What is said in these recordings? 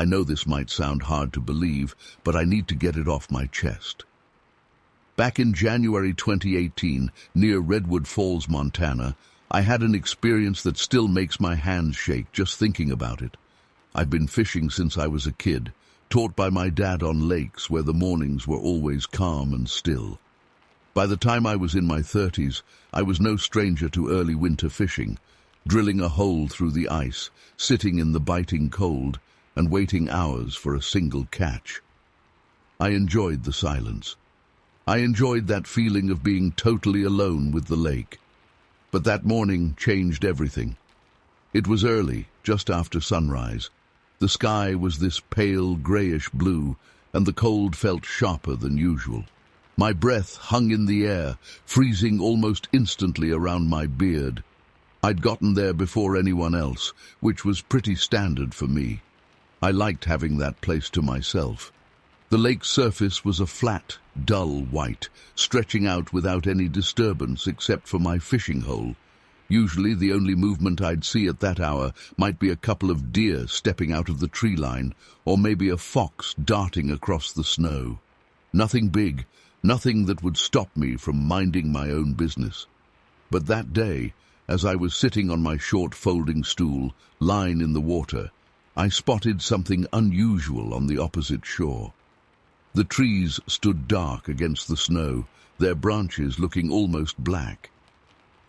I know this might sound hard to believe, but I need to get it off my chest. Back in January 2018, near Redwood Falls, Montana, I had an experience that still makes my hands shake just thinking about it. I've been fishing since I was a kid, taught by my dad on lakes where the mornings were always calm and still. By the time I was in my 30s, I was no stranger to early winter fishing, drilling a hole through the ice, sitting in the biting cold, and waiting hours for a single catch. I enjoyed the silence. I enjoyed that feeling of being totally alone with the lake. But that morning changed everything. It was early, just after sunrise. The sky was this pale, grayish blue, and the cold felt sharper than usual. My breath hung in the air, freezing almost instantly around my beard. I'd gotten there before anyone else, which was pretty standard for me. I liked having that place to myself. The lake's surface was a flat, dull white, stretching out without any disturbance except for my fishing hole. Usually the only movement I'd see at that hour might be a couple of deer stepping out of the tree line, or maybe a fox darting across the snow. Nothing big, nothing that would stop me from minding my own business. But that day, as I was sitting on my short folding stool, line in the water, I spotted something unusual on the opposite shore. The trees stood dark against the snow, their branches looking almost black.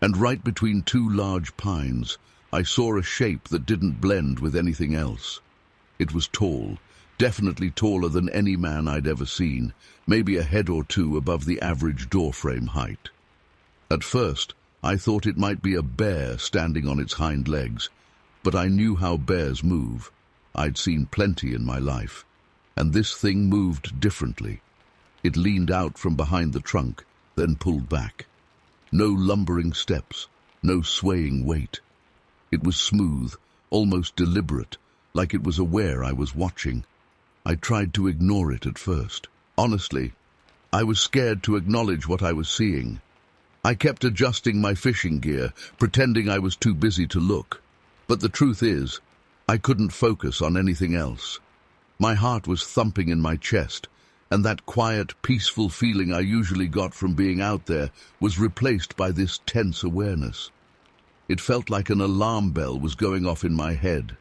And right between two large pines, I saw a shape that didn't blend with anything else. It was tall, definitely taller than any man I'd ever seen, maybe a head or two above the average doorframe height. At first, I thought it might be a bear standing on its hind legs, but I knew how bears move. I'd seen plenty in my life, and this thing moved differently. It leaned out from behind the trunk, then pulled back. No lumbering steps, no swaying weight. It was smooth, almost deliberate, like it was aware I was watching. I tried to ignore it at first. Honestly, I was scared to acknowledge what I was seeing. I kept adjusting my fishing gear, pretending I was too busy to look. But the truth is, I couldn't focus on anything else. My heart was thumping in my chest, and that quiet, peaceful feeling I usually got from being out there was replaced by this tense awareness. It felt like an alarm bell was going off in my head.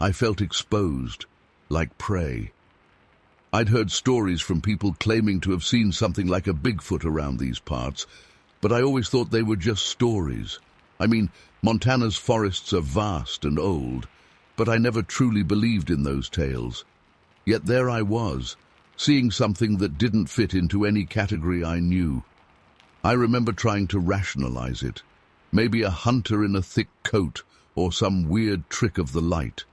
I felt exposed, like prey. I'd heard stories from people claiming to have seen something like a Bigfoot around these parts, but I always thought they were just stories. I mean, Montana's forests are vast and old, but I never truly believed in those tales. Yet there I was, seeing something that didn't fit into any category I knew. I remember trying to rationalize it. Maybe a hunter in a thick coat, or some weird trick of the light.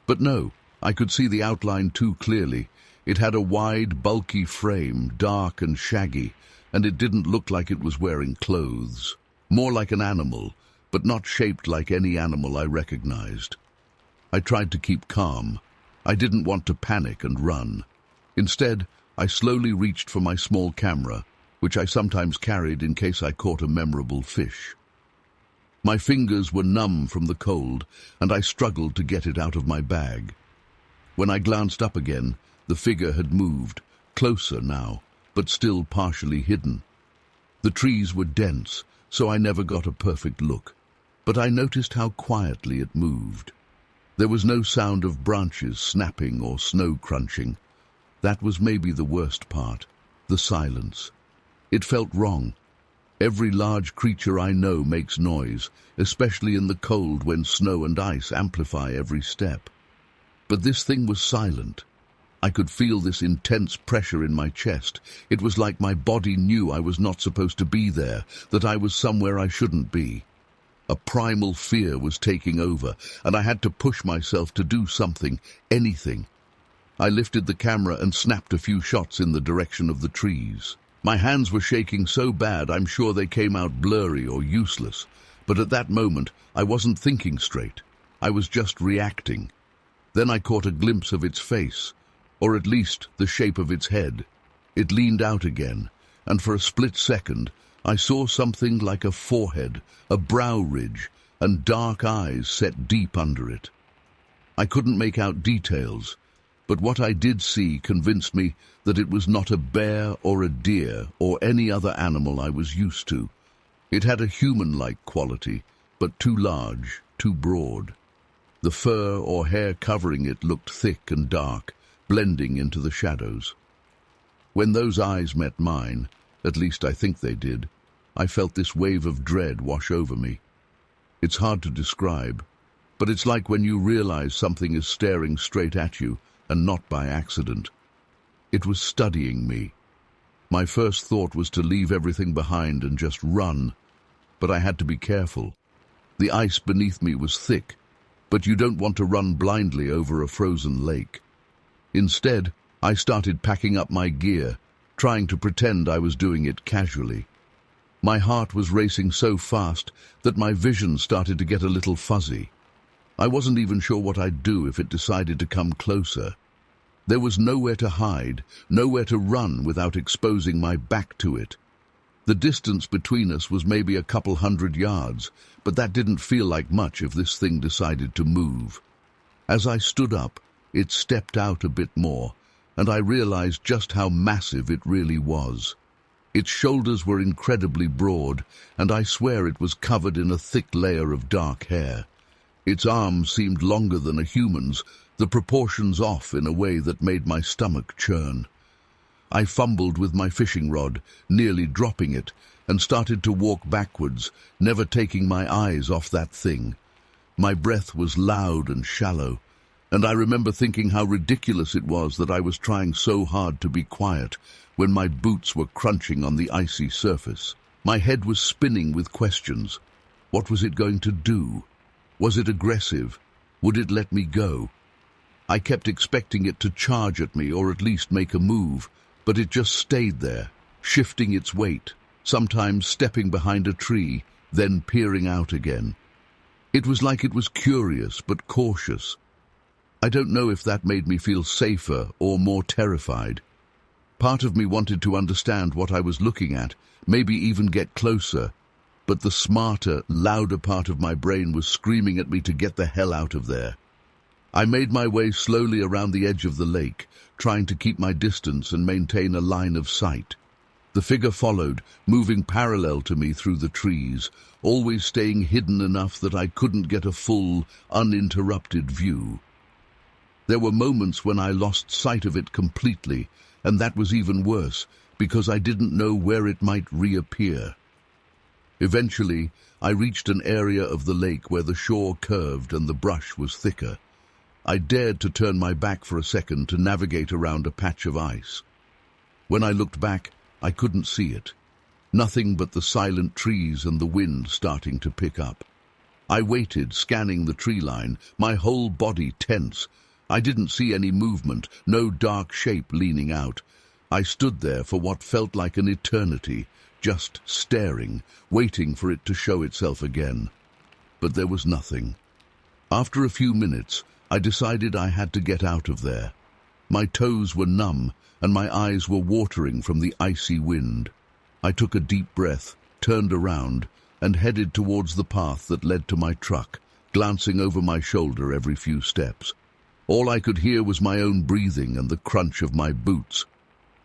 But no, I could see the outline too clearly. It had a wide, bulky frame, dark and shaggy, and it didn't look like it was wearing clothes. More like an animal, but not shaped like any animal I recognized. I tried to keep calm. I didn't want to panic and run. Instead, I slowly reached for my small camera, which I sometimes carried in case I caught a memorable fish. My fingers were numb from the cold, and I struggled to get it out of my bag. When I glanced up again, the figure had moved, closer now, but still partially hidden. The trees were dense, so I never got a perfect look, but I noticed how quietly it moved. There was no sound of branches snapping or snow crunching. That was maybe the worst part, the silence. It felt wrong. Every large creature I know makes noise, especially in the cold when snow and ice amplify every step. But this thing was silent. I could feel this intense pressure in my chest. It was like my body knew I was not supposed to be there, that I was somewhere I shouldn't be. A primal fear was taking over, and I had to push myself to do something, anything. I lifted the camera and snapped a few shots in the direction of the trees. My hands were shaking so bad I'm sure they came out blurry or useless, but at that moment I wasn't thinking straight. I was just reacting. Then I caught a glimpse of its face, or at least the shape of its head. It leaned out again, and for a split second I saw something like a forehead, a brow ridge, and dark eyes set deep under it. I couldn't make out details, but what I did see convinced me that it was not a bear or a deer or any other animal I was used to. It had a human-like quality, but too large, too broad. The fur or hair covering it looked thick and dark, blending into the shadows. When those eyes met mine, at least I think they did, I felt this wave of dread wash over me. It's hard to describe, but it's like when you realize something is staring straight at you, and not by accident. It was studying me. My first thought was to leave everything behind and just run, but I had to be careful. The ice beneath me was thick, but you don't want to run blindly over a frozen lake. Instead, I started packing up my gear, trying to pretend I was doing it casually. My heart was racing so fast that my vision started to get a little fuzzy. I wasn't even sure what I'd do if it decided to come closer. There was nowhere to hide, nowhere to run without exposing my back to it. The distance between us was maybe a couple 100 yards, but that didn't feel like much if this thing decided to move. As I stood up, it stepped out a bit more, and I realized just how massive it really was. Its shoulders were incredibly broad, and I swear it was covered in a thick layer of dark hair. Its arms seemed longer than a human's, the proportions off in a way that made my stomach churn. I fumbled with my fishing rod, nearly dropping it, and started to walk backwards, never taking my eyes off that thing. My breath was loud and shallow, and I remember thinking how ridiculous it was that I was trying so hard to be quiet when my boots were crunching on the icy surface. My head was spinning with questions. What was it going to do? Was it aggressive? Would it let me go? I kept expecting it to charge at me or at least make a move, but it just stayed there, shifting its weight, sometimes stepping behind a tree, then peering out again. It was like it was curious but cautious. I don't know if that made me feel safer or more terrified. Part of me wanted to understand what I was looking at, maybe even get closer, but the smarter, louder part of my brain was screaming at me to get the hell out of there. I made my way slowly around the edge of the lake, trying to keep my distance and maintain a line of sight. The figure followed, moving parallel to me through the trees, always staying hidden enough that I couldn't get a full, uninterrupted view. There were moments when I lost sight of it completely, and that was even worse, because I didn't know where it might reappear. Eventually, I reached an area of the lake where the shore curved and the brush was thicker. I dared to turn my back for a second to navigate around a patch of ice. When I looked back, I couldn't see it. Nothing but the silent trees and the wind starting to pick up. I waited, scanning the tree line, my whole body tense. I didn't see any movement, no dark shape leaning out. I stood there for what felt like an eternity, just staring, waiting for it to show itself again. But there was nothing. After a few minutes, I decided I had to get out of there. My toes were numb, and my eyes were watering from the icy wind. I took a deep breath, turned around, and headed towards the path that led to my truck, glancing over my shoulder every few steps. All I could hear was my own breathing and the crunch of my boots.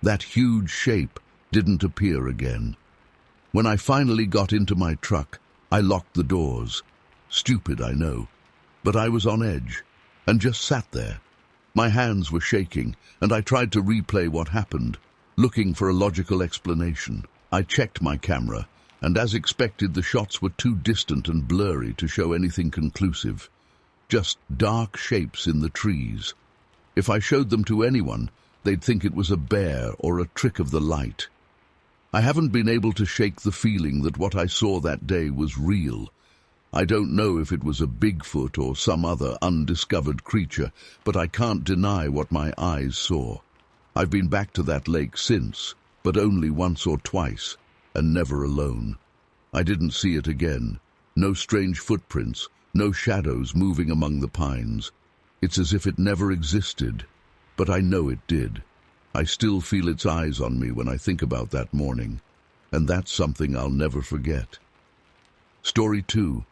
That huge shape didn't appear again. When I finally got into my truck, I locked the doors. Stupid, I know, but I was on edge, and just sat there. My hands were shaking, and I tried to replay what happened, looking for a logical explanation. I checked my camera, and as expected, the shots were too distant and blurry to show anything conclusive. Just dark shapes in the trees. If I showed them to anyone, they'd think it was a bear or a trick of the light. I haven't been able to shake the feeling that what I saw that day was real. I don't know if it was a Bigfoot or some other undiscovered creature, but I can't deny what my eyes saw. I've been back to that lake since, but only once or twice, and never alone. I didn't see it again. No strange footprints, no shadows moving among the pines. It's as if it never existed, but I know it did. I still feel its eyes on me when I think about that morning, and that's something I'll never forget. Story 2.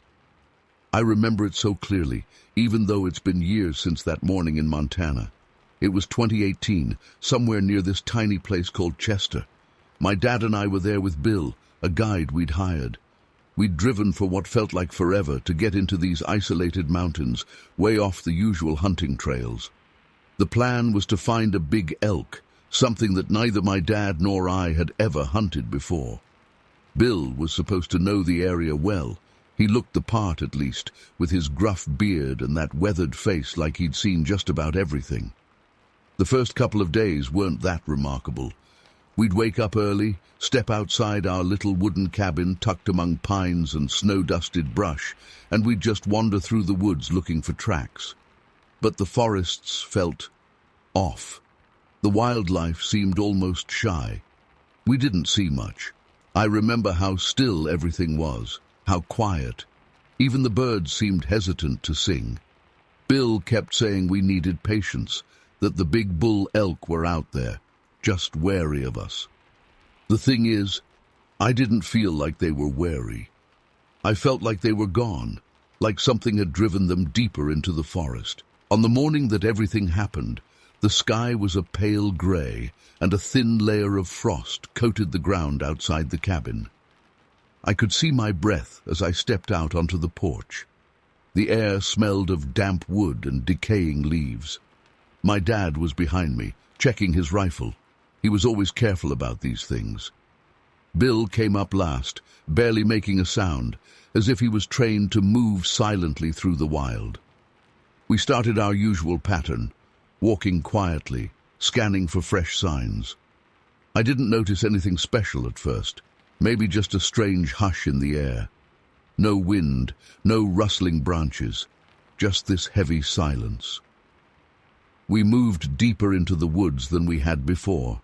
I remember it so clearly, even though it's been years since that morning in Montana. It was 2018, somewhere near this tiny place called Chester. My dad and I were there with Bill, a guide we'd hired. We'd driven for what felt like forever to get into these isolated mountains, way off the usual hunting trails. The plan was to find a big elk, something that neither my dad nor I had ever hunted before. Bill was supposed to know the area well. He looked the part, at least, with his gruff beard and that weathered face like he'd seen just about everything. The first couple of days weren't that remarkable. We'd wake up early, step outside our little wooden cabin tucked among pines and snow-dusted brush, and we'd just wander through the woods looking for tracks. But the forests felt off. The wildlife seemed almost shy. We didn't see much. I remember how still everything was, how quiet. Even the birds seemed hesitant to sing. Bill kept saying we needed patience, that the big bull elk were out there, just wary of us. The thing is, I didn't feel like they were wary. I felt like they were gone, like something had driven them deeper into the forest. On the morning that everything happened, the sky was a pale gray, and a thin layer of frost coated the ground outside the cabin. I could see my breath as I stepped out onto the porch. The air smelled of damp wood and decaying leaves. My dad was behind me, checking his rifle. He was always careful about these things. Bill came up last, barely making a sound, as if he was trained to move silently through the wild. We started our usual pattern, walking quietly, scanning for fresh signs. I didn't notice anything special at first, maybe just a strange hush in the air. No wind, no rustling branches, just this heavy silence. We moved deeper into the woods than we had before.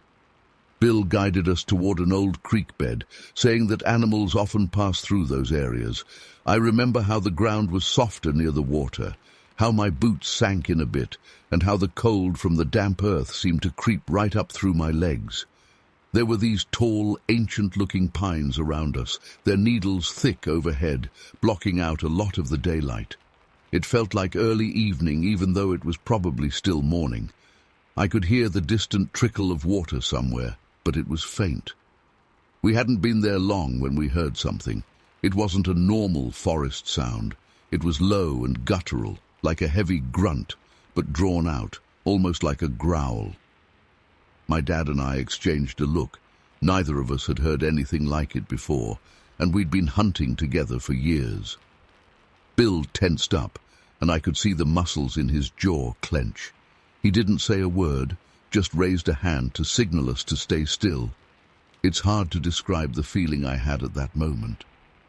Bill guided us toward an old creek bed, saying that animals often pass through those areas. I remember how the ground was softer near the water, how my boots sank in a bit, and how the cold from the damp earth seemed to creep right up through my legs. There were these tall, ancient-looking pines around us, their needles thick overhead, blocking out a lot of the daylight. It felt like early evening, even though it was probably still morning. I could hear the distant trickle of water somewhere, but it was faint. We hadn't been there long when we heard something. It wasn't a normal forest sound. It was low and guttural, like a heavy grunt, but drawn out, almost like a growl. My dad and I exchanged a look. Neither of us had heard anything like it before, and we'd been hunting together for years. Bill tensed up, and I could see the muscles in his jaw clench. He didn't say a word, just raised a hand to signal us to stay still. It's hard to describe the feeling I had at that moment.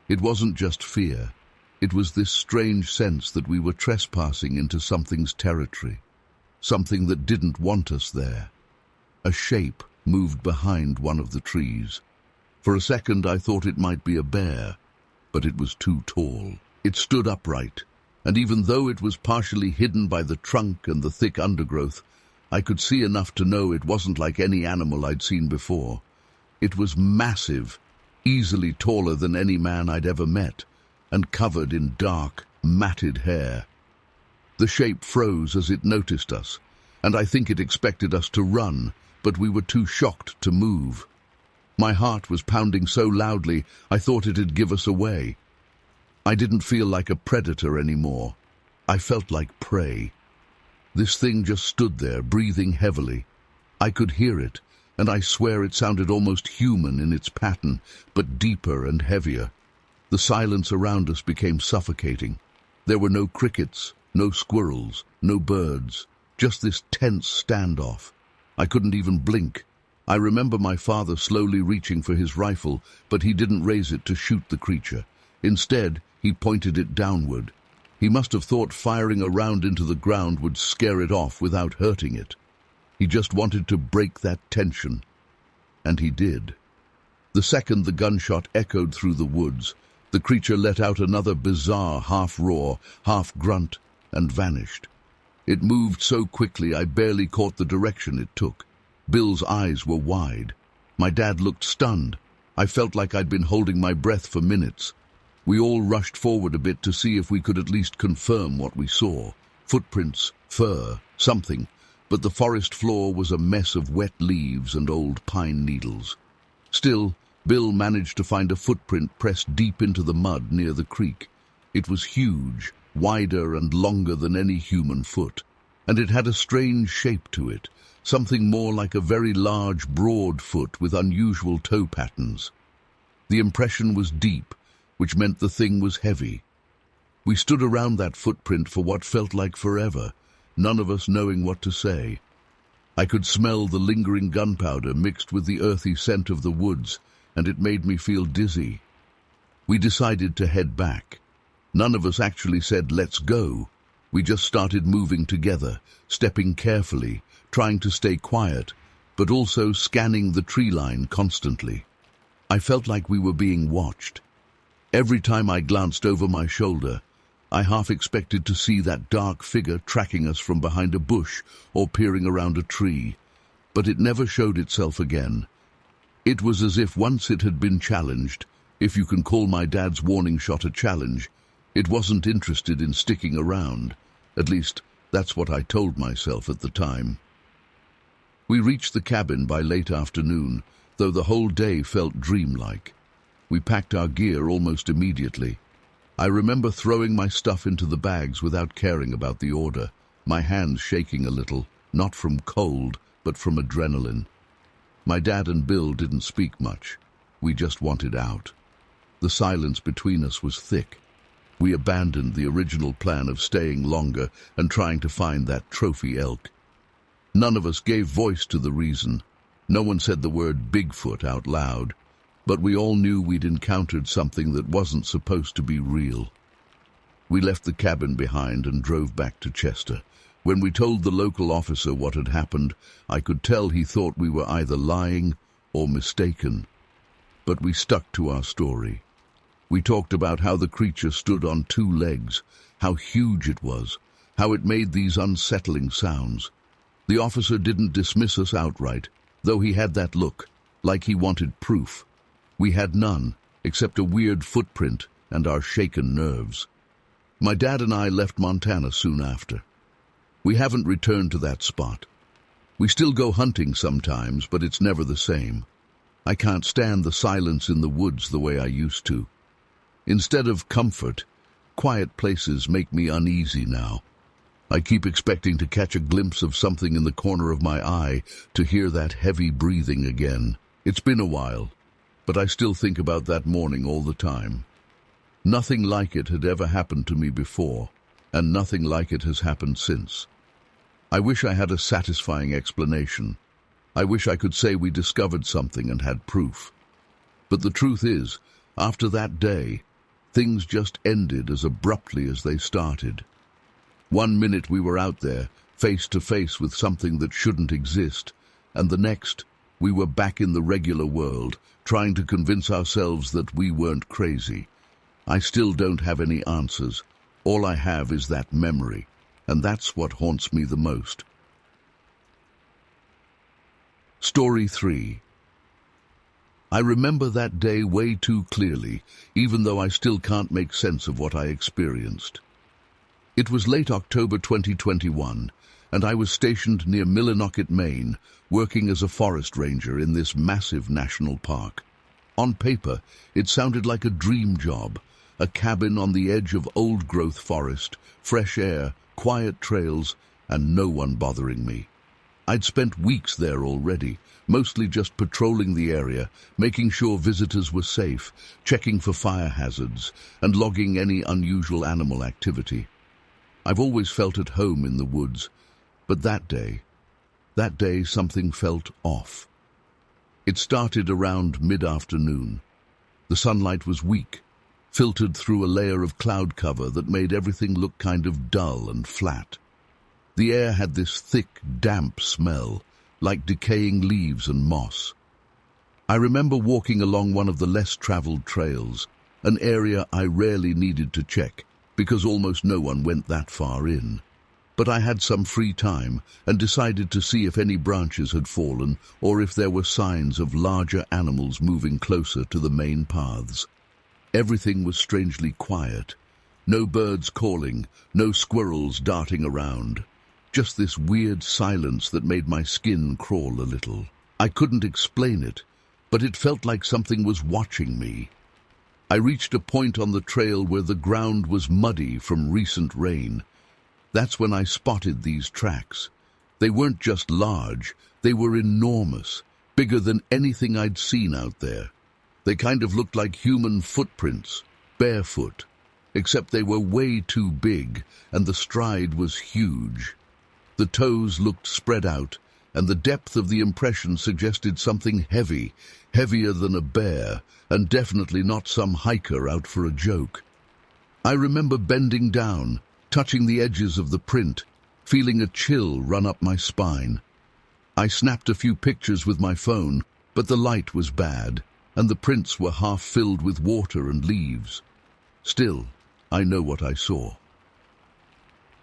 It wasn't just fear. It was this strange sense that we were trespassing into something's territory, something that didn't want us there. A shape moved behind one of the trees. For a second I thought it might be a bear, but it was too tall. It stood upright, and even though it was partially hidden by the trunk and the thick undergrowth, I could see enough to know it wasn't like any animal I'd seen before. It was massive, easily taller than any man I'd ever met, and covered in dark, matted hair. The shape froze as it noticed us, and I think it expected us to run, but we were too shocked to move. My heart was pounding so loudly I thought it'd give us away. I didn't feel like a predator anymore. I felt like prey. This thing just stood there, breathing heavily. I could hear it, and I swear it sounded almost human in its pattern, but deeper and heavier. The silence around us became suffocating. There were no crickets, no squirrels, no birds, just this tense standoff. I couldn't even blink. I remember my father slowly reaching for his rifle, but he didn't raise it to shoot the creature. Instead, he pointed it downward. He must have thought firing a round into the ground would scare it off without hurting it. He just wanted to break that tension. And he did. The second the gunshot echoed through the woods, the creature let out another bizarre half-roar, half-grunt, and vanished. It moved so quickly I barely caught the direction it took. Bill's eyes were wide. My dad looked stunned. I felt like I'd been holding my breath for minutes. We all rushed forward a bit to see if we could at least confirm what we saw. Footprints, fur, something, but the forest floor was a mess of wet leaves and old pine needles. Still, Bill managed to find a footprint pressed deep into the mud near the creek. It was huge, wider and longer than any human foot, and it had a strange shape to it, something more like a very large, broad foot with unusual toe patterns. The impression was deep, which meant the thing was heavy. We stood around that footprint for what felt like forever, none of us knowing what to say. I could smell the lingering gunpowder mixed with the earthy scent of the woods, and it made me feel dizzy. We decided to head back. None of us actually said, "Let's go." We just started moving together, stepping carefully, trying to stay quiet, but also scanning the tree line constantly. I felt like we were being watched. Every time I glanced over my shoulder, I half expected to see that dark figure tracking us from behind a bush or peering around a tree, but it never showed itself again. It was as if once it had been challenged, if you can call my dad's warning shot a challenge, it wasn't interested in sticking around. At least, that's what I told myself at the time. We reached the cabin by late afternoon, though the whole day felt dreamlike. We packed our gear almost immediately. I remember throwing my stuff into the bags without caring about the order, my hands shaking a little, not from cold, but from adrenaline. My dad and Bill didn't speak much. We just wanted out. The silence between us was thick. We abandoned the original plan of staying longer and trying to find that trophy elk. None of us gave voice to the reason. No one said the word Bigfoot out loud, but we all knew we'd encountered something that wasn't supposed to be real. We left the cabin behind and drove back to Chester. When we told the local officer what had happened, I could tell he thought we were either lying or mistaken. But we stuck to our story. We talked about how the creature stood on two legs, how huge it was, how it made these unsettling sounds. The officer didn't dismiss us outright, though he had that look, like he wanted proof. We had none, except a weird footprint and our shaken nerves. My dad and I left Montana soon after. We haven't returned to that spot. We still go hunting sometimes, but it's never the same. I can't stand the silence in the woods the way I used to. Instead of comfort, quiet places make me uneasy now. I keep expecting to catch a glimpse of something in the corner of my eye, to hear that heavy breathing again. It's been a while, but I still think about that morning all the time. Nothing like it had ever happened to me before, and nothing like it has happened since. I wish I had a satisfying explanation. I wish I could say we discovered something and had proof. But the truth is, after that day, things just ended as abruptly as they started. One minute we were out there, face to face with something that shouldn't exist, and the next, we were back in the regular world, trying to convince ourselves that we weren't crazy. I still don't have any answers. All I have is that memory, and that's what haunts me the most. Story 3. I remember that day way too clearly, even though I still can't make sense of what I experienced. It was late October 2021, and I was stationed near Millinocket, Maine, working as a forest ranger in this massive national park. On paper, it sounded like a dream job, a cabin on the edge of old-growth forest, fresh air, quiet trails, and no one bothering me. I'd spent weeks there already, mostly just patrolling the area, making sure visitors were safe, checking for fire hazards, and logging any unusual animal activity. I've always felt at home in the woods, but that day something felt off. It started around mid-afternoon. The sunlight was weak, filtered through a layer of cloud cover that made everything look kind of dull and flat. The air had this thick, damp smell, like decaying leaves and moss. I remember walking along one of the less-traveled trails, an area I rarely needed to check, because almost no one went that far in. But I had some free time and decided to see if any branches had fallen or if there were signs of larger animals moving closer to the main paths. Everything was strangely quiet. No birds calling, no squirrels darting around. Just this weird silence that made my skin crawl a little. I couldn't explain it, but it felt like something was watching me. I reached a point on the trail where the ground was muddy from recent rain. That's when I spotted these tracks. They weren't just large, they were enormous, bigger than anything I'd seen out there. They kind of looked like human footprints, barefoot, except they were way too big, and the stride was huge. The toes looked spread out, and the depth of the impression suggested something heavy, heavier than a bear, and definitely not some hiker out for a joke. I remember bending down, touching the edges of the print, feeling a chill run up my spine. I snapped a few pictures with my phone, but the light was bad, and the prints were half filled with water and leaves. Still, I know what I saw.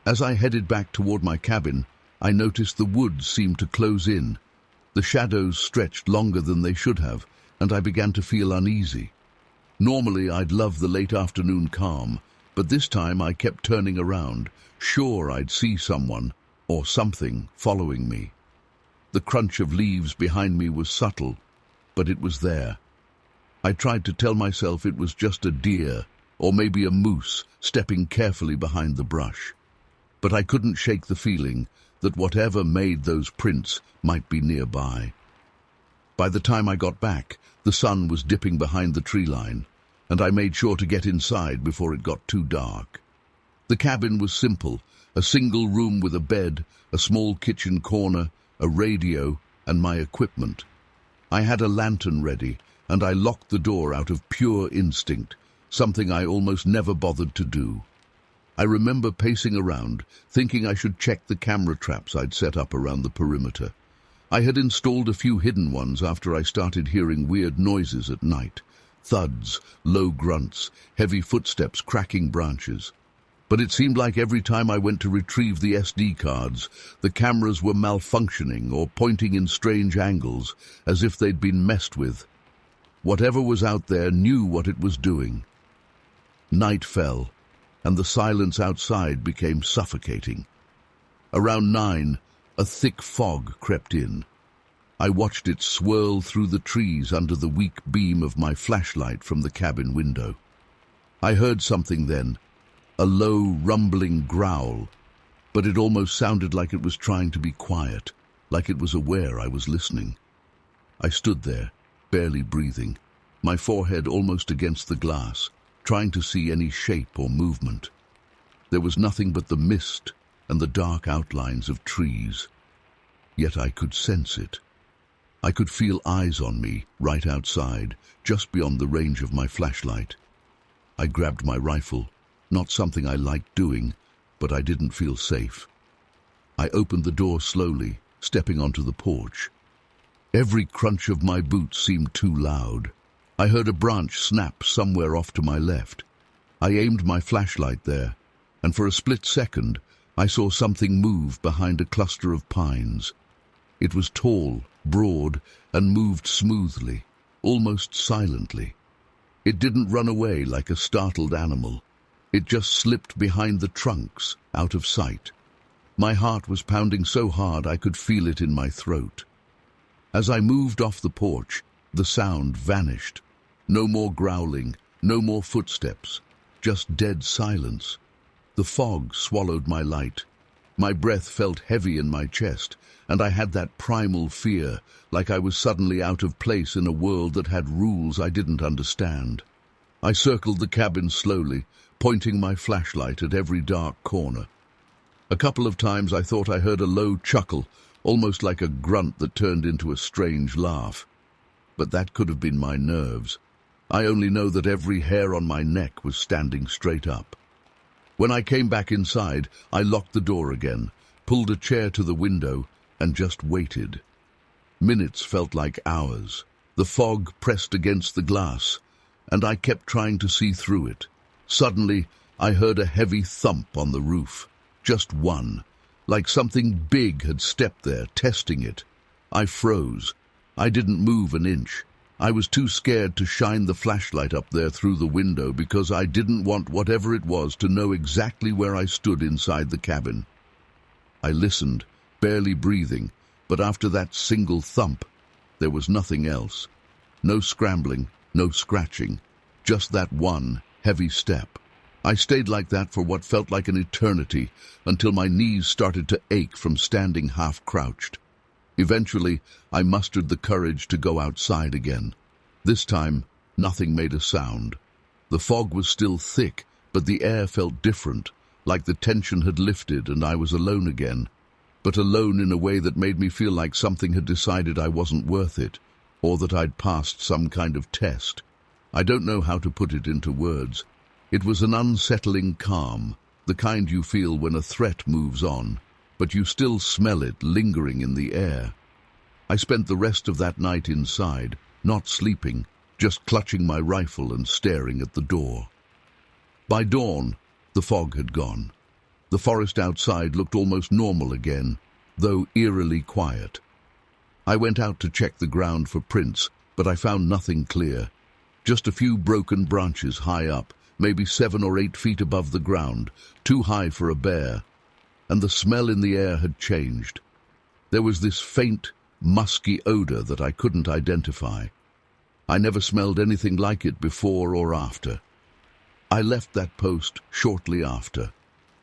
As I headed back toward my cabin, I noticed the woods seemed to close in. The shadows stretched longer than they should have, and I began to feel uneasy. Normally, I'd love the late afternoon calm, but this time I kept turning around, sure I'd see someone or something following me. The crunch of leaves behind me was subtle, but it was there. I tried to tell myself it was just a deer, or maybe a moose, stepping carefully behind the brush. But I couldn't shake the feeling that whatever made those prints might be nearby. By the time I got back, the sun was dipping behind the tree line, and I made sure to get inside before it got too dark. The cabin was simple, a single room with a bed, a small kitchen corner, a radio, and my equipment. I had a lantern ready, and I locked the door out of pure instinct, something I almost never bothered to do. I remember pacing around, thinking I should check the camera traps I'd set up around the perimeter. I had installed a few hidden ones after I started hearing weird noises at night. Thuds, low grunts, heavy footsteps cracking branches. But it seemed like every time I went to retrieve the SD cards, the cameras were malfunctioning or pointing in strange angles, as if they'd been messed with. Whatever was out there knew what it was doing. Night fell, and the silence outside became suffocating. Around 9, a thick fog crept in. I watched it swirl through the trees under the weak beam of my flashlight from the cabin window. I heard something then, a low, rumbling growl, but it almost sounded like it was trying to be quiet, like it was aware I was listening. I stood there, barely breathing, my forehead almost against the glass, trying to see any shape or movement. There was nothing but the mist and the dark outlines of trees. Yet I could sense it. I could feel eyes on me, right outside, just beyond the range of my flashlight. I grabbed my rifle, not something I liked doing, but I didn't feel safe. I opened the door slowly, stepping onto the porch. Every crunch of my boots seemed too loud. I heard a branch snap somewhere off to my left. I aimed my flashlight there, and for a split second, I saw something move behind a cluster of pines. It was tall, broad, and moved smoothly, almost silently. It didn't run away like a startled animal. It just slipped behind the trunks, out of sight. My heart was pounding so hard I could feel it in my throat. As I moved off the porch, the sound vanished. No more growling, no more footsteps, just dead silence. The fog swallowed my light. My breath felt heavy in my chest, and I had that primal fear, like I was suddenly out of place in a world that had rules I didn't understand. I circled the cabin slowly, pointing my flashlight at every dark corner. A couple of times I thought I heard a low chuckle, almost like a grunt that turned into a strange laugh. But that could have been my nerves. I only know that every hair on my neck was standing straight up. When I came back inside, I locked the door again, pulled a chair to the window, and just waited. Minutes felt like hours. The fog pressed against the glass, and I kept trying to see through it. Suddenly, I heard a heavy thump on the roof. Just one, like something big had stepped there, testing it. I froze. I didn't move an inch. I was too scared to shine the flashlight up there through the window because I didn't want whatever it was to know exactly where I stood inside the cabin. I listened, barely breathing, but after that single thump, there was nothing else. No scrambling, no scratching, just that one heavy step. I stayed like that for what felt like an eternity until my knees started to ache from standing half-crouched. Eventually, I mustered the courage to go outside again. This time, nothing made a sound. The fog was still thick, but the air felt different, like the tension had lifted and I was alone again. But alone in a way that made me feel like something had decided I wasn't worth it, or that I'd passed some kind of test. I don't know how to put it into words. It was an unsettling calm, the kind you feel when a threat moves on, but you still smell it lingering in the air. I spent the rest of that night inside, not sleeping, just clutching my rifle and staring at the door. By dawn, the fog had gone. The forest outside looked almost normal again, though eerily quiet. I went out to check the ground for prints, but I found nothing clear. Just a few broken branches high up, maybe 7 or 8 feet above the ground, too high for a bear. And the smell in the air had changed. There was this faint, musky odor that I couldn't identify. I never smelled anything like it before or after. I left that post shortly after.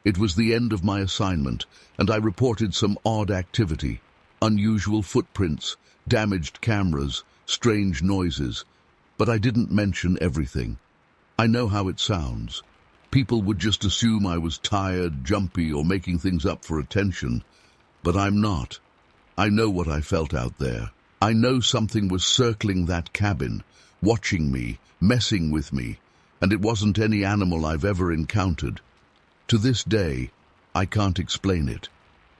It was the end of my assignment, and I reported some odd activity, unusual footprints, damaged cameras, strange noises, but I didn't mention everything. I know how it sounds. People would just assume I was tired, jumpy, or making things up for attention, but I'm not. I know what I felt out there. I know something was circling that cabin, watching me, messing with me, and it wasn't any animal I've ever encountered. To this day, I can't explain it.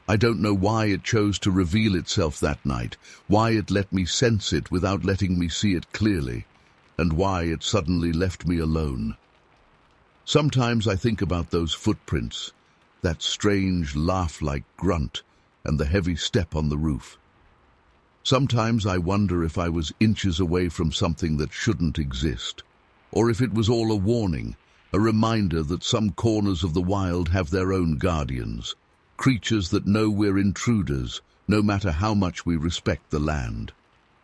I don't know why it chose to reveal itself that night, why it let me sense it without letting me see it clearly, and why it suddenly left me alone. Sometimes I think about those footprints, that strange laugh-like grunt, and the heavy step on the roof. Sometimes I wonder if I was inches away from something that shouldn't exist, or if it was all a warning, a reminder that some corners of the wild have their own guardians, creatures that know we're intruders, no matter how much we respect the land.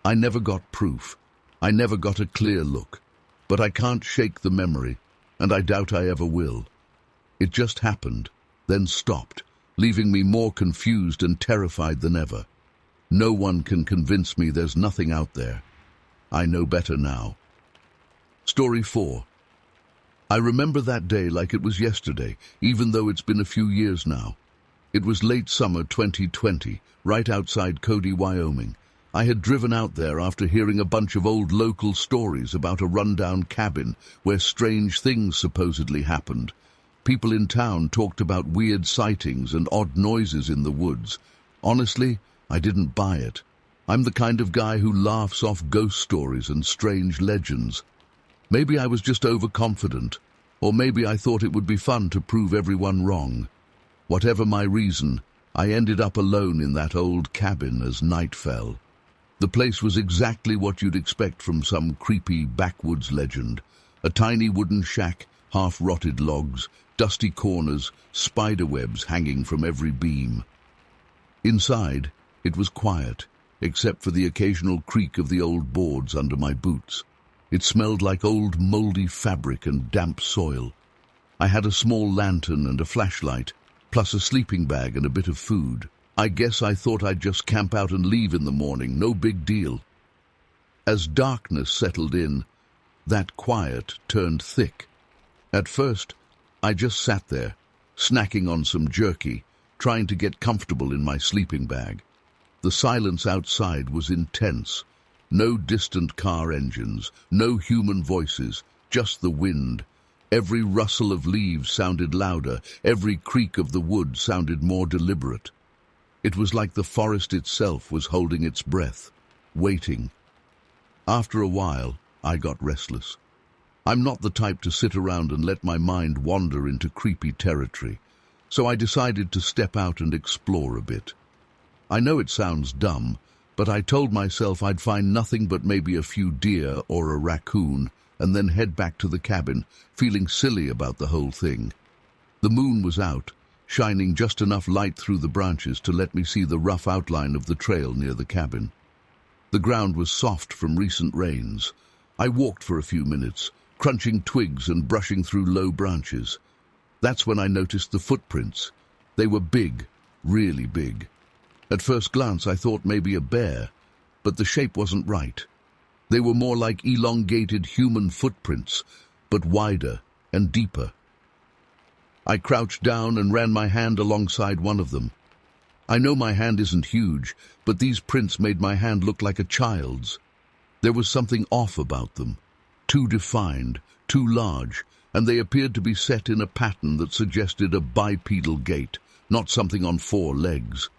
I never got proof. I never got a clear look, but I can't shake the memory, and I doubt I ever will. It just happened, then stopped, leaving me more confused and terrified than ever. No one can convince me there's nothing out there. I know better now. Story 4. I remember that day like it was yesterday, even though it's been a few years now. It was late summer 2020, right outside Cody, Wyoming. I had driven out there after hearing a bunch of old local stories about a rundown cabin where strange things supposedly happened. People in town talked about weird sightings and odd noises in the woods. Honestly, I didn't buy it. I'm the kind of guy who laughs off ghost stories and strange legends. Maybe I was just overconfident, or maybe I thought it would be fun to prove everyone wrong. Whatever my reason, I ended up alone in that old cabin as night fell. The place was exactly what you'd expect from some creepy backwoods legend. A tiny wooden shack, half-rotted logs, dusty corners, spider webs hanging from every beam. Inside, it was quiet, except for the occasional creak of the old boards under my boots. It smelled like old moldy fabric and damp soil. I had a small lantern and a flashlight, plus a sleeping bag and a bit of food. I guess I thought I'd just camp out and leave in the morning, no big deal. As darkness settled in, that quiet turned thick. At first, I just sat there, snacking on some jerky, trying to get comfortable in my sleeping bag. The silence outside was intense. No distant car engines, no human voices, just the wind. Every rustle of leaves sounded louder, every creak of the wood sounded more deliberate. It was like the forest itself was holding its breath, waiting. After a while, I got restless. I'm not the type to sit around and let my mind wander into creepy territory, so I decided to step out and explore a bit. I know it sounds dumb, But I told myself I'd find nothing but maybe a few deer or a raccoon, and then head back to the cabin, feeling silly about the whole thing. The moon was out, shining just enough light through the branches to let me see the rough outline of the trail near the cabin. The ground was soft from recent rains. I walked for a few minutes, crunching twigs and brushing through low branches. That's when I noticed the footprints. They were big, really big. At first glance I thought maybe a bear, but the shape wasn't right. They were more like elongated human footprints, but wider and deeper. I crouched down and ran my hand alongside one of them. I know my hand isn't huge, but these prints made my hand look like a child's. There was something off about them, too defined, too large, and they appeared to be set in a pattern that suggested a bipedal gait, not something on 4 legs.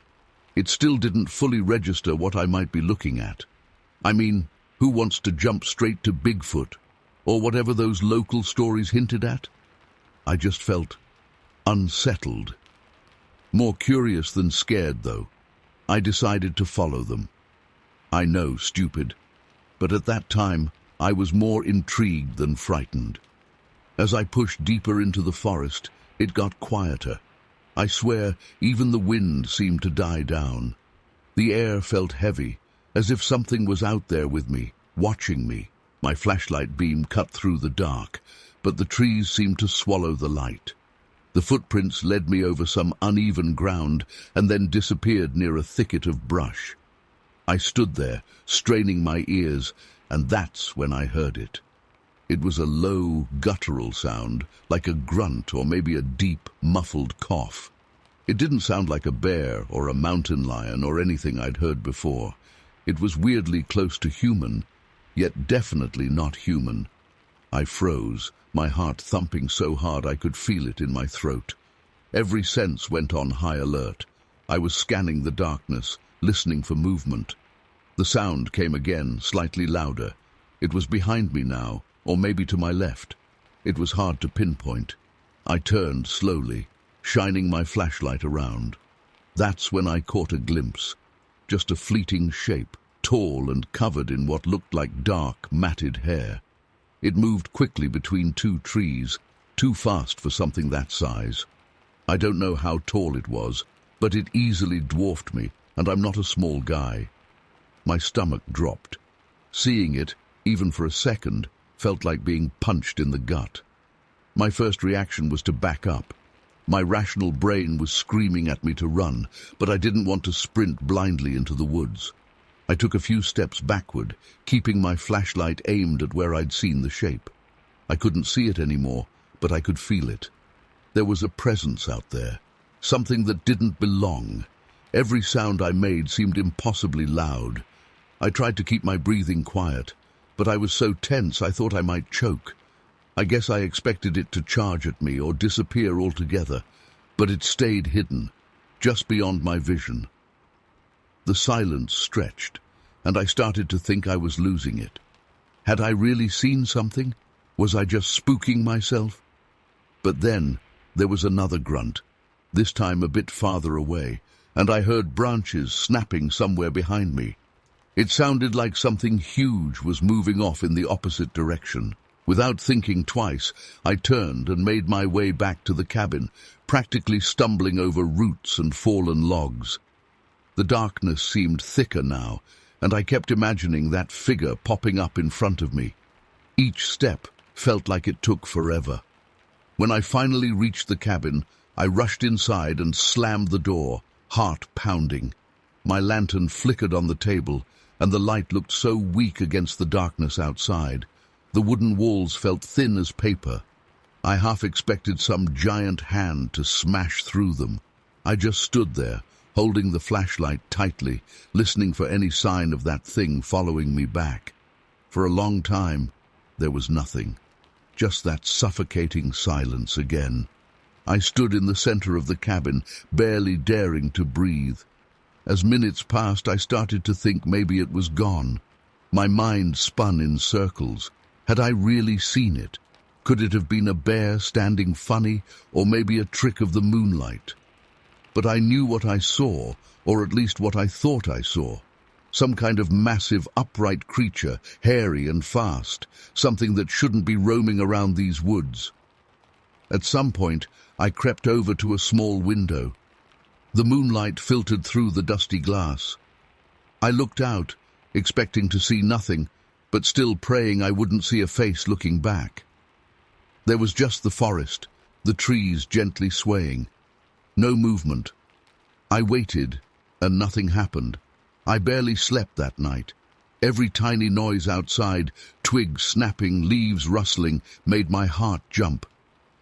It still didn't fully register what I might be looking at. I mean, who wants to jump straight to Bigfoot, or whatever those local stories hinted at? I just felt unsettled. More curious than scared, though. I decided to follow them. I know, stupid, but at that time I was more intrigued than frightened. As I pushed deeper into the forest, it got quieter. I swear, even the wind seemed to die down. The air felt heavy, as if something was out there with me, watching me. My flashlight beam cut through the dark, but the trees seemed to swallow the light. The footprints led me over some uneven ground and then disappeared near a thicket of brush. I stood there, straining my ears, and that's when I heard it. It was a low, guttural sound, like a grunt or maybe a deep, muffled cough. It didn't sound like a bear or a mountain lion or anything I'd heard before. It was weirdly close to human, yet definitely not human. I froze, my heart thumping so hard I could feel it in my throat. Every sense went on high alert. I was scanning the darkness, listening for movement. The sound came again, slightly louder. It was behind me now, or maybe to my left. It was hard to pinpoint. I turned slowly, shining my flashlight around. That's when I caught a glimpse. Just a fleeting shape, tall and covered in what looked like dark, matted hair. It moved quickly between 2 trees, too fast for something that size. I don't know how tall it was, but it easily dwarfed me, and I'm not a small guy. My stomach dropped. Seeing it, even for a second, felt like being punched in the gut. My first reaction was to back up. My rational brain was screaming at me to run, but I didn't want to sprint blindly into the woods. I took a few steps backward, keeping my flashlight aimed at where I'd seen the shape. I couldn't see it anymore, but I could feel it. There was a presence out there, something that didn't belong. Every sound I made seemed impossibly loud. I tried to keep my breathing quiet, but I was so tense I thought I might choke. I guess I expected it to charge at me or disappear altogether, but it stayed hidden, just beyond my vision. The silence stretched, and I started to think I was losing it. Had I really seen something? Was I just spooking myself? But then there was another grunt, this time a bit farther away, and I heard branches snapping somewhere behind me. It sounded like something huge was moving off in the opposite direction. Without thinking twice, I turned and made my way back to the cabin, practically stumbling over roots and fallen logs. The darkness seemed thicker now, and I kept imagining that figure popping up in front of me. Each step felt like it took forever. When I finally reached the cabin, I rushed inside and slammed the door, heart pounding. My lantern flickered on the table, and the light looked so weak against the darkness outside. The wooden walls felt thin as paper. I half expected some giant hand to smash through them. I just stood there, holding the flashlight tightly, listening for any sign of that thing following me back. For a long time, there was nothing. Just that suffocating silence again. I stood in the center of the cabin, barely daring to breathe. As minutes passed, I started to think maybe it was gone. My mind spun in circles. Had I really seen it? Could it have been a bear standing funny, or maybe a trick of the moonlight? But I knew what I saw, or at least what I thought I saw. Some kind of massive, upright creature, hairy and fast, something that shouldn't be roaming around these woods. At some point, I crept over to a small window. The moonlight filtered through the dusty glass. I looked out, expecting to see nothing, but still praying I wouldn't see a face looking back. There was just the forest, the trees gently swaying. No movement. I waited, and nothing happened. I barely slept that night. Every tiny noise outside, twigs snapping, leaves rustling, made my heart jump.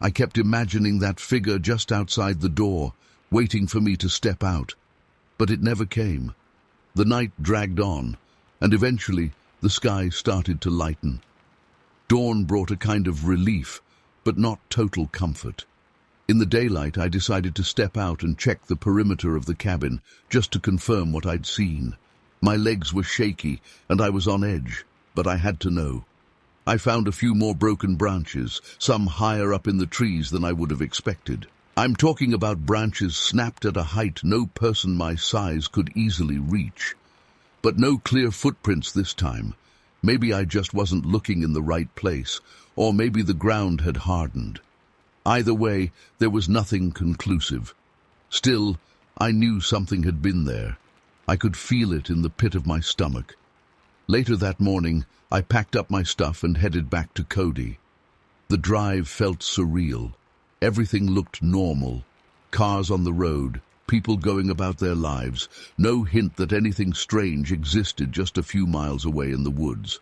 I kept imagining that figure just outside the door, waiting for me to step out. But it never came. The night dragged on, and eventually the sky started to lighten. Dawn brought a kind of relief, but not total comfort. In the daylight, I decided to step out and check the perimeter of the cabin, just to confirm what I'd seen. My legs were shaky, and I was on edge, but I had to know. I found a few more broken branches, some higher up in the trees than I would have expected. I'm talking about branches snapped at a height no person my size could easily reach. But no clear footprints this time. Maybe I just wasn't looking in the right place, or maybe the ground had hardened. Either way, there was nothing conclusive. Still, I knew something had been there. I could feel it in the pit of my stomach. Later that morning, I packed up my stuff and headed back to Cody. The drive felt surreal. Everything looked normal. Cars on the road, people going about their lives, no hint that anything strange existed just a few miles away in the woods.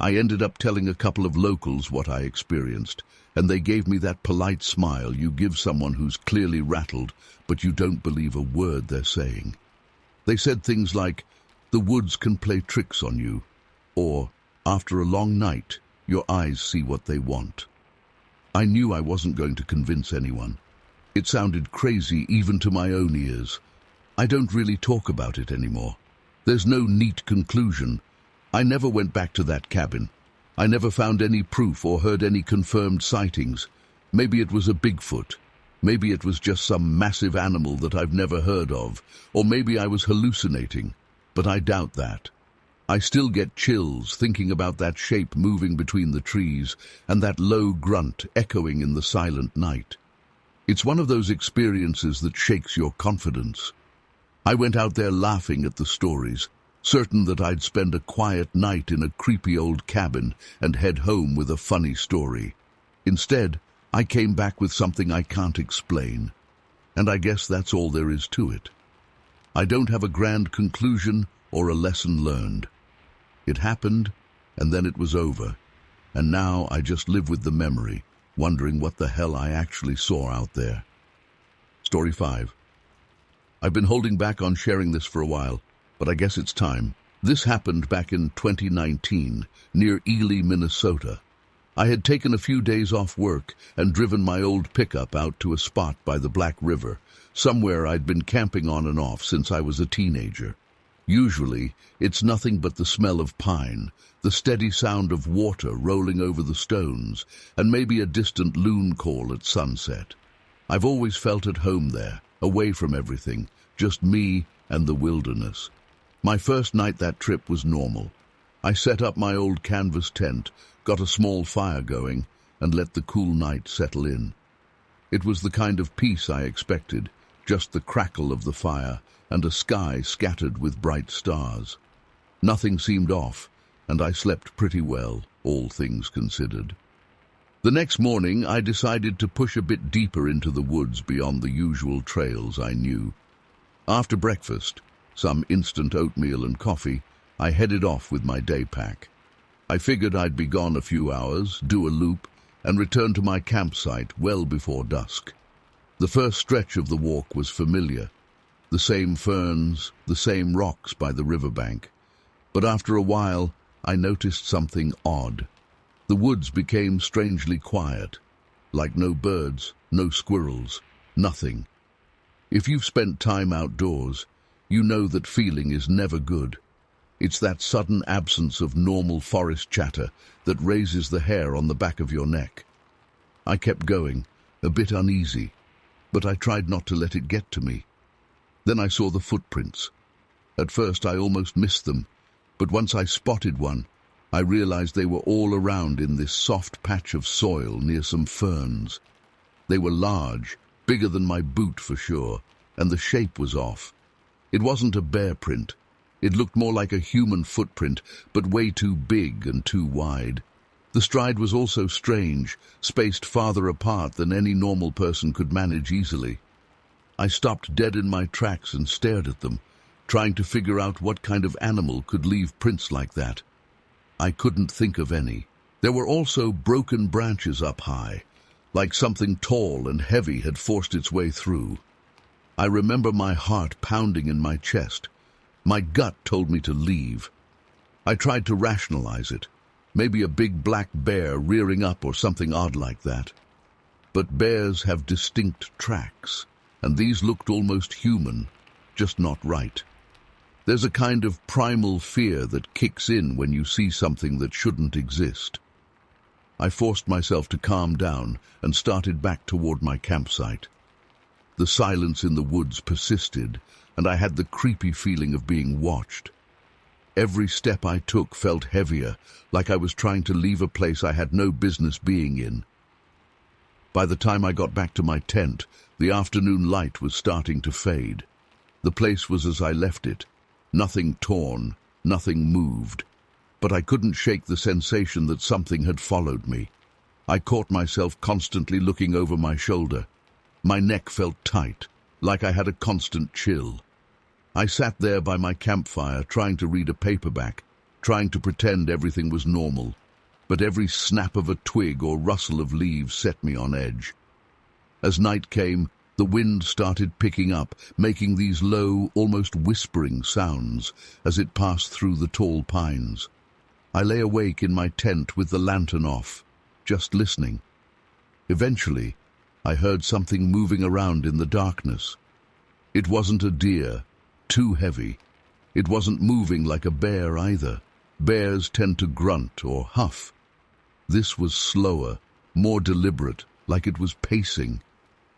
I ended up telling a couple of locals what I experienced, and they gave me that polite smile you give someone who's clearly rattled, but you don't believe a word they're saying. They said things like, "The woods can play tricks on you," or, "After a long night, your eyes see what they want." I knew I wasn't going to convince anyone. It sounded crazy even to my own ears. I don't really talk about it anymore. There's no neat conclusion. I never went back to that cabin. I never found any proof or heard any confirmed sightings. Maybe it was a Bigfoot. Maybe it was just some massive animal that I've never heard of. Or maybe I was hallucinating. But I doubt that. I still get chills thinking about that shape moving between the trees and that low grunt echoing in the silent night. It's one of those experiences that shakes your confidence. I went out there laughing at the stories, certain that I'd spend a quiet night in a creepy old cabin and head home with a funny story. Instead, I came back with something I can't explain. And I guess that's all there is to it. I don't have a grand conclusion or a lesson learned. It happened, and then it was over. And now I just live with the memory, wondering what the hell I actually saw out there. Story 5. I've been holding back on sharing this for a while, but I guess it's time. This happened back in 2019, near Ely, Minnesota. I had taken a few days off work and driven my old pickup out to a spot by the Black River, somewhere I'd been camping on and off since I was a teenager. Usually, it's nothing but the smell of pine, the steady sound of water rolling over the stones, and maybe a distant loon call at sunset. I've always felt at home there, away from everything, just me and the wilderness. My first night that trip was normal. I set up my old canvas tent, got a small fire going, and let the cool night settle in. It was the kind of peace I expected, just the crackle of the fire, and a sky scattered with bright stars. Nothing seemed off, and I slept pretty well, all things considered. The next morning, I decided to push a bit deeper into the woods beyond the usual trails I knew. After breakfast, some instant oatmeal and coffee, I headed off with my day pack. I figured I'd be gone a few hours, do a loop, and return to my campsite well before dusk. The first stretch of the walk was familiar. The same ferns, the same rocks by the riverbank. But after a while, I noticed something odd. The woods became strangely quiet, like no birds, no squirrels, nothing. If you've spent time outdoors, you know that feeling is never good. It's that sudden absence of normal forest chatter that raises the hair on the back of your neck. I kept going, a bit uneasy, but I tried not to let it get to me. Then I saw the footprints. At first I almost missed them, but once I spotted one, I realized they were all around in this soft patch of soil near some ferns. They were large, bigger than my boot for sure, and the shape was off. It wasn't a bear print. It looked more like a human footprint, but way too big and too wide. The stride was also strange, spaced farther apart than any normal person could manage easily. I stopped dead in my tracks and stared at them, trying to figure out what kind of animal could leave prints like that. I couldn't think of any. There were also broken branches up high, like something tall and heavy had forced its way through. I remember my heart pounding in my chest. My gut told me to leave. I tried to rationalize it. Maybe a big black bear rearing up or something odd like that. But bears have distinct tracks, and these looked almost human, just not right. There's a kind of primal fear that kicks in when you see something that shouldn't exist. I forced myself to calm down and started back toward my campsite. The silence in the woods persisted, and I had the creepy feeling of being watched. Every step I took felt heavier, like I was trying to leave a place I had no business being in. By the time I got back to my tent, the afternoon light was starting to fade. The place was as I left it. Nothing torn, nothing moved. But I couldn't shake the sensation that something had followed me. I caught myself constantly looking over my shoulder. My neck felt tight, like I had a constant chill. I sat there by my campfire, trying to read a paperback, trying to pretend everything was normal. But every snap of a twig or rustle of leaves set me on edge. As night came, the wind started picking up, making these low, almost whispering sounds as it passed through the tall pines. I lay awake in my tent with the lantern off, just listening. Eventually, I heard something moving around in the darkness. It wasn't a deer, too heavy. It wasn't moving like a bear either. Bears tend to grunt or huff. This was slower, more deliberate, like it was pacing.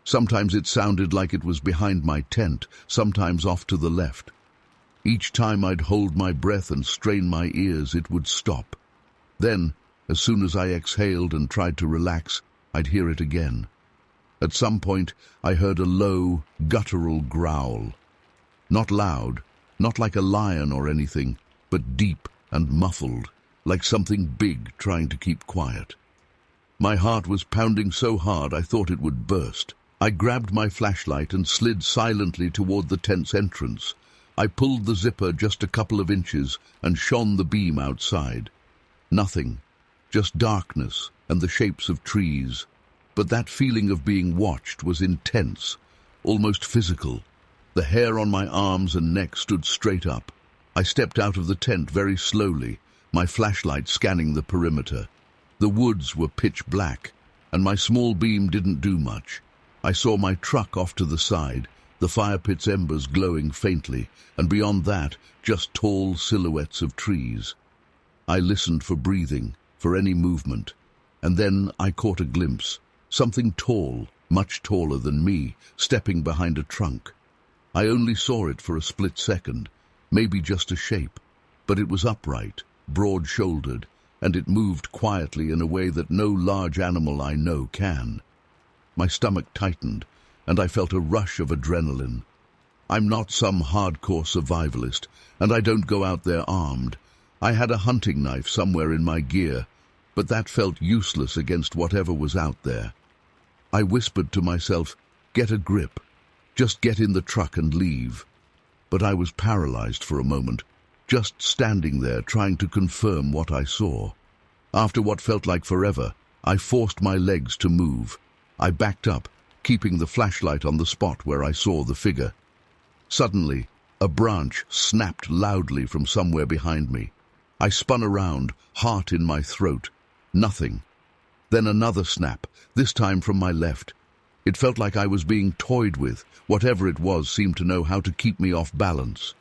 Sometimes it sounded like it was behind my tent, sometimes off to the left. Each time I'd hold my breath and strain my ears, it would stop. Then, as soon as I exhaled and tried to relax, I'd hear it again. At some point, I heard a low, guttural growl. Not loud, not like a lion or anything, but deep and muffled, like something big trying to keep quiet. My heart was pounding so hard I thought it would burst. I grabbed my flashlight and slid silently toward the tent's entrance. I pulled the zipper just a couple of inches and shone the beam outside. Nothing, just darkness and the shapes of trees. But that feeling of being watched was intense, almost physical. The hair on my arms and neck stood straight up. I stepped out of the tent very slowly, my flashlight scanning the perimeter. The woods were pitch black, and my small beam didn't do much. I saw my truck off to the side, the fire pit's embers glowing faintly, and beyond that, just tall silhouettes of trees. I listened for breathing, for any movement, and then I caught a glimpse. Something tall, much taller than me, stepping behind a trunk. I only saw it for a split second, maybe just a shape, but it was upright, broad-shouldered, and it moved quietly in a way that no large animal I know can. My stomach tightened, and I felt a rush of adrenaline. I'm not some hardcore survivalist, and I don't go out there armed. I had a hunting knife somewhere in my gear, but that felt useless against whatever was out there. I whispered to myself, "Get a grip. Just get in the truck and leave." But I was paralyzed for a moment, just standing there trying to confirm what I saw. After what felt like forever, I forced my legs to move. I backed up, keeping the flashlight on the spot where I saw the figure. Suddenly, a branch snapped loudly from somewhere behind me. I spun around, heart in my throat. Nothing. Then another snap, this time from my left. It felt like I was being toyed with. Whatever it was seemed to know how to keep me off balance.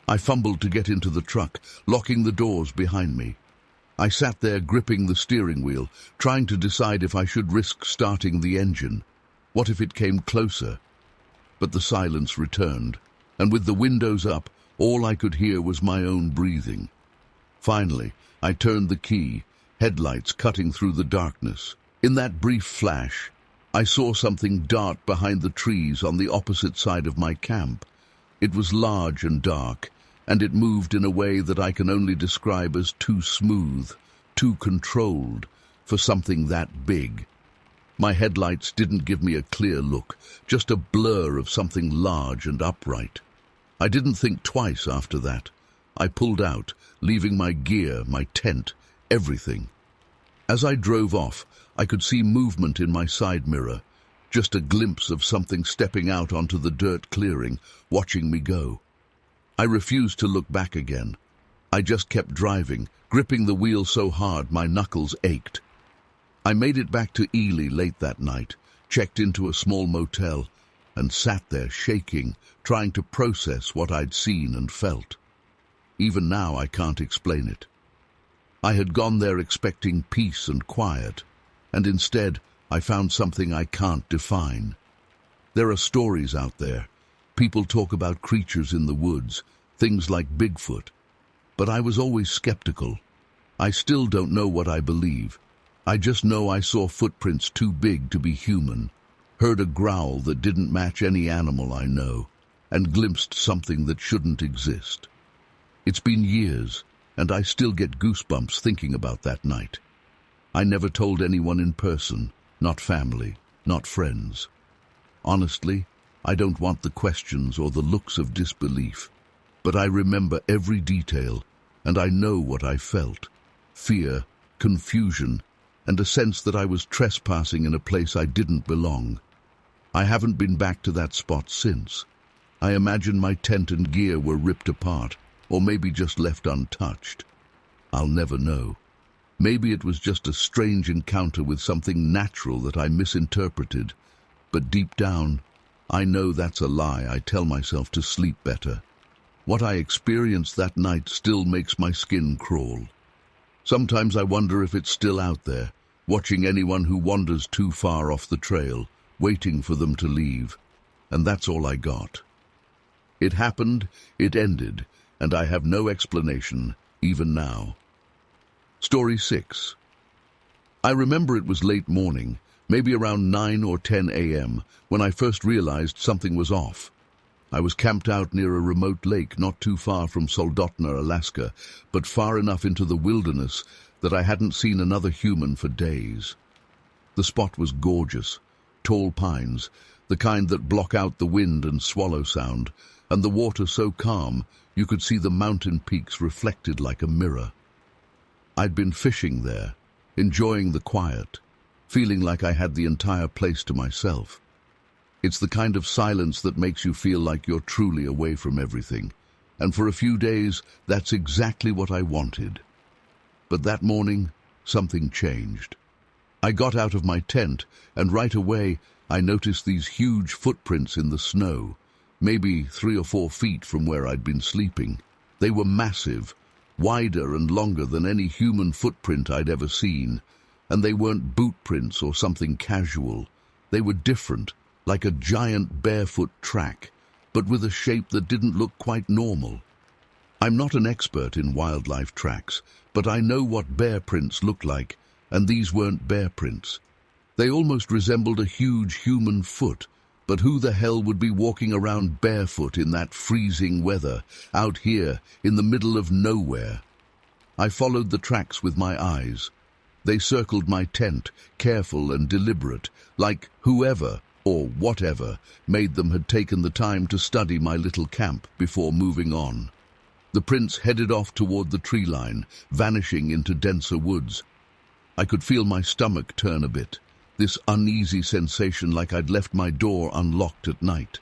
I fumbled to get into the truck, locking the doors behind me. I sat there gripping the steering wheel, trying to decide if I should risk starting the engine. What if it came closer? But the silence returned, and with the windows up, All I could hear was my own breathing. Finally, I turned the key, headlights cutting through the darkness. In that brief flash, I saw something dart behind the trees on the opposite side of my camp. It was large and dark, and it moved in a way that I can only describe as too smooth, too controlled for something that big. My headlights didn't give me a clear look, just a blur of something large and upright. I didn't think twice after that. I pulled out, leaving my gear, my tent, everything. As I drove off, I could see movement in my side mirror, just a glimpse of something stepping out onto the dirt clearing, watching me go. I refused to look back again. I just kept driving, gripping the wheel so hard my knuckles ached. I made it back to Ely late that night, checked into a small motel, and sat there shaking, trying to process what I'd seen and felt. Even now I can't explain it. I had gone there expecting peace and quiet, and instead I found something I can't define. There are stories out there. People talk about creatures in the woods, things like Bigfoot. But I was always skeptical. I still don't know what I believe. I just know I saw footprints too big to be human, heard a growl that didn't match any animal I know, and glimpsed something that shouldn't exist. It's been years, and I still get goosebumps thinking about that night. I never told anyone in person, not family, not friends. Honestly, I don't want the questions or the looks of disbelief, but I remember every detail, and I know what I felt. Fear, confusion, and a sense that I was trespassing in a place I didn't belong. I haven't been back to that spot since. I imagine my tent and gear were ripped apart, or maybe just left untouched. I'll never know. Maybe it was just a strange encounter with something natural that I misinterpreted, but deep down, I know that's a lie I tell myself to sleep better. What I experienced that night still makes my skin crawl. Sometimes I wonder if it's still out there, watching anyone who wanders too far off the trail, waiting for them to leave. And that's all I got. It happened, it ended, and I have no explanation, even now. Story 6. I remember it was late morning, maybe around 9 or 10 a.m., when I first realized something was off. I was camped out near a remote lake not too far from Soldotna, Alaska, but far enough into the wilderness that I hadn't seen another human for days. The spot was gorgeous, tall pines, the kind that block out the wind and swallow sound, and the water so calm you could see the mountain peaks reflected like a mirror. I'd been fishing there, enjoying the quiet, feeling like I had the entire place to myself. It's the kind of silence that makes you feel like you're truly away from everything, and for a few days, that's exactly what I wanted. But that morning, something changed. I got out of my tent, and right away, I noticed these huge footprints in the snow, maybe 3 or 4 feet from where I'd been sleeping. They were massive, wider and longer than any human footprint I'd ever seen, and they weren't boot prints or something casual. They were different, like a giant barefoot track, but with a shape that didn't look quite normal. I'm not an expert in wildlife tracks, but I know what bear prints look like, and these weren't bear prints. They almost resembled a huge human foot, but who the hell would be walking around barefoot in that freezing weather, out here in the middle of nowhere? I followed the tracks with my eyes. They circled my tent, careful and deliberate, like whoever or whatever made them had taken the time to study my little camp before moving on. The prints headed off toward the tree line, vanishing into denser woods. I could feel my stomach turn a bit, this uneasy sensation like I'd left my door unlocked at night.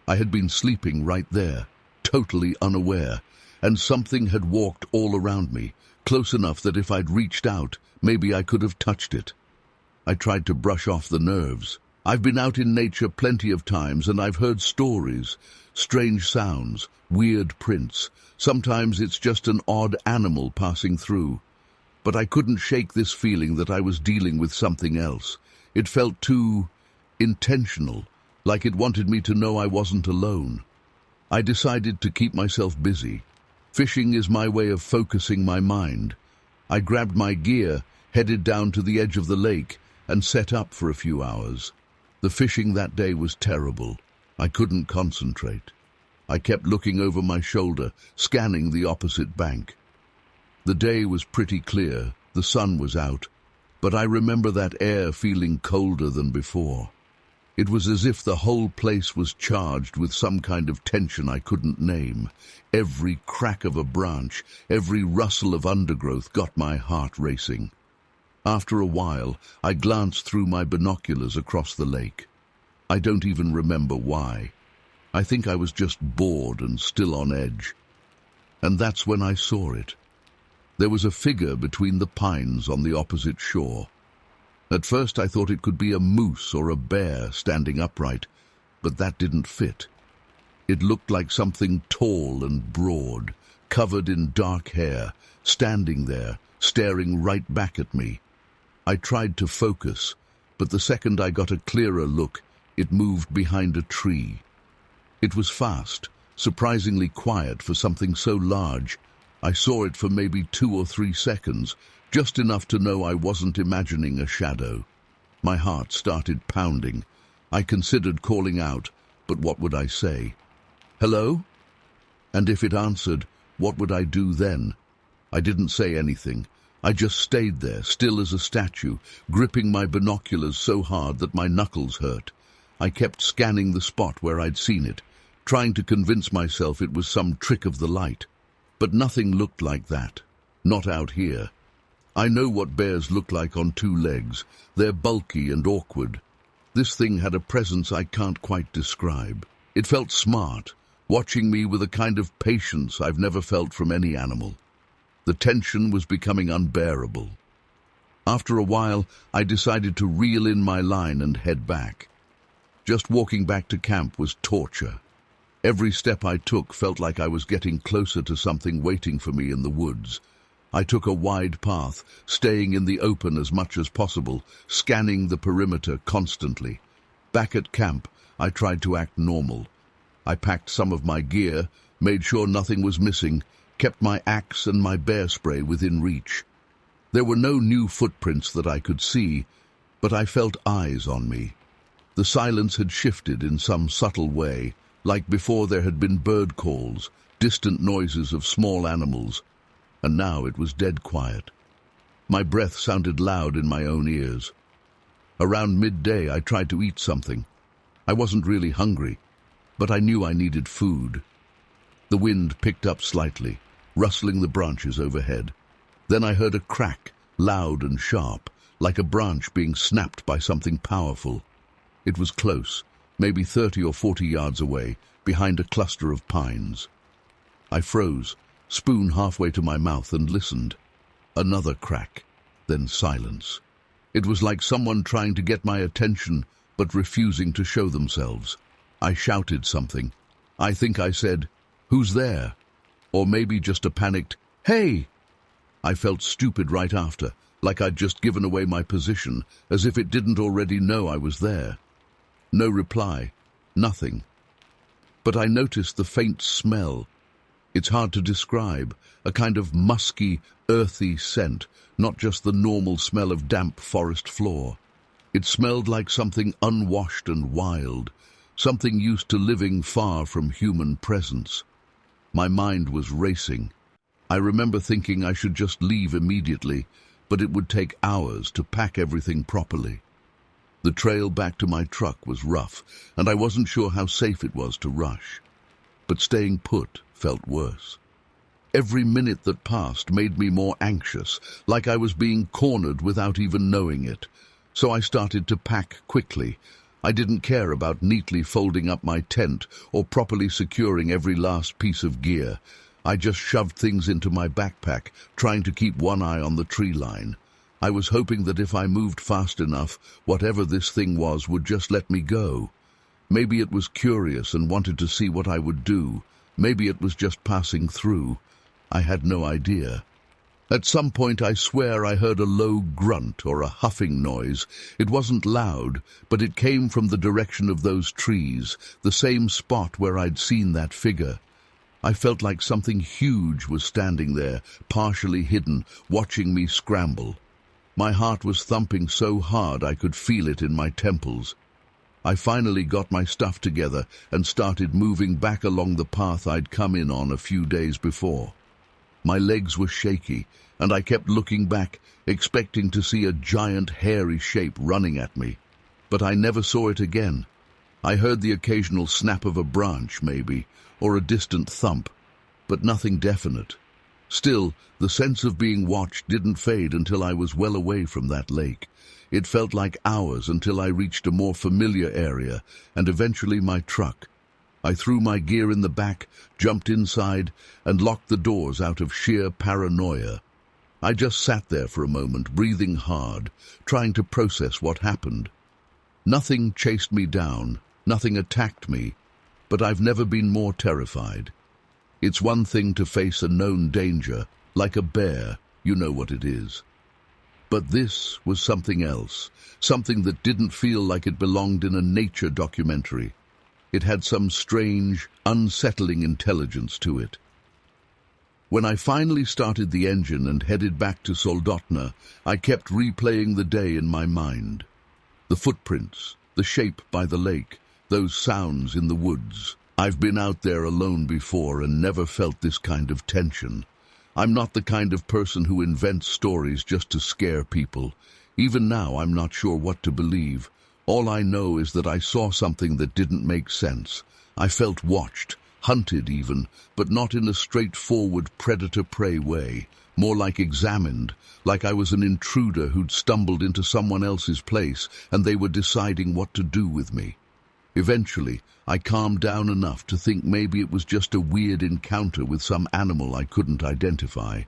I had been sleeping right there, totally unaware, and something had walked all around me, close enough that if I'd reached out, maybe I could have touched it. I tried to brush off the nerves. I've been out in nature plenty of times, and I've heard stories, strange sounds, weird prints. Sometimes it's just an odd animal passing through. But I couldn't shake this feeling that I was dealing with something else. It felt too intentional, like it wanted me to know I wasn't alone. I decided to keep myself busy. Fishing is my way of focusing my mind. I grabbed my gear, headed down to the edge of the lake, and set up for a few hours. The fishing that day was terrible. I couldn't concentrate. I kept looking over my shoulder, scanning the opposite bank. The day was pretty clear, the sun was out, but I remember that air feeling colder than before. It was as if the whole place was charged with some kind of tension I couldn't name. Every crack of a branch, every rustle of undergrowth got my heart racing. After a while, I glanced through my binoculars across the lake. I don't even remember why. I think I was just bored and still on edge. And that's when I saw it. There was a figure between the pines on the opposite shore. At first I thought it could be a moose or a bear standing upright, but that didn't fit. It looked like something tall and broad, covered in dark hair, standing there, staring right back at me. I tried to focus, but the second I got a clearer look, it moved behind a tree. It was fast, surprisingly quiet for something so large. I saw it for maybe 2 or 3 seconds, just enough to know I wasn't imagining a shadow. My heart started pounding. I considered calling out, but what would I say? Hello? And if it answered, what would I do then? I didn't say anything. I just stayed there, still as a statue, gripping my binoculars so hard that my knuckles hurt. I kept scanning the spot where I'd seen it, trying to convince myself it was some trick of the light. But nothing looked like that. Not out here. I know what bears look like on 2 legs. They're bulky and awkward. This thing had a presence I can't quite describe. It felt smart, watching me with a kind of patience I've never felt from any animal. The tension was becoming unbearable. After a while, I decided to reel in my line and head back. Just walking back to camp was torture. Every step I took felt like I was getting closer to something waiting for me in the woods. I took a wide path, staying in the open as much as possible, scanning the perimeter constantly. Back at camp, I tried to act normal. I packed some of my gear, made sure nothing was missing, kept my axe and my bear spray within reach. There were no new footprints that I could see, but I felt eyes on me. The silence had shifted in some subtle way, like before there had been bird calls, distant noises of small animals, and now it was dead quiet. My breath sounded loud in my own ears. Around midday, I tried to eat something. I wasn't really hungry, but I knew I needed food. The wind picked up slightly, rustling the branches overhead. Then I heard a crack, loud and sharp, like a branch being snapped by something powerful. It was close, maybe 30 or 40 yards away, behind a cluster of pines. I froze, spoon halfway to my mouth, and listened. Another crack, then silence. It was like someone trying to get my attention, but refusing to show themselves. I shouted something. I think I said, "Who's there?" Or maybe just a panicked, "Hey!" I felt stupid right after, like I'd just given away my position, as if it didn't already know I was there. No reply, nothing. But I noticed the faint smell. It's hard to describe, a kind of musky, earthy scent, not just the normal smell of damp forest floor. It smelled like something unwashed and wild, something used to living far from human presence. My mind was racing. I remember thinking I should just leave immediately, but it would take hours to pack everything properly. The trail back to my truck was rough, and I wasn't sure how safe it was to rush. But staying put felt worse. Every minute that passed made me more anxious, like I was being cornered without even knowing it. So I started to pack quickly. I didn't care about neatly folding up my tent or properly securing every last piece of gear. I just shoved things into my backpack, trying to keep one eye on the tree line. I was hoping that if I moved fast enough, whatever this thing was would just let me go. Maybe it was curious and wanted to see what I would do. Maybe it was just passing through. I had no idea. At some point, I swear I heard a low grunt or a huffing noise. It wasn't loud, but it came from the direction of those trees, the same spot where I'd seen that figure. I felt like something huge was standing there, partially hidden, watching me scramble. My heart was thumping so hard I could feel it in my temples. I finally got my stuff together and started moving back along the path I'd come in on a few days before. My legs were shaky, and I kept looking back, expecting to see a giant hairy shape running at me. But I never saw it again. I heard the occasional snap of a branch, maybe, or a distant thump, but nothing definite. Still, the sense of being watched didn't fade until I was well away from that lake. It felt like hours until I reached a more familiar area, and eventually my truck. I threw my gear in the back, jumped inside, and locked the doors out of sheer paranoia. I just sat there for a moment, breathing hard, trying to process what happened. Nothing chased me down, nothing attacked me, but I've never been more terrified. It's one thing to face a known danger, like a bear, you know what it is. But this was something else, something that didn't feel like it belonged in a nature documentary. It had some strange, unsettling intelligence to it. When I finally started the engine and headed back to Soldotna, I kept replaying the day in my mind. The footprints, the shape by the lake, those sounds in the woods. I've been out there alone before and never felt this kind of tension. I'm not the kind of person who invents stories just to scare people. Even now, I'm not sure what to believe. All I know is that I saw something that didn't make sense. I felt watched, hunted even, but not in a straightforward predator-prey way, more like examined, like I was an intruder who'd stumbled into someone else's place and they were deciding what to do with me. Eventually, I calmed down enough to think maybe it was just a weird encounter with some animal I couldn't identify.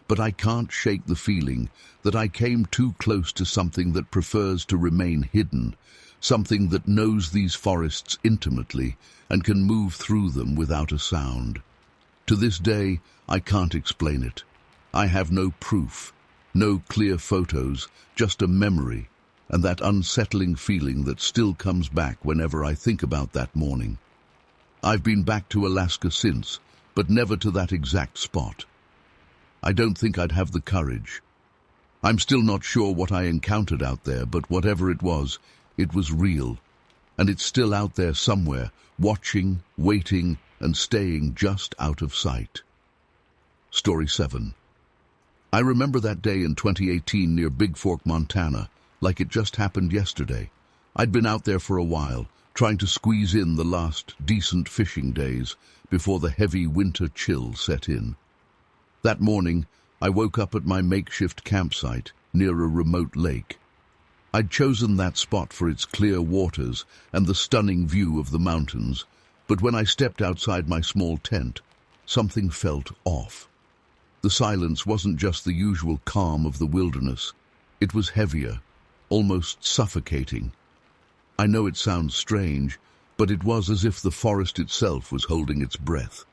But I can't shake the feeling that I came too close to something that prefers to remain hidden, something that knows these forests intimately and can move through them without a sound. To this day, I can't explain it. I have no proof, no clear photos, just a memory, and that unsettling feeling that still comes back whenever I think about that morning. I've been back to Alaska since, but never to that exact spot. I don't think I'd have the courage. I'm still not sure what I encountered out there, but whatever it was real. And it's still out there somewhere, watching, waiting, and staying just out of sight. Story 7. I remember that day in 2018 near Bigfork, Montana, like it just happened yesterday. I'd been out there for a while, trying to squeeze in the last decent fishing days before the heavy winter chill set in. That morning, I woke up at my makeshift campsite near a remote lake. I'd chosen that spot for its clear waters and the stunning view of the mountains, but when I stepped outside my small tent, something felt off. The silence wasn't just the usual calm of the wilderness. It was heavier, almost suffocating. I know it sounds strange, but it was as if the forest itself was holding its breath.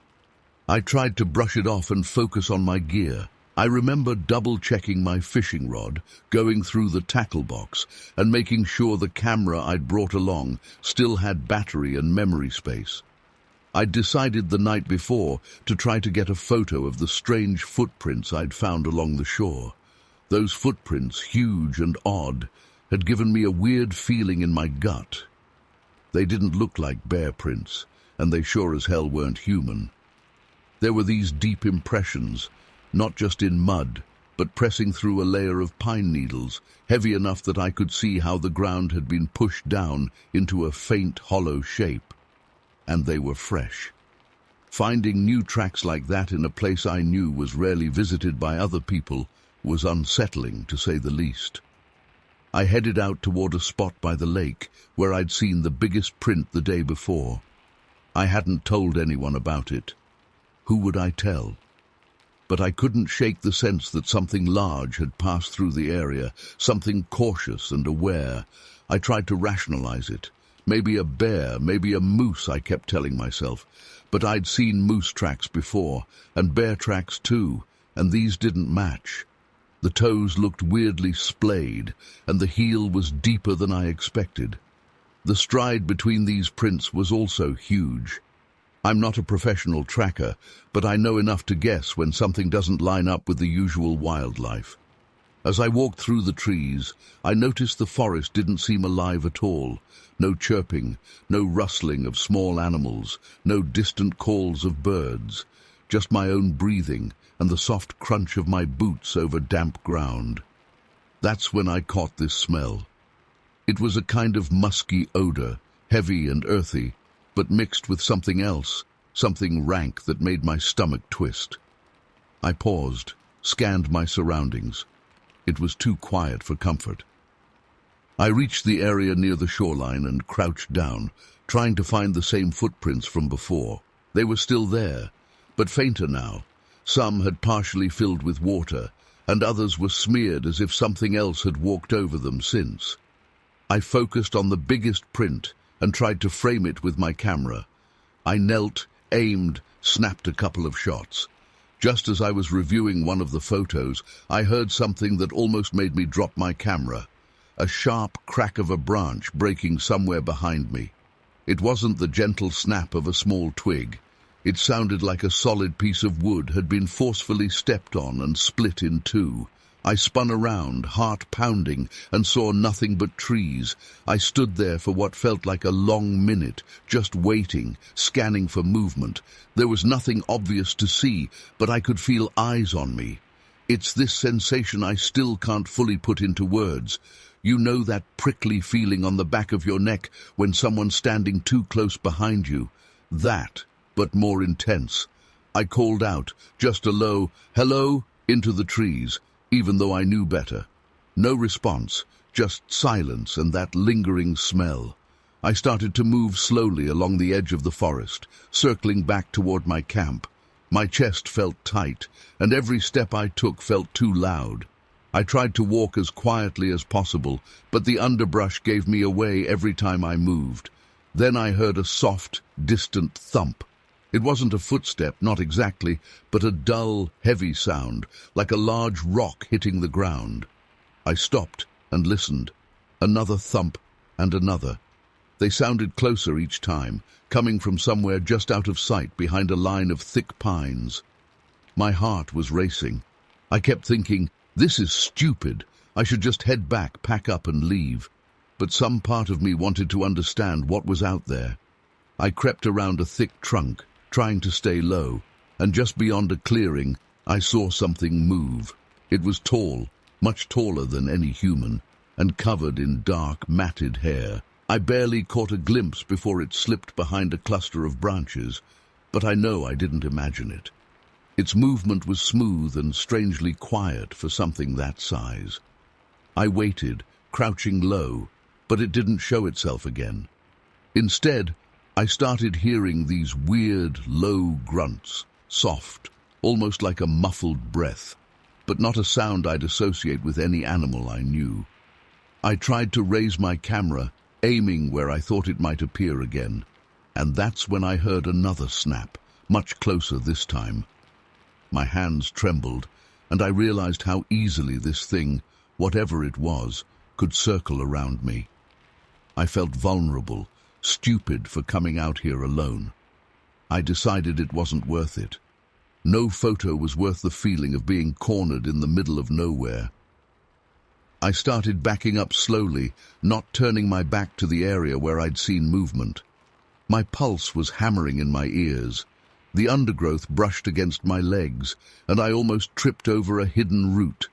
I tried to brush it off and focus on my gear. I remember double-checking my fishing rod, going through the tackle box, and making sure the camera I'd brought along still had battery and memory space. I'd decided the night before to try to get a photo of the strange footprints I'd found along the shore. Those footprints, huge and odd, had given me a weird feeling in my gut. They didn't look like bear prints, and they sure as hell weren't human. There were these deep impressions, not just in mud, but pressing through a layer of pine needles, heavy enough that I could see how the ground had been pushed down into a faint, hollow shape. And they were fresh. Finding new tracks like that in a place I knew was rarely visited by other people was unsettling, to say the least. I headed out toward a spot by the lake where I'd seen the biggest print the day before. I hadn't told anyone about it. Who would I tell? But I couldn't shake the sense that something large had passed through the area, something cautious and aware. I tried to rationalize it. Maybe a bear, maybe a moose, I kept telling myself. But I'd seen moose tracks before, and bear tracks too, and these didn't match. The toes looked weirdly splayed, and the heel was deeper than I expected. The stride between these prints was also huge. I'm not a professional tracker, but I know enough to guess when something doesn't line up with the usual wildlife. As I walked through the trees, I noticed the forest didn't seem alive at all. No chirping, no rustling of small animals, no distant calls of birds. Just my own breathing and the soft crunch of my boots over damp ground. That's when I caught this smell. It was a kind of musky odor, heavy and earthy, but mixed with something else, something rank that made my stomach twist. I paused, scanned my surroundings. It was too quiet for comfort. I reached the area near the shoreline and crouched down, trying to find the same footprints from before. They were still there, but fainter now. Some had partially filled with water, and others were smeared as if something else had walked over them since. I focused on the biggest print and tried to frame it with my camera. I knelt, aimed, snapped a couple of shots. Just as I was reviewing one of the photos, I heard something that almost made me drop my camera. A sharp crack of a branch breaking somewhere behind me. It wasn't the gentle snap of a small twig. It sounded like a solid piece of wood had been forcefully stepped on and split in two. I spun around, heart pounding, and saw nothing but trees. I stood there for what felt like a long minute, just waiting, scanning for movement. There was nothing obvious to see, but I could feel eyes on me. It's this sensation I still can't fully put into words. You know that prickly feeling on the back of your neck when someone's standing too close behind you? That, but more intense. I called out, just a low, "Hello," into the trees, even though I knew better. No response, just silence and that lingering smell. I started to move slowly along the edge of the forest, circling back toward my camp. My chest felt tight, and every step I took felt too loud. I tried to walk as quietly as possible, but the underbrush gave me away every time I moved. Then I heard a soft, distant thump. It wasn't a footstep, not exactly, but a dull, heavy sound, like a large rock hitting the ground. I stopped and listened. Another thump and another. They sounded closer each time, coming from somewhere just out of sight behind a line of thick pines. My heart was racing. I kept thinking, this is stupid. I should just head back, pack up and leave. But some part of me wanted to understand what was out there. I crept around a thick trunk, trying to stay low, and just beyond a clearing, I saw something move. It was tall, much taller than any human, and covered in dark, matted hair. I barely caught a glimpse before it slipped behind a cluster of branches, but I know I didn't imagine it. Its movement was smooth and strangely quiet for something that size. I waited, crouching low, but it didn't show itself again. Instead, I started hearing these weird, low grunts, soft, almost like a muffled breath, but not a sound I'd associate with any animal I knew. I tried to raise my camera, aiming where I thought it might appear again, and that's when I heard another snap, much closer this time. My hands trembled, and I realized how easily this thing, whatever it was, could circle around me. I felt vulnerable, stupid for coming out here alone. I decided it wasn't worth it. No photo was worth the feeling of being cornered in the middle of nowhere. I started backing up slowly, not turning my back to the area where I'd seen movement. My pulse was hammering in my ears. The undergrowth brushed against my legs, and I almost tripped over a hidden root.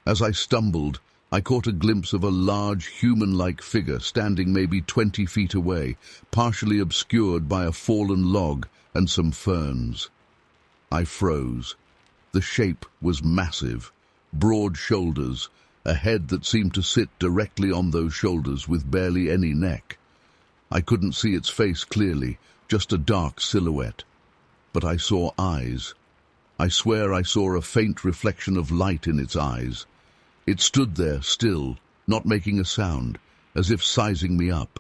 As I stumbled, I caught a glimpse of a large, human-like figure standing maybe 20 feet away, partially obscured by a fallen log and some ferns. I froze. The shape was massive, broad shoulders, a head that seemed to sit directly on those shoulders with barely any neck. I couldn't see its face clearly, just a dark silhouette. But I saw eyes. I swear I saw a faint reflection of light in its eyes. It stood there, still, not making a sound, as if sizing me up.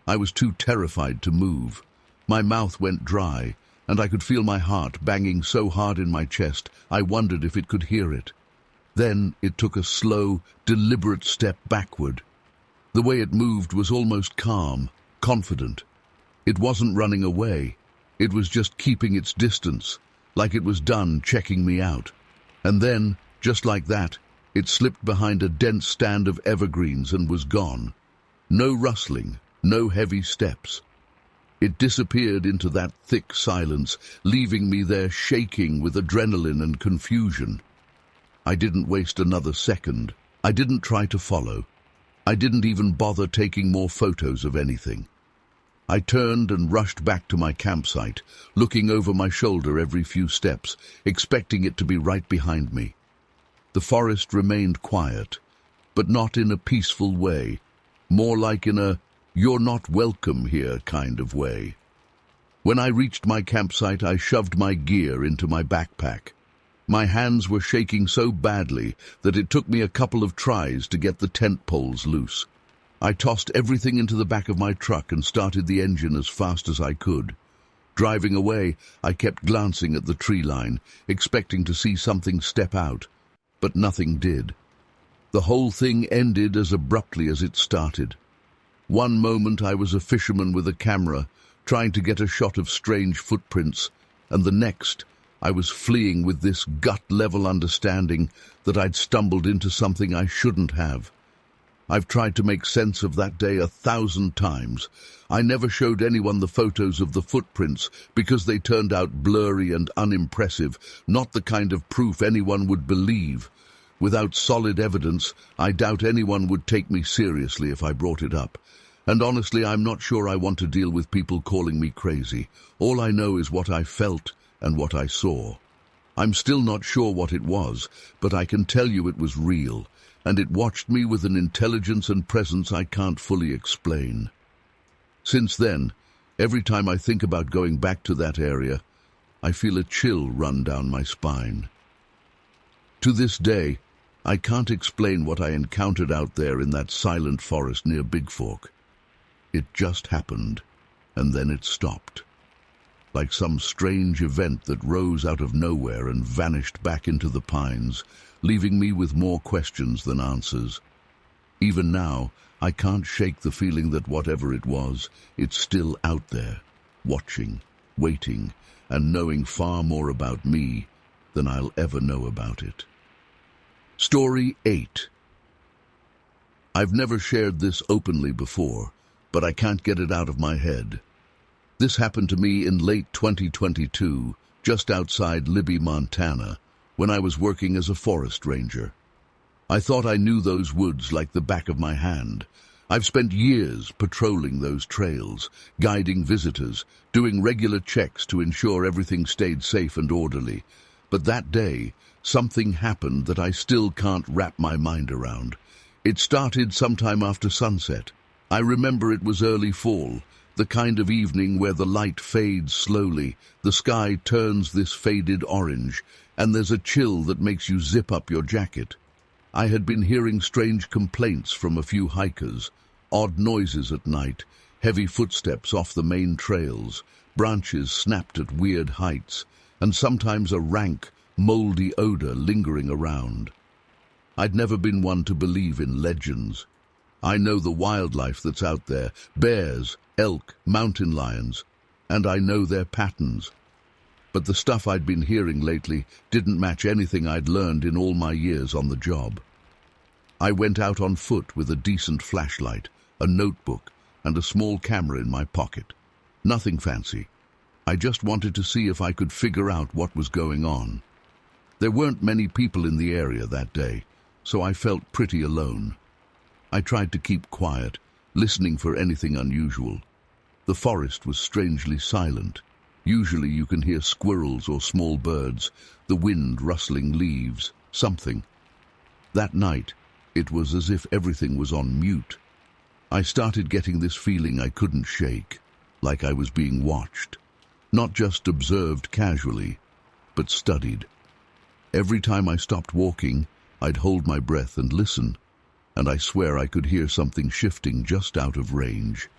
I was too terrified to move. My mouth went dry, and I could feel my heart banging so hard in my chest I wondered if it could hear it. Then it took a slow, deliberate step backward. The way it moved was almost calm, confident. It wasn't running away. It was just keeping its distance, like it was done checking me out. And then, just like that, it slipped behind a dense stand of evergreens and was gone. No rustling, no heavy steps. It disappeared into that thick silence, leaving me there shaking with adrenaline and confusion. I didn't waste another second. I didn't try to follow. I didn't even bother taking more photos of anything. I turned and rushed back to my campsite, looking over my shoulder every few steps, expecting it to be right behind me. The forest remained quiet, but not in a peaceful way, more like in a "you're not welcome here" kind of way. When I reached my campsite, I shoved my gear into my backpack. My hands were shaking so badly that it took me a couple of tries to get the tent poles loose. I tossed everything into the back of my truck and started the engine as fast as I could. Driving away, I kept glancing at the tree line, expecting to see something step out, but nothing did. The whole thing ended as abruptly as it started. One moment I was a fisherman with a camera, trying to get a shot of strange footprints, and the next I was fleeing with this gut-level understanding that I'd stumbled into something I shouldn't have. I've tried to make sense of that day 1,000 times. I never showed anyone the photos of the footprints because they turned out blurry and unimpressive, not the kind of proof anyone would believe. Without solid evidence, I doubt anyone would take me seriously if I brought it up. And honestly, I'm not sure I want to deal with people calling me crazy. All I know is what I felt and what I saw. I'm still not sure what it was, but I can tell you it was real, and it watched me with an intelligence and presence I can't fully explain. Since then, every time I think about going back to that area, I feel a chill run down my spine. To this day, I can't explain what I encountered out there in that silent forest near Bigfork. It just happened, and then it stopped. Like some strange event that rose out of nowhere and vanished back into the pines, leaving me with more questions than answers. Even now, I can't shake the feeling that whatever it was, it's still out there, watching, waiting, and knowing far more about me than I'll ever know about it. Story 8. I've never shared this openly before, but I can't get it out of my head. This happened to me in late 2022, just outside Libby, Montana, when I was working as a forest ranger. I thought I knew those woods like the back of my hand. I've spent years patrolling those trails, guiding visitors, doing regular checks to ensure everything stayed safe and orderly. But that day, something happened that I still can't wrap my mind around. It started sometime after sunset. I remember it was early fall, the kind of evening where the light fades slowly, the sky turns this faded orange, and there's a chill that makes you zip up your jacket. I had been hearing strange complaints from a few hikers, odd noises at night, heavy footsteps off the main trails, branches snapped at weird heights, and sometimes a rank, moldy odor lingering around. I'd never been one to believe in legends. I know the wildlife that's out there, bears, elk, mountain lions, and I know their patterns. But the stuff I'd been hearing lately didn't match anything I'd learned in all my years on the job. I went out on foot with a decent flashlight, a notebook, and a small camera in my pocket. Nothing fancy. I just wanted to see if I could figure out what was going on. There weren't many people in the area that day, so I felt pretty alone. I tried to keep quiet, listening for anything unusual. The forest was strangely silent. Usually you can hear squirrels or small birds, the wind rustling leaves, something. That night, it was as if everything was on mute. I started getting this feeling I couldn't shake, like I was being watched. Not just observed casually, but studied. Every time I stopped walking, I'd hold my breath and listen, and I swear I could hear something shifting just out of range,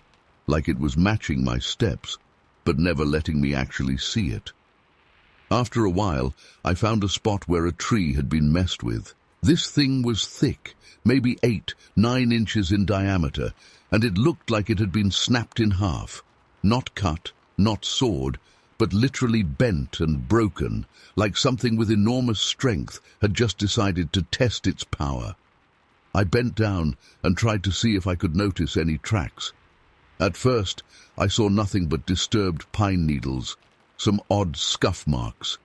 like it was matching my steps, but never letting me actually see it. After a while, I found a spot where a tree had been messed with. This thing was thick, maybe 8-9 inches in diameter, and it looked like it had been snapped in half. Not cut, not sawed, but literally bent and broken, like something with enormous strength had just decided to test its power. I bent down and tried to see if I could notice any tracks. At first, I saw nothing but disturbed pine needles, some odd scuff marks.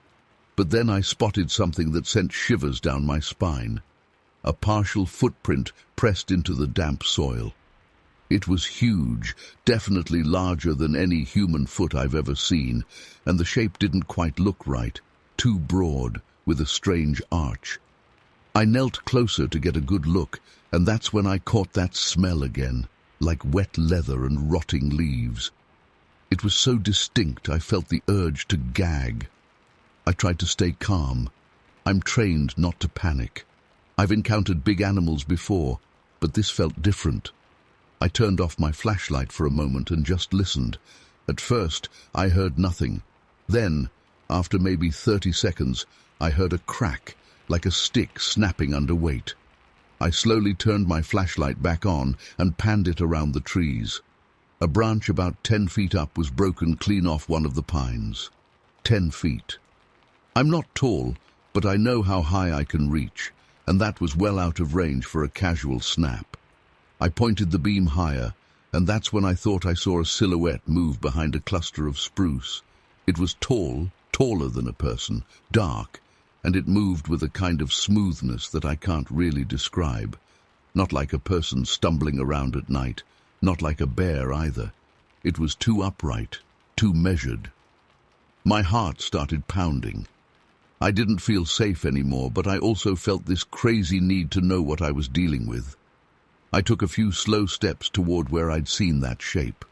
But then I spotted something that sent shivers down my spine. A partial footprint pressed into the damp soil. It was huge, definitely larger than any human foot I've ever seen, and the shape didn't quite look right, too broad, with a strange arch. I knelt closer to get a good look, and that's when I caught that smell again, like wet leather and rotting leaves. It was so distinct I felt the urge to gag. I tried to stay calm. I'm trained not to panic. I've encountered big animals before, but this felt different. I turned off my flashlight for a moment and just listened. At first, I heard nothing. Then, after maybe 30 seconds, I heard a crack, like a stick snapping under weight. I slowly turned my flashlight back on and panned it around the trees. A branch about 10 feet up was broken clean off one of the pines. 10 feet. I'm not tall, but I know how high I can reach, and that was well out of range for a casual snap. I pointed the beam higher, and that's when I thought I saw a silhouette move behind a cluster of spruce. It was tall, taller than a person, dark, and it moved with a kind of smoothness that I can't really describe. Not like a person stumbling around at night, not like a bear either. It was too upright, too measured. My heart started pounding. I didn't feel safe anymore, but I also felt this crazy need to know what I was dealing with. I took a few slow steps toward where I'd seen that shape.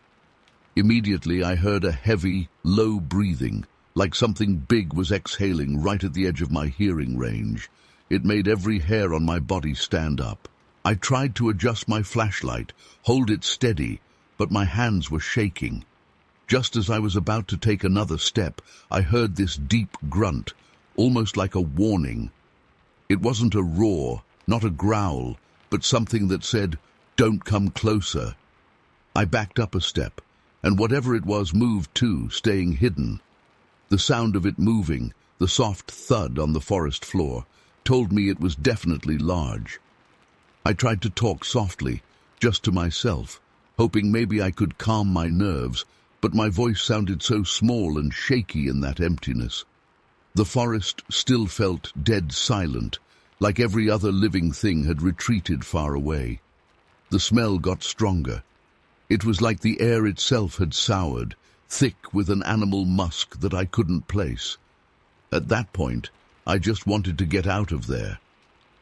Immediately I heard a heavy, low breathing, like something big was exhaling right at the edge of my hearing range. It made every hair on my body stand up. I tried to adjust my flashlight, hold it steady, but my hands were shaking. Just as I was about to take another step, I heard this deep grunt, almost like a warning. It wasn't a roar, not a growl, but something that said, "Don't come closer." I backed up a step, and whatever it was moved too, staying hidden. The sound of it moving, the soft thud on the forest floor, told me it was definitely large. I tried to talk softly, just to myself, hoping maybe I could calm my nerves, but my voice sounded so small and shaky in that emptiness. The forest still felt dead silent, like every other living thing had retreated far away. The smell got stronger. It was like the air itself had soured, thick with an animal musk that I couldn't place. At that point, I just wanted to get out of there.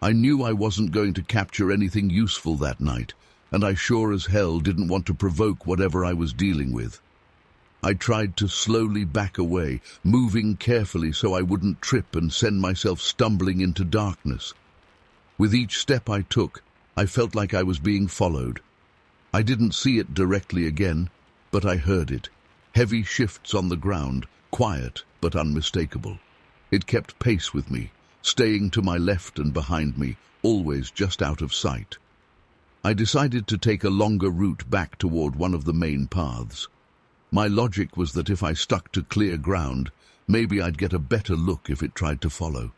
I knew I wasn't going to capture anything useful that night, and I sure as hell didn't want to provoke whatever I was dealing with. I tried to slowly back away, moving carefully so I wouldn't trip and send myself stumbling into darkness. With each step I took, I felt like I was being followed. I didn't see it directly again, but I heard it. Heavy shifts on the ground, quiet but unmistakable. It kept pace with me, staying to my left and behind me, always just out of sight. I decided to take a longer route back toward one of the main paths. My logic was that if I stuck to clear ground, maybe I'd get a better look if it tried to follow.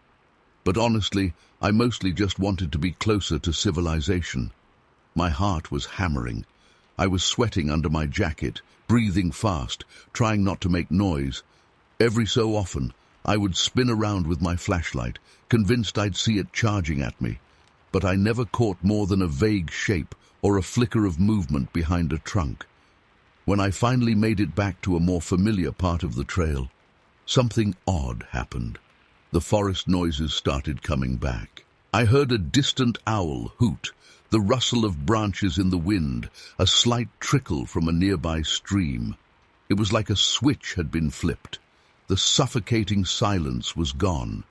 But honestly, I mostly just wanted to be closer to civilization. My heart was hammering. I was sweating under my jacket, breathing fast, trying not to make noise. Every so often, I would spin around with my flashlight, convinced I'd see it charging at me. But I never caught more than a vague shape or a flicker of movement behind a trunk. When I finally made it back to a more familiar part of the trail, something odd happened. The forest noises started coming back. I heard a distant owl hoot, the rustle of branches in the wind, a slight trickle from a nearby stream. It was like a switch had been flipped. The suffocating silence was gone,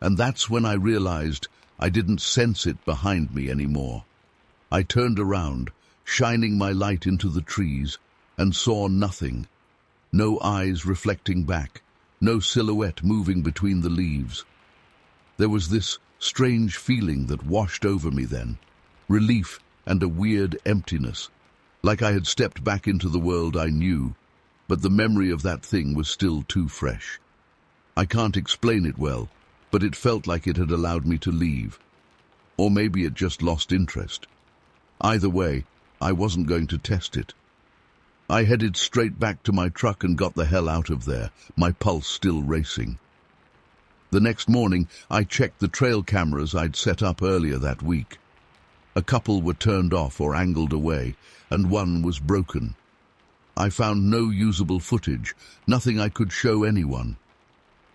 and that's when I realized I didn't sense it behind me anymore. I turned around, shining my light into the trees, and saw nothing. no eyes reflecting back, no silhouette moving between the leaves. There was this strange feeling that washed over me then, relief and a weird emptiness, like I had stepped back into the world I knew, but the memory of that thing was still too fresh. I can't explain it well, but it felt like it had allowed me to leave. Or maybe it just lost interest. Either way, I wasn't going to test it. I headed straight back to my truck and got the hell out of there, my pulse still racing. The next morning, I checked the trail cameras I'd set up earlier that week. A couple were turned off or angled away, and one was broken. I found no usable footage, nothing I could show anyone.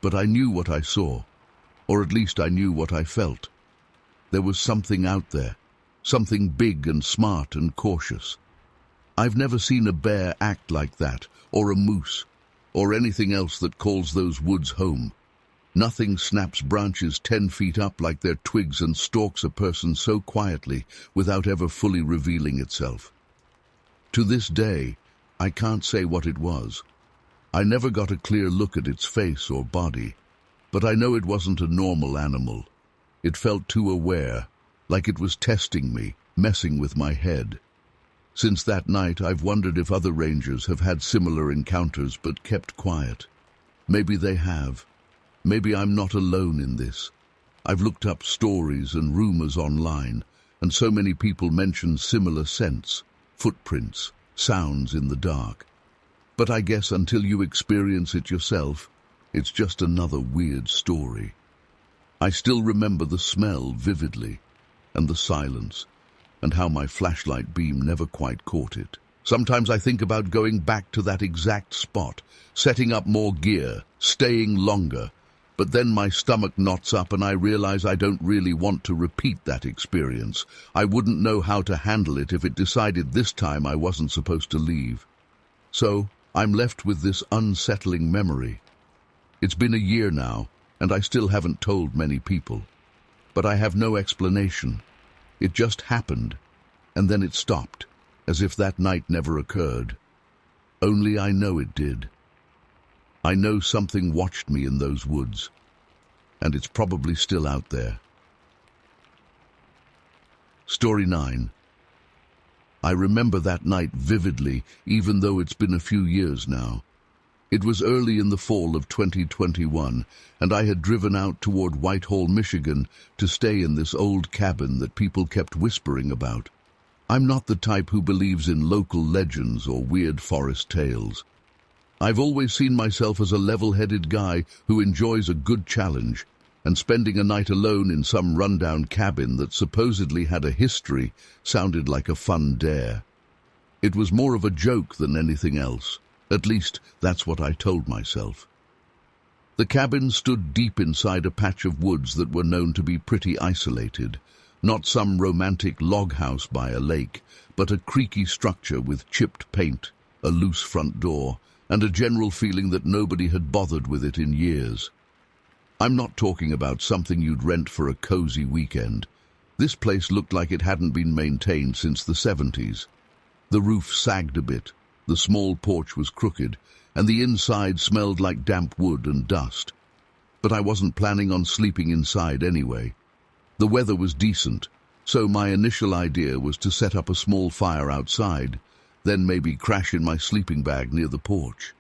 But I knew what I saw, or at least I knew what I felt. There was something out there, something big and smart and cautious. I've never seen a bear act like that, or a moose, or anything else that calls those woods home. Nothing snaps branches 10 feet up like they're twigs and stalks a person so quietly without ever fully revealing itself. To this day, I can't say what it was. I never got a clear look at its face or body, but I know it wasn't a normal animal. It felt too aware, like it was testing me, messing with my head. Since that night, I've wondered if other rangers have had similar encounters but kept quiet. Maybe they have. Maybe I'm not alone in this. I've looked up stories and rumors online, and so many people mention similar scents, footprints, sounds in the dark. But I guess until you experience it yourself, it's just another weird story. I still remember the smell vividly, and the silence, and how my flashlight beam never quite caught it. Sometimes I think about going back to that exact spot, setting up more gear, staying longer, but then my stomach knots up and I realize I don't really want to repeat that experience. I wouldn't know how to handle it if it decided this time I wasn't supposed to leave. So I'm left with this unsettling memory. It's been a year now, and I still haven't told many people. But I have no explanation. It just happened, and then it stopped, as if that night never occurred. Only I know it did. I know something watched me in those woods, and it's probably still out there. Story 9. I remember that night vividly, even though it's been a few years now. It was early in the fall of 2021, and I had driven out toward Whitehall, Michigan, to stay in this old cabin that people kept whispering about. I'm not the type who believes in local legends or weird forest tales. I've always seen myself as a level-headed guy who enjoys a good challenge, and spending a night alone in some rundown cabin that supposedly had a history sounded like a fun dare. It was more of a joke than anything else. At least, that's what I told myself. The cabin stood deep inside a patch of woods that were known to be pretty isolated, not some romantic log house by a lake, but a creaky structure with chipped paint, a loose front door, and a general feeling that nobody had bothered with it in years. I'm not talking about something you'd rent for a cozy weekend. This place looked like it hadn't been maintained since the 70s. The roof sagged a bit, the small porch was crooked, and the inside smelled like damp wood and dust. But I wasn't planning on sleeping inside anyway. The weather was decent, so my initial idea was to set up a small fire outside, then maybe crash in my sleeping bag near the porch.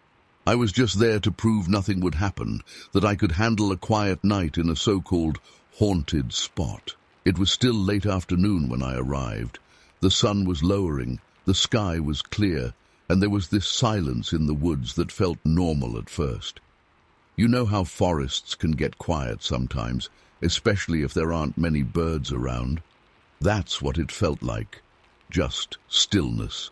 I was just there to prove nothing would happen, that I could handle a quiet night in a so-called haunted spot. It was still late afternoon when I arrived. The sun was lowering, the sky was clear, and there was this silence in the woods that felt normal at first. You know how forests can get quiet sometimes, especially if there aren't many birds around. That's what it felt like, just stillness.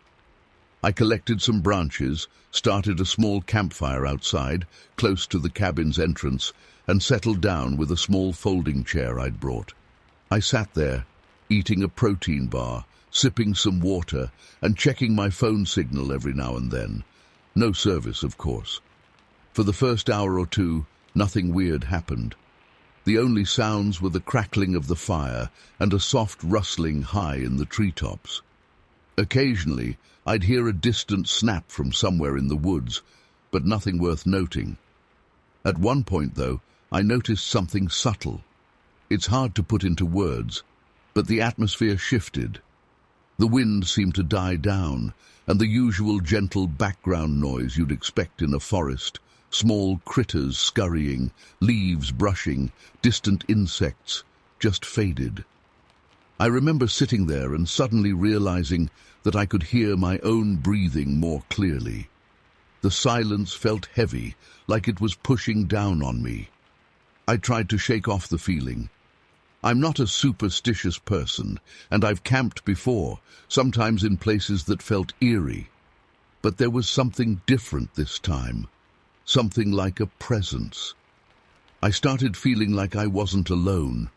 I collected some branches, started a small campfire outside, close to the cabin's entrance, and settled down with a small folding chair I'd brought. I sat there, eating a protein bar, sipping some water, and checking my phone signal every now and then. No service, of course. For the first hour or two, nothing weird happened. The only sounds were the crackling of the fire and a soft rustling high in the treetops. Occasionally, I'd hear a distant snap from somewhere in the woods, but nothing worth noting. At one point, though, I noticed something subtle. It's hard to put into words, but the atmosphere shifted. The wind seemed to die down, and the usual gentle background noise you'd expect in a forest, small critters scurrying, leaves brushing, distant insects, just faded. I remember sitting there and suddenly realizing that I could hear my own breathing more clearly. The silence felt heavy, like it was pushing down on me. I tried to shake off the feeling. I'm not a superstitious person, and I've camped before, sometimes in places that felt eerie. But there was something different this time, something like a presence. I started feeling like I wasn't alone.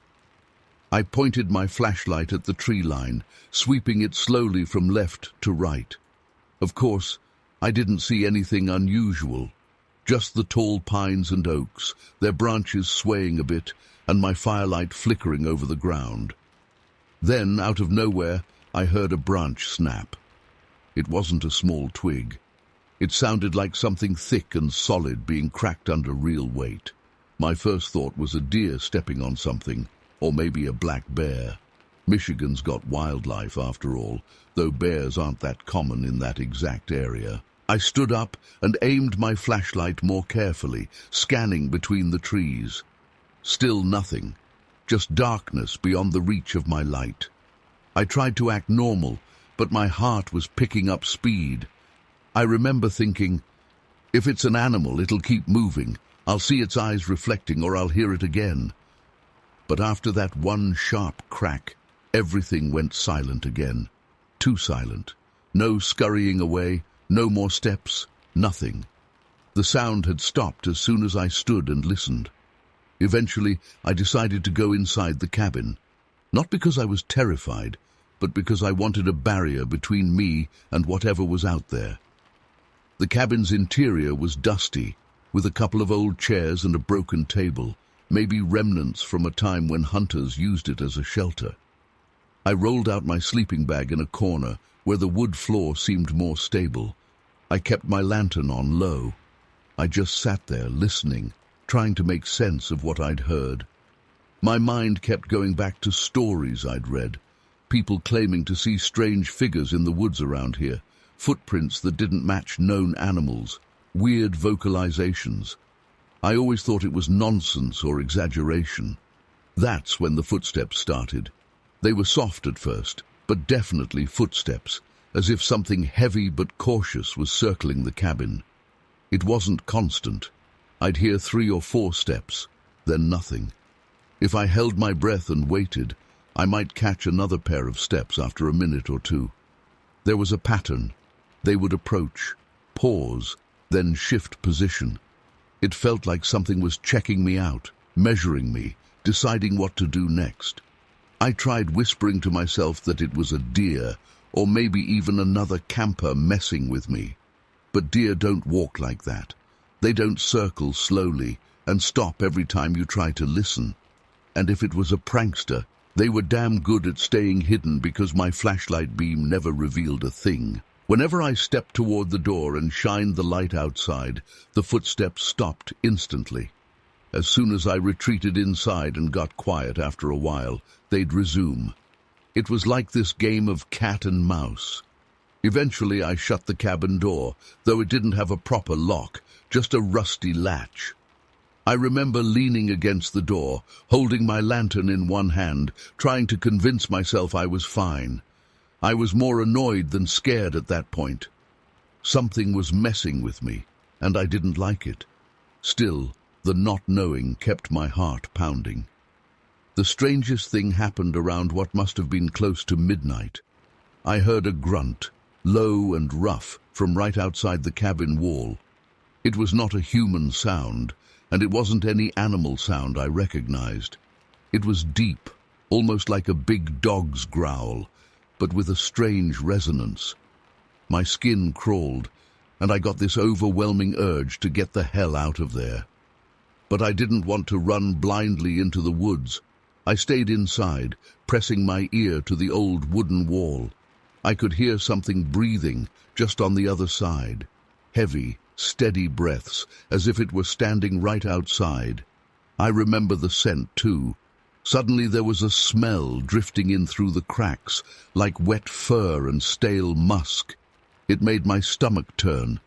I pointed my flashlight at the tree line, sweeping it slowly from left to right. Of course, I didn't see anything unusual, just the tall pines and oaks, their branches swaying a bit, and my firelight flickering over the ground. Then, out of nowhere, I heard a branch snap. It wasn't a small twig. It sounded like something thick and solid being cracked under real weight. My first thought was a deer stepping on something, or maybe a black bear. Michigan's got wildlife, after all, though bears aren't that common in that exact area. I stood up and aimed my flashlight more carefully, scanning between the trees. Still nothing, just darkness beyond the reach of my light. I tried to act normal, but my heart was picking up speed. I remember thinking, if it's an animal, it'll keep moving. I'll see its eyes reflecting, or I'll hear it again. But after that one sharp crack, everything went silent again. Too silent. No scurrying away, no more steps, nothing. The sound had stopped as soon as I stood and listened. Eventually, I decided to go inside the cabin, not because I was terrified, but because I wanted a barrier between me and whatever was out there. The cabin's interior was dusty, with a couple of old chairs and a broken table, maybe remnants from a time when hunters used it as a shelter. I rolled out my sleeping bag in a corner where the wood floor seemed more stable. I kept my lantern on low. I just sat there listening, trying to make sense of what I'd heard. My mind kept going back to stories I'd read, people claiming to see strange figures in the woods around here, footprints that didn't match known animals, weird vocalizations. I always thought it was nonsense or exaggeration. That's when the footsteps started. They were soft at first, but definitely footsteps, as if something heavy but cautious was circling the cabin. It wasn't constant. I'd hear 3 or 4 steps, then nothing. If I held my breath and waited, I might catch another pair of steps after a minute or two. There was a pattern. They would approach, pause, then shift position. It felt like something was checking me out, measuring me, deciding what to do next. I tried whispering to myself that it was a deer, or maybe even another camper messing with me. But deer don't walk like that. They don't circle slowly and stop every time you try to listen. And if it was a prankster, they were damn good at staying hidden because my flashlight beam never revealed a thing. Whenever I stepped toward the door and shined the light outside, the footsteps stopped instantly. As soon as I retreated inside and got quiet after a while, they'd resume. It was like this game of cat and mouse. Eventually I shut the cabin door, though it didn't have a proper lock, just a rusty latch. I remember leaning against the door, holding my lantern in one hand, trying to convince myself I was fine. I was more annoyed than scared at that point. Something was messing with me, and I didn't like it. Still, the not knowing kept my heart pounding. The strangest thing happened around what must have been close to midnight. I heard a grunt, low and rough, from right outside the cabin wall. It was not a human sound, and it wasn't any animal sound I recognized. It was deep, almost like a big dog's growl, but with a strange resonance. My skin crawled, and I got this overwhelming urge to get the hell out of there. But I didn't want to run blindly into the woods. I stayed inside, pressing my ear to the old wooden wall. I could hear something breathing just on the other side, heavy, steady breaths, as if it were standing right outside. I remember the scent, too. Suddenly there was a smell drifting in through the cracks, like wet fur and stale musk. It made my stomach turn.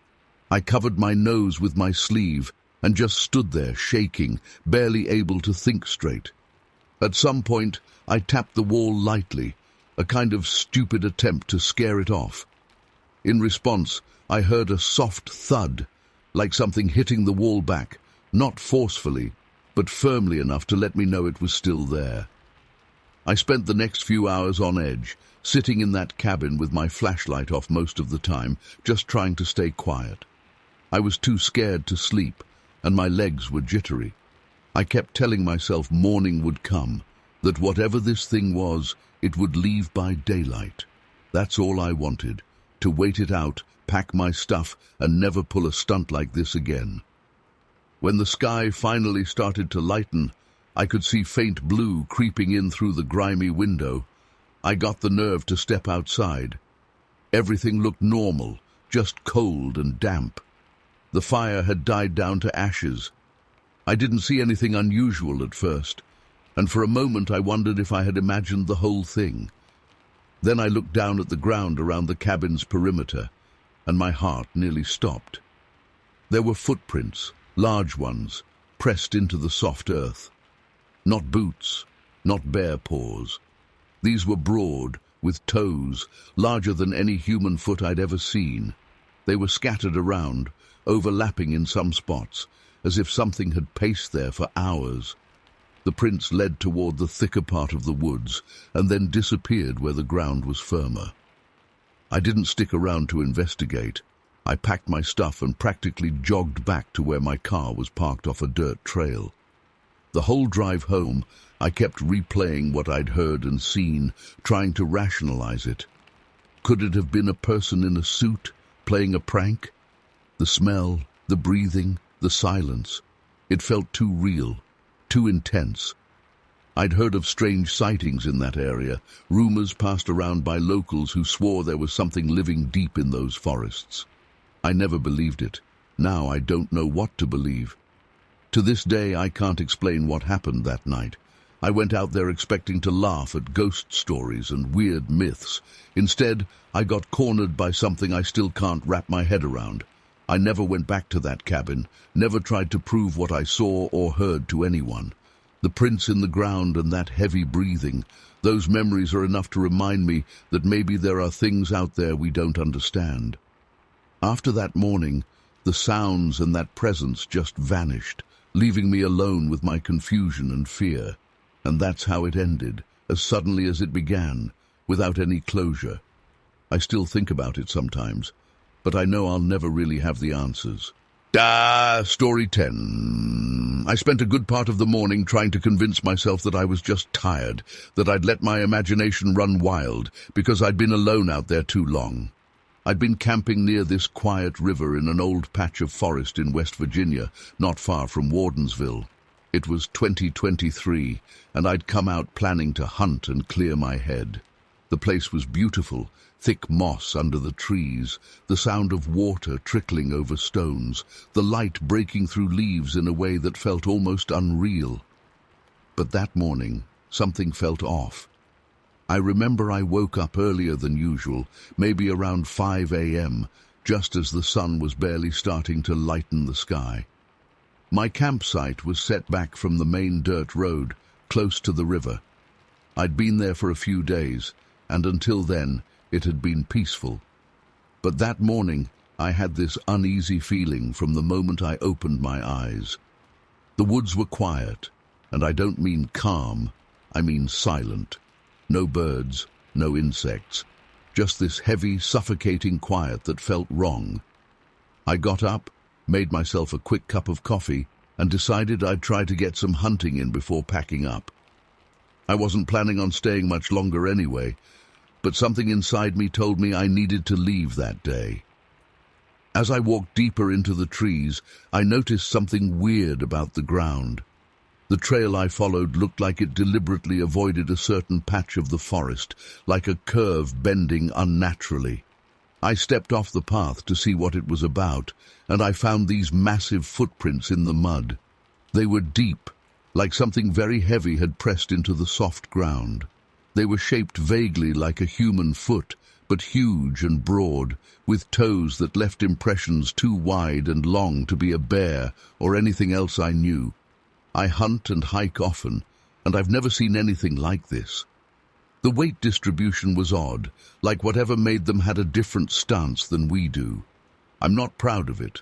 I covered my nose with my sleeve and just stood there, shaking, barely able to think straight. At some point, I tapped the wall lightly, a kind of stupid attempt to scare it off. In response, I heard a soft thud, like something hitting the wall back, not forcefully, but firmly enough to let me know it was still there. I spent the next few hours on edge, sitting in that cabin with my flashlight off most of the time, just trying to stay quiet. I was too scared to sleep, and my legs were jittery. I kept telling myself morning would come, that whatever this thing was, it would leave by daylight. That's all I wanted, to wait it out, pack my stuff, and never pull a stunt like this again. When the sky finally started to lighten, I could see faint blue creeping in through the grimy window. I got the nerve to step outside. Everything looked normal, just cold and damp. The fire had died down to ashes. I didn't see anything unusual at first, and for a moment I wondered if I had imagined the whole thing. Then I looked down at the ground around the cabin's perimeter, and my heart nearly stopped. There were footprints, large ones, pressed into the soft earth. Not boots, not bare paws. These were broad, with toes, larger than any human foot I'd ever seen. They were scattered around, overlapping in some spots, as if something had paced there for hours. The prints led toward the thicker part of the woods, and then disappeared where the ground was firmer. I didn't stick around to investigate. I packed my stuff and practically jogged back to where my car was parked off a dirt trail. The whole drive home, I kept replaying what I'd heard and seen, trying to rationalize it. Could it have been a person in a suit, playing a prank? The smell, the breathing, the silence. It felt too real, too intense. I'd heard of strange sightings in that area, rumors passed around by locals who swore there was something living deep in those forests. I never believed it. Now I don't know what to believe. To this day, I can't explain what happened that night. I went out there expecting to laugh at ghost stories and weird myths. Instead, I got cornered by something I still can't wrap my head around. I never went back to that cabin, never tried to prove what I saw or heard to anyone. The prints in the ground and that heavy breathing, those memories are enough to remind me that maybe there are things out there we don't understand. After that morning, the sounds and that presence just vanished, leaving me alone with my confusion and fear. And that's how it ended, as suddenly as it began, without any closure. I still think about it sometimes, but I know I'll never really have the answers. Story 10. I spent a good part of the morning trying to convince myself that I was just tired, that I'd let my imagination run wild, because I'd been alone out there too long. I'd been camping near this quiet river in an old patch of forest in West Virginia, not far from Wardensville. It was 2023, and I'd come out planning to hunt and clear my head. The place was beautiful, thick moss under the trees, the sound of water trickling over stones, the light breaking through leaves in a way that felt almost unreal. But that morning, something felt off. I remember I woke up earlier than usual, maybe around 5 a.m., just as the sun was barely starting to lighten the sky. My campsite was set back from the main dirt road, close to the river. I'd been there for a few days, and until then, it had been peaceful. But that morning, I had this uneasy feeling from the moment I opened my eyes. The woods were quiet, and I don't mean calm, I mean silent. No birds, no insects, just this heavy, suffocating quiet that felt wrong. I got up, made myself a quick cup of coffee, and decided I'd try to get some hunting in before packing up. I wasn't planning on staying much longer anyway, but something inside me told me I needed to leave that day. As I walked deeper into the trees, I noticed something weird about the ground. The trail I followed looked like it deliberately avoided a certain patch of the forest, like a curve bending unnaturally. I stepped off the path to see what it was about, and I found these massive footprints in the mud. They were deep, like something very heavy had pressed into the soft ground. They were shaped vaguely like a human foot, but huge and broad, with toes that left impressions too wide and long to be a bear or anything else I knew. I hunt and hike often, and I've never seen anything like this. The weight distribution was odd, like whatever made them had a different stance than we do. I'm not proud of it,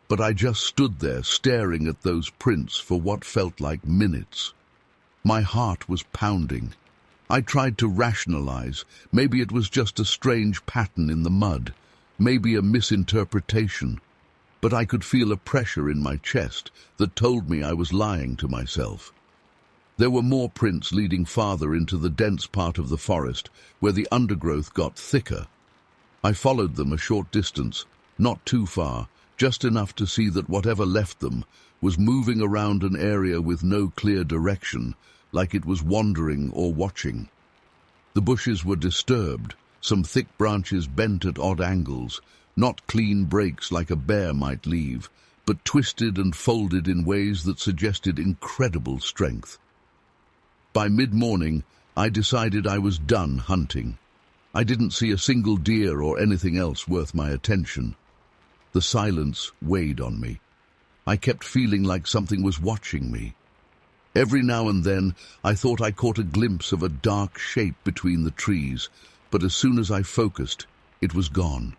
but I just stood there staring at those prints for what felt like minutes. My heart was pounding. I tried to rationalize. Maybe it was just a strange pattern in the mud, maybe a misinterpretation. But I could feel a pressure in my chest that told me I was lying to myself. There were more prints leading farther into the dense part of the forest, where the undergrowth got thicker. I followed them a short distance, not too far, just enough to see that whatever left them was moving around an area with no clear direction, like it was wandering or watching. The bushes were disturbed, some thick branches bent at odd angles, not clean breaks like a bear might leave, but twisted and folded in ways that suggested incredible strength. By mid-morning, I decided I was done hunting. I didn't see a single deer or anything else worth my attention. The silence weighed on me. I kept feeling like something was watching me. Every now and then, I thought I caught a glimpse of a dark shape between the trees, but as soon as I focused, it was gone.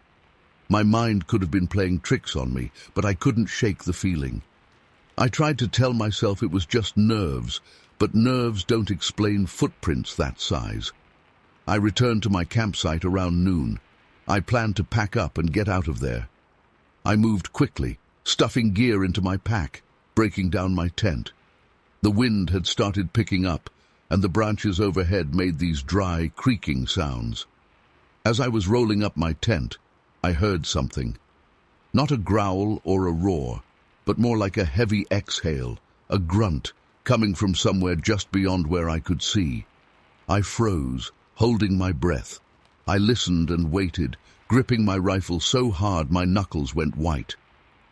My mind could have been playing tricks on me, but I couldn't shake the feeling. I tried to tell myself it was just nerves, but nerves don't explain footprints that size. I returned to my campsite around noon. I planned to pack up and get out of there. I moved quickly, stuffing gear into my pack, breaking down my tent. The wind had started picking up, and the branches overhead made these dry, creaking sounds. As I was rolling up my tent, I heard something. Not a growl or a roar, but more like a heavy exhale, a grunt, coming from somewhere just beyond where I could see. I froze, holding my breath. I listened and waited, gripping my rifle so hard my knuckles went white.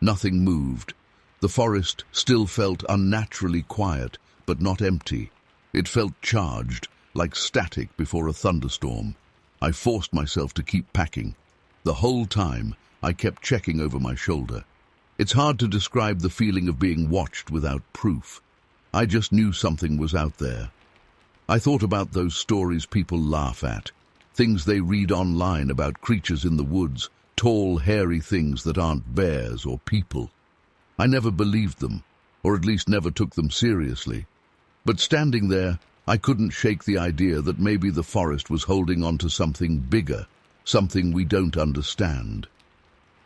Nothing moved. The forest still felt unnaturally quiet, but not empty. It felt charged, like static before a thunderstorm. I forced myself to keep packing. The whole time, I kept checking over my shoulder. It's hard to describe the feeling of being watched without proof. I just knew something was out there. I thought about those stories people laugh at, things they read online about creatures in the woods, tall, hairy things that aren't bears or people. I never believed them, or at least never took them seriously. But standing there, I couldn't shake the idea that maybe the forest was holding on to something bigger, something we don't understand.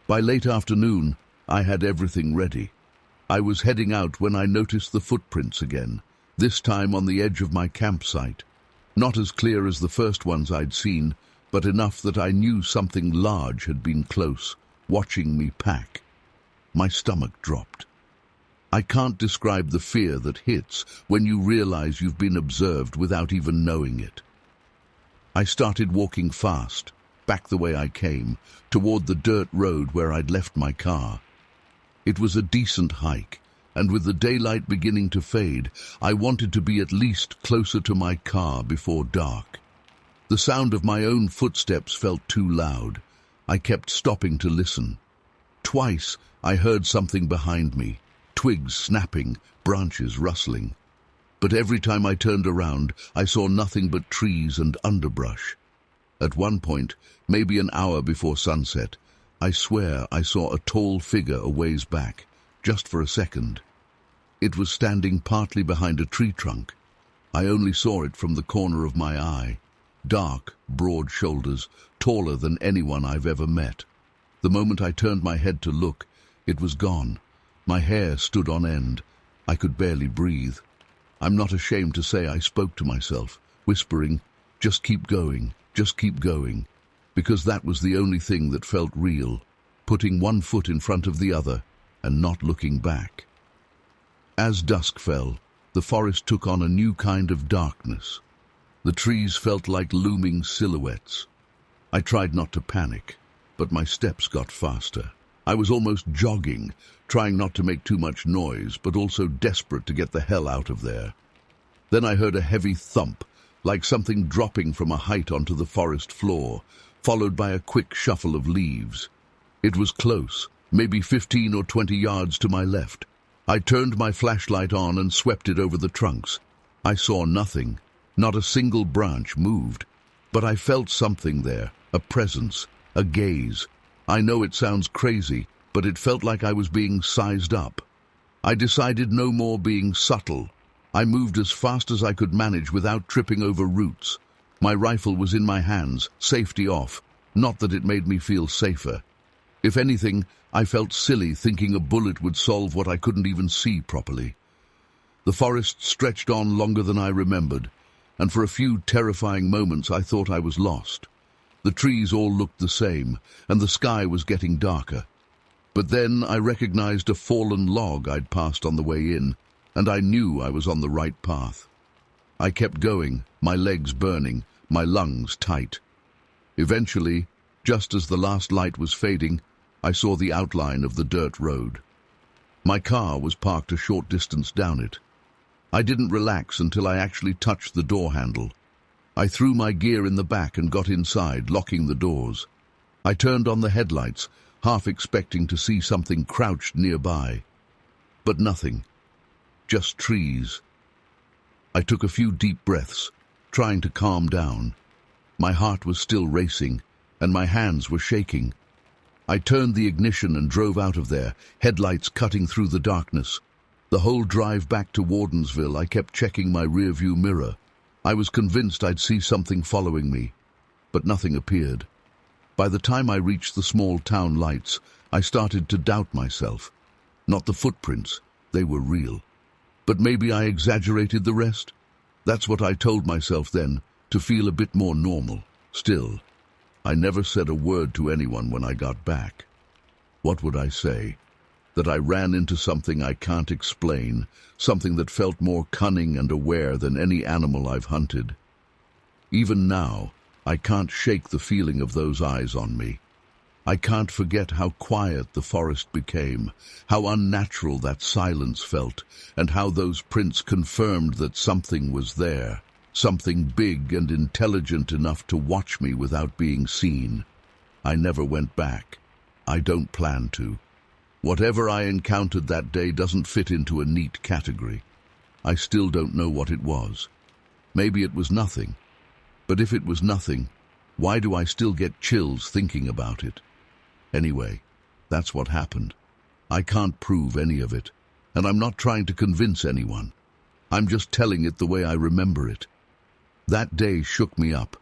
By late afternoon, I had everything ready. I was heading out when I noticed the footprints again, this time on the edge of my campsite. Not as clear as the first ones I'd seen, but enough that I knew something large had been close, watching me pack. My stomach dropped. I can't describe the fear that hits when you realize you've been observed without even knowing it. I started walking fast, back the way I came, toward the dirt road where I'd left my car. It was a decent hike, and with the daylight beginning to fade, I wanted to be at least closer to my car before dark. The sound of my own footsteps felt too loud. I kept stopping to listen. Twice, I heard something behind me, twigs snapping, branches rustling. But every time I turned around, I saw nothing but trees and underbrush. At one point, maybe an hour before sunset, I swear I saw a tall figure a ways back, just for a second. It was standing partly behind a tree trunk. I only saw it from the corner of my eye. Dark, broad shoulders, taller than anyone I've ever met. The moment I turned my head to look, it was gone. My hair stood on end. I could barely breathe. I'm not ashamed to say I spoke to myself, whispering, "Just keep going, just keep going," because that was the only thing that felt real, putting one foot in front of the other and not looking back. As dusk fell, the forest took on a new kind of darkness. The trees felt like looming silhouettes. I tried not to panic. but my steps got faster. I was almost jogging, trying not to make too much noise, but also desperate to get the hell out of there. Then I heard a heavy thump, like something dropping from a height onto the forest floor, followed by a quick shuffle of leaves. It was close, maybe 15 or 20 yards to my left. I turned my flashlight on and swept it over the trunks. I saw nothing. Not a single branch moved. But I felt something there, a presence, a gaze. I know it sounds crazy, but it felt like I was being sized up. I decided no more being subtle. I moved as fast as I could manage without tripping over roots. My rifle was in my hands, safety off. Not that it made me feel safer. If anything, I felt silly thinking a bullet would solve what I couldn't even see properly. The forest stretched on longer than I remembered, and for a few terrifying moments I thought I was lost. The trees all looked the same, and the sky was getting darker. But then I recognized a fallen log I'd passed on the way in, and I knew I was on the right path. I kept going, my legs burning, my lungs tight. Eventually, just as the last light was fading, I saw the outline of the dirt road. My car was parked a short distance down it. I didn't relax until I actually touched the door handle. I threw my gear in the back and got inside, locking the doors. I turned on the headlights, half expecting to see something crouched nearby. But nothing. Just trees. I took a few deep breaths, trying to calm down. My heart was still racing, and my hands were shaking. I turned the ignition and drove out of there, headlights cutting through the darkness. The whole drive back to Wardensville, I kept checking my rearview mirror. I was convinced I'd see something following me, but nothing appeared. By the time I reached the small town lights, I started to doubt myself. Not the footprints, they were real. But maybe I exaggerated the rest? That's what I told myself then, to feel a bit more normal. Still, I never said a word to anyone when I got back. What would I say? That I ran into something I can't explain, something that felt more cunning and aware than any animal I've hunted. Even now, I can't shake the feeling of those eyes on me. I can't forget how quiet the forest became, how unnatural that silence felt, and how those prints confirmed that something was there, something big and intelligent enough to watch me without being seen. I never went back. I don't plan to. Whatever I encountered that day doesn't fit into a neat category. I still don't know what it was. Maybe it was nothing. But if it was nothing, why do I still get chills thinking about it? Anyway, that's what happened. I can't prove any of it, and I'm not trying to convince anyone. I'm just telling it the way I remember it. That day shook me up,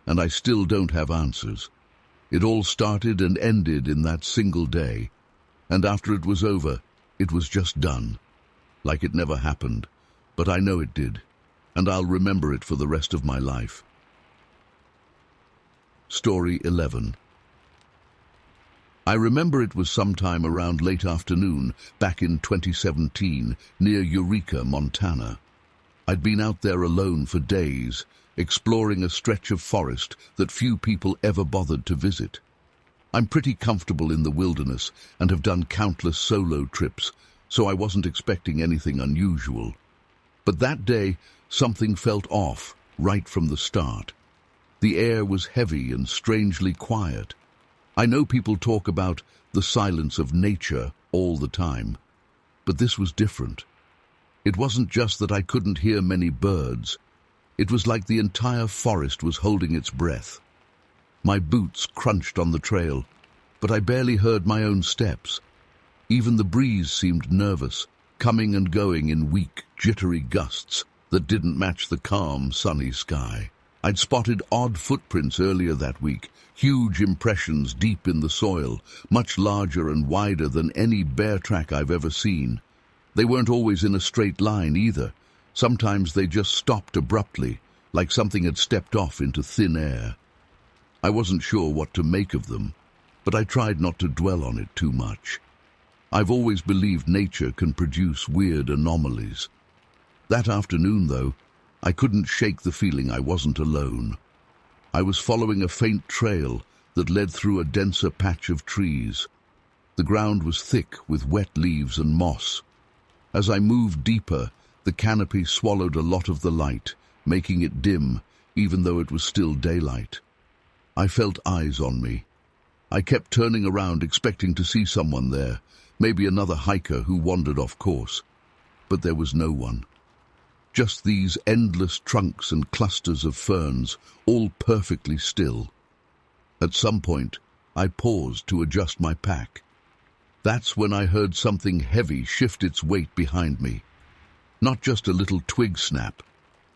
and I still don't have answers. It all started and ended in that single day, and after it was over, it was just done. Like it never happened, but I know it did, and I'll remember it for the rest of my life. Story 11. I remember it was sometime around late afternoon, back in 2017, near Eureka, Montana. I'd been out there alone for days, exploring a stretch of forest that few people ever bothered to visit. I'm pretty comfortable in the wilderness and have done countless solo trips, so I wasn't expecting anything unusual. But that day, something felt off right from the start. The air was heavy and strangely quiet. I know people talk about the silence of nature all the time, but this was different. It wasn't just that I couldn't hear many birds. It was like the entire forest was holding its breath. My boots crunched on the trail, but I barely heard my own steps. Even the breeze seemed nervous, coming and going in weak, jittery gusts that didn't match the calm, sunny sky. I'd spotted odd footprints earlier that week, huge impressions deep in the soil, much larger and wider than any bear track I've ever seen. They weren't always in a straight line either. Sometimes they just stopped abruptly, like something had stepped off into thin air. I wasn't sure what to make of them, but I tried not to dwell on it too much. I've always believed nature can produce weird anomalies. That afternoon, though, I couldn't shake the feeling I wasn't alone. I was following a faint trail, that led through a denser patch of trees. The ground was thick with wet leaves and moss. As I moved deeper, the canopy swallowed a lot of the light, making it dim, even though it was still daylight. I felt eyes on me. I kept turning around, expecting to see someone there, maybe another hiker who wandered off course. But there was no one. Just these endless trunks and clusters of ferns, all perfectly still. At some point, I paused to adjust my pack. That's when I heard something heavy shift its weight behind me. Not just a little twig snap.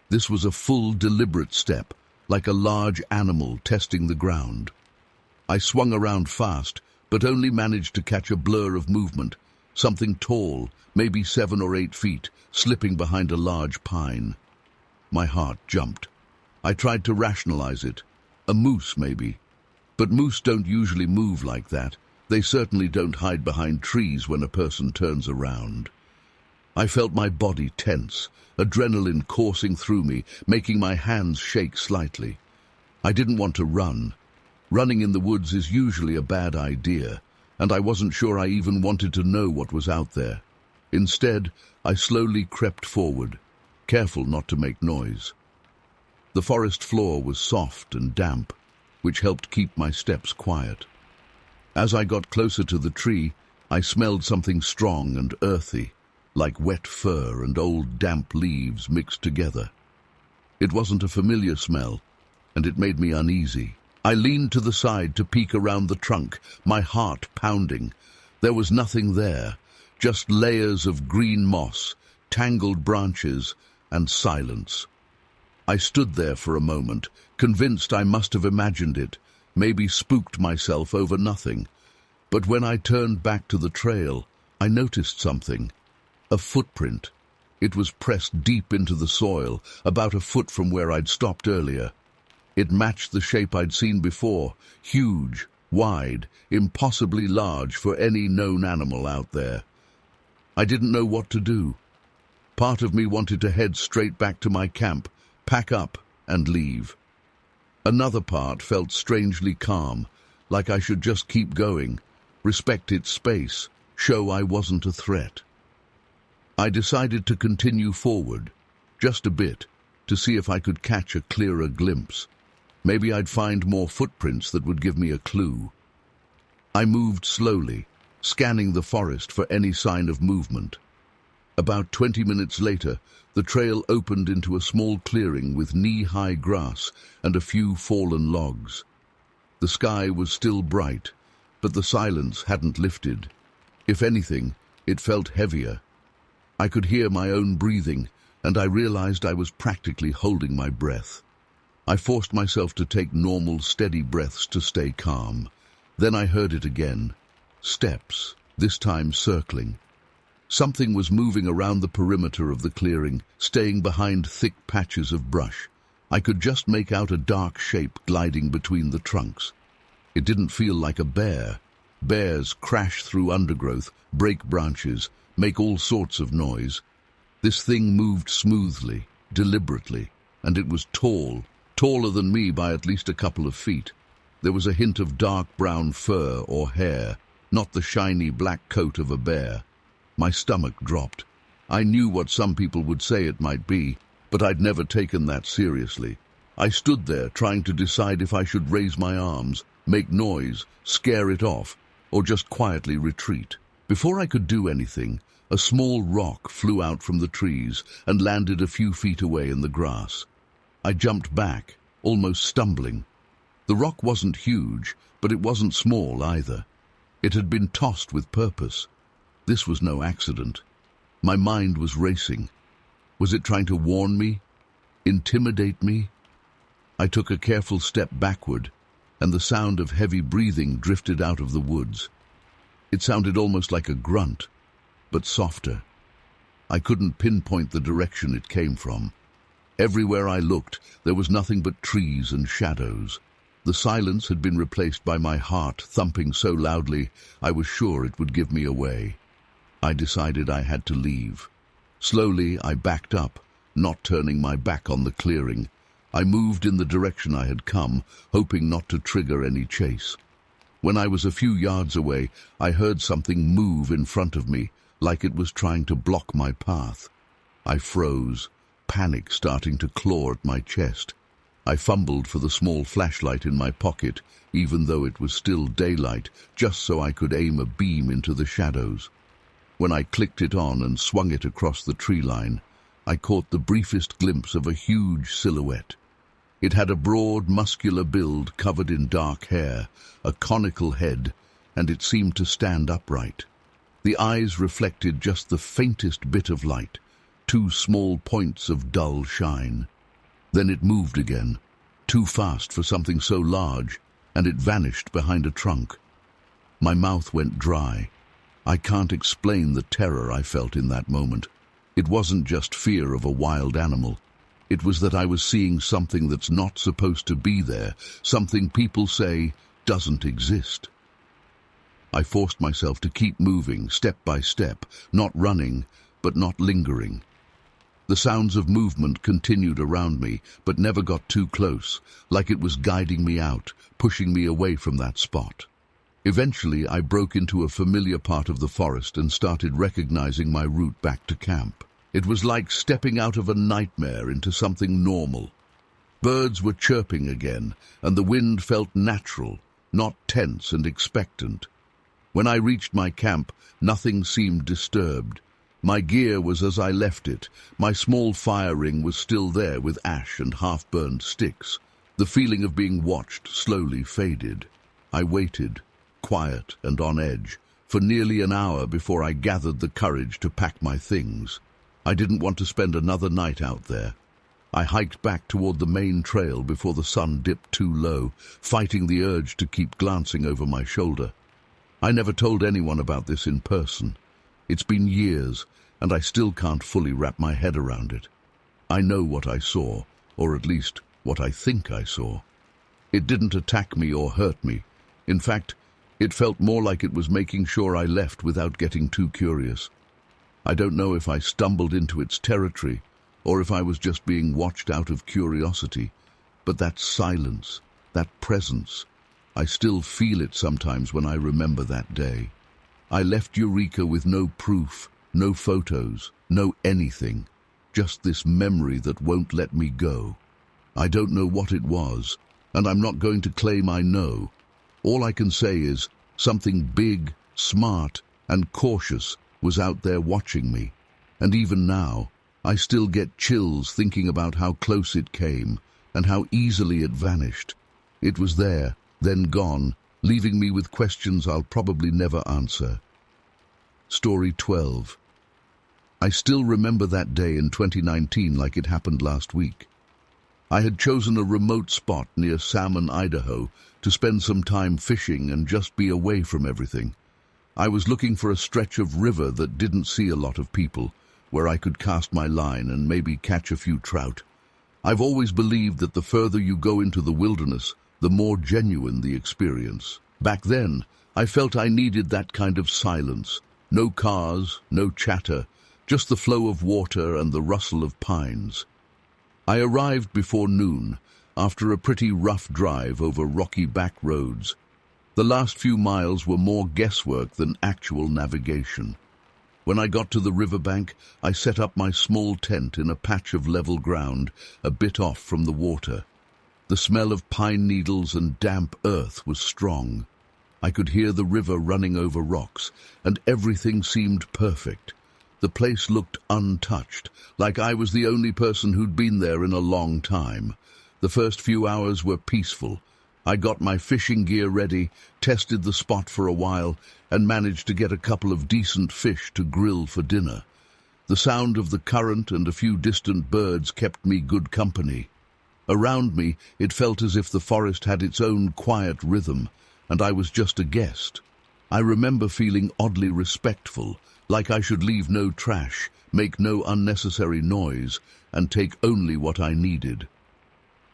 This was a full, deliberate step, like a large animal testing the ground. I swung around fast, but only managed to catch a blur of movement, something tall, maybe 7 or 8 feet, slipping behind a large pine. My heart jumped. I tried to rationalize it. A moose, maybe. But moose don't usually move like that. They certainly don't hide behind trees when a person turns around. I felt my body tense, adrenaline coursing through me, making my hands shake slightly. I didn't want to run. Running in the woods is usually a bad idea, and I wasn't sure I even wanted to know what was out there. Instead, I slowly crept forward, careful not to make noise. The forest floor was soft and damp, which helped keep my steps quiet. As I got closer to the tree, I smelled something strong and earthy, like wet fur and old damp leaves mixed together. It wasn't a familiar smell, and it made me uneasy. I leaned to the side to peek around the trunk, my heart pounding. There was nothing there, just layers of green moss, tangled branches, and silence. I stood there for a moment, convinced I must have imagined it, maybe spooked myself over nothing. But when I turned back to the trail, I noticed something. A footprint. It was pressed deep into the soil, about a foot from where I'd stopped earlier. It matched the shape I'd seen before, huge, wide, impossibly large for any known animal out there. I didn't know what to do. Part of me wanted to head straight back to my camp, pack up, and leave. Another part felt strangely calm, like I should just keep going, respect its space, show I wasn't a threat. I decided to continue forward, just a bit, to see if I could catch a clearer glimpse. Maybe I'd find more footprints that would give me a clue. I moved slowly, scanning the forest for any sign of movement. About 20 minutes later, the trail opened into a small clearing with knee-high grass and a few fallen logs. The sky was still bright, but the silence hadn't lifted. If anything, it felt heavier. I could hear my own breathing, and I realized I was practically holding my breath. I forced myself to take normal, steady breaths to stay calm. Then I heard it again. Steps, this time circling. Something was moving around the perimeter of the clearing, staying behind thick patches of brush. I could just make out a dark shape gliding between the trunks. It didn't feel like a bear. Bears crash through undergrowth, break branches, make all sorts of noise. This thing moved smoothly, deliberately, and it was tall, taller than me by at least a couple of feet. There was a hint of dark brown fur or hair, not the shiny black coat of a bear. My stomach dropped. I knew what some people would say it might be, but I'd never taken that seriously. I stood there trying to decide if I should raise my arms, make noise, scare it off, or just quietly retreat. Before I could do anything, a small rock flew out from the trees and landed a few feet away in the grass. I jumped back, almost stumbling. The rock wasn't huge, but it wasn't small either. It had been tossed with purpose. This was no accident. My mind was racing. Was it trying to warn me? Intimidate me? I took a careful step backward, and the sound of heavy breathing drifted out of the woods. It sounded almost like a grunt, but softer. I couldn't pinpoint the direction it came from. Everywhere I looked, there was nothing but trees and shadows. The silence had been replaced by my heart thumping so loudly I was sure it would give me away. I decided I had to leave. Slowly, I backed up, not turning my back on the clearing. I moved in the direction I had come, hoping not to trigger any chase. When I was a few yards away, I heard something move in front of me, like it was trying to block my path. I froze, panic starting to claw at my chest. I fumbled for the small flashlight in my pocket, even though it was still daylight, just so I could aim a beam into the shadows. When I clicked it on and swung it across the tree line, I caught the briefest glimpse of a huge silhouette. It had a broad, muscular build covered in dark hair, a conical head, and it seemed to stand upright. The eyes reflected just the faintest bit of light, 2 small points of dull shine. Then it moved again, too fast for something so large, and it vanished behind a trunk. My mouth went dry. I can't explain the terror I felt in that moment. It wasn't just fear of a wild animal. It was that I was seeing something that's not supposed to be there, something people say doesn't exist. I forced myself to keep moving, step by step, not running, but not lingering. The sounds of movement continued around me, but never got too close, like it was guiding me out, pushing me away from that spot. Eventually, I broke into a familiar part of the forest and started recognizing my route back to camp. It was like stepping out of a nightmare into something normal. Birds were chirping again, and the wind felt natural, not tense and expectant. When I reached my camp, nothing seemed disturbed. My gear was as I left it. My small fire ring was still there with ash and half-burned sticks. The feeling of being watched slowly faded. I waited, quiet and on edge, for nearly an hour before I gathered the courage to pack my things. I didn't want to spend another night out there. I hiked back toward the main trail before the sun dipped too low, fighting the urge to keep glancing over my shoulder. I never told anyone about this in person. It's been years, and I still can't fully wrap my head around it. I know what I saw, or at least what I think I saw. It didn't attack me or hurt me. In fact, it felt more like it was making sure I left without getting too curious. I don't know if I stumbled into its territory, or if I was just being watched out of curiosity, but that silence, that presence, I still feel it sometimes when I remember that day. I left Eureka with no proof, no photos, no anything, just this memory that won't let me go. I don't know what it was, and I'm not going to claim I know. All I can say is something big, smart, and cautious was out there watching me, and even now, I still get chills thinking about how close it came and how easily it vanished. It was there, then gone, leaving me with questions I'll probably never answer. Story 12. I still remember that day in 2019 like it happened last week. I had chosen a remote spot near Salmon, Idaho, to spend some time fishing and just be away from everything. I was looking for a stretch of river that didn't see a lot of people, where I could cast my line and maybe catch a few trout. I've always believed that the further you go into the wilderness, the more genuine the experience. Back then, I felt I needed that kind of silence. No cars, no chatter, just the flow of water and the rustle of pines. I arrived before noon, after a pretty rough drive over rocky back roads. The last few miles were more guesswork than actual navigation. When I got to the riverbank, I set up my small tent in a patch of level ground, a bit off from the water. The smell of pine needles and damp earth was strong. I could hear the river running over rocks, and everything seemed perfect. The place looked untouched, like I was the only person who'd been there in a long time. The first few hours were peaceful. I got my fishing gear ready, tested the spot for a while, and managed to get a couple of decent fish to grill for dinner. The sound of the current and a few distant birds kept me good company. Around me, it felt as if the forest had its own quiet rhythm, and I was just a guest. I remember feeling oddly respectful, like I should leave no trash, make no unnecessary noise, and take only what I needed.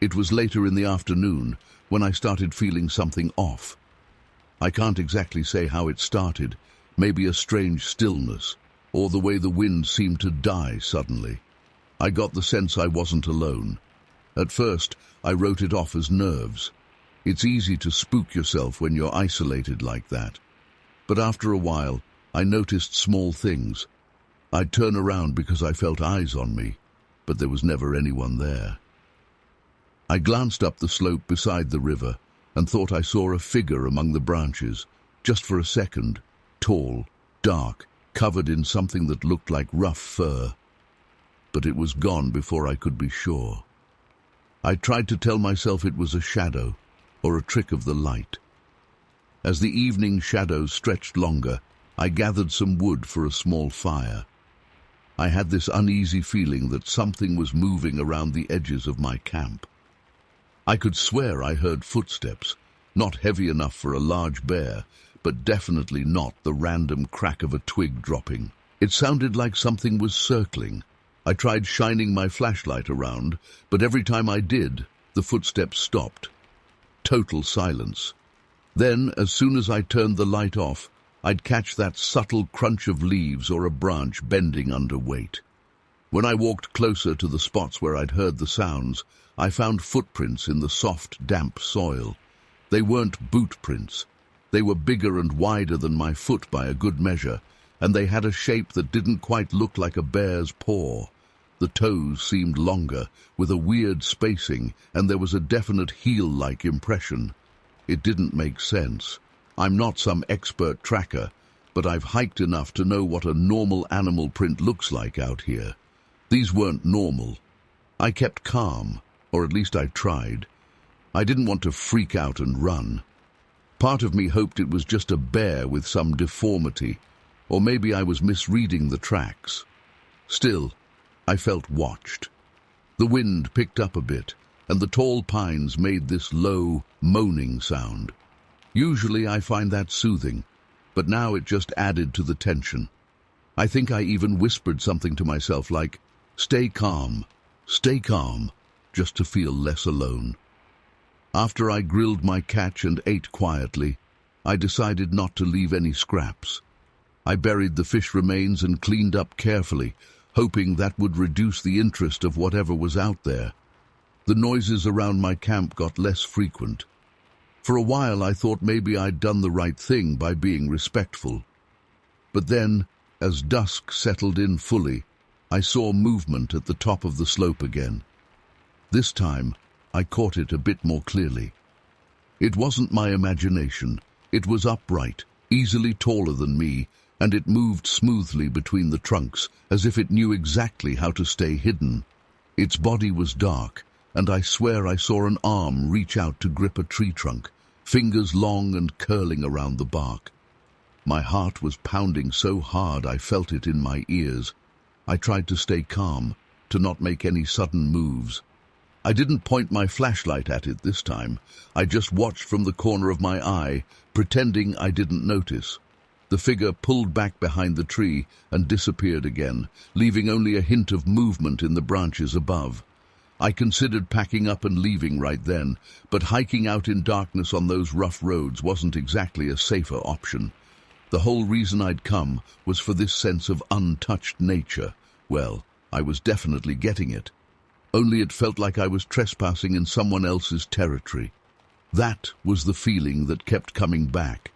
It was later in the afternoon when I started feeling something off. I can't exactly say how it started, maybe a strange stillness, or the way the wind seemed to die suddenly. I got the sense I wasn't alone. At first, I wrote it off as nerves. It's easy to spook yourself when you're isolated like that. But after a while, I noticed small things. I'd turn around because I felt eyes on me, but there was never anyone there. I glanced up the slope beside the river and thought I saw a figure among the branches, just for a second, tall, dark, covered in something that looked like rough fur. But it was gone before I could be sure. I tried to tell myself it was a shadow, or a trick of the light. As the evening shadows stretched longer, I gathered some wood for a small fire. I had this uneasy feeling that something was moving around the edges of my camp. I could swear I heard footsteps, not heavy enough for a large bear, but definitely not the random crack of a twig dropping. It sounded like something was circling. I tried shining my flashlight around, but every time I did, the footsteps stopped. Total silence. Then, as soon as I turned the light off, I'd catch that subtle crunch of leaves or a branch bending under weight. When I walked closer to the spots where I'd heard the sounds, I found footprints in the soft, damp soil. They weren't boot prints. They were bigger and wider than my foot by a good measure, and they had a shape that didn't quite look like a bear's paw. The toes seemed longer, with a weird spacing, and there was a definite heel-like impression. It didn't make sense. I'm not some expert tracker, but I've hiked enough to know what a normal animal print looks like out here. These weren't normal. I kept calm, or at least I tried. I didn't want to freak out and run. Part of me hoped it was just a bear with some deformity, or maybe I was misreading the tracks. Still, I felt watched. The wind picked up a bit, and the tall pines made this low, moaning sound. Usually I find that soothing, but now it just added to the tension. I think I even whispered something to myself like, stay calm, just to feel less alone. After I grilled my catch and ate quietly, I decided not to leave any scraps. I buried the fish remains and cleaned up carefully, hoping that would reduce the interest of whatever was out there. The noises around my camp got less frequent. For a while I thought maybe I'd done the right thing by being respectful. But then, as dusk settled in fully, I saw movement at the top of the slope again. This time, I caught it a bit more clearly. It wasn't my imagination. It was upright, easily taller than me, and it moved smoothly between the trunks, as if it knew exactly how to stay hidden. Its body was dark, and I swear I saw an arm reach out to grip a tree trunk, fingers long and curling around the bark. My heart was pounding so hard I felt it in my ears. I tried to stay calm, to not make any sudden moves. I didn't point my flashlight at it this time. I just watched from the corner of my eye, pretending I didn't notice. The figure pulled back behind the tree and disappeared again, leaving only a hint of movement in the branches above. I considered packing up and leaving right then, but hiking out in darkness on those rough roads wasn't exactly a safer option. The whole reason I'd come was for this sense of untouched nature. Well, I was definitely getting it. Only it felt like I was trespassing in someone else's territory. That was the feeling that kept coming back.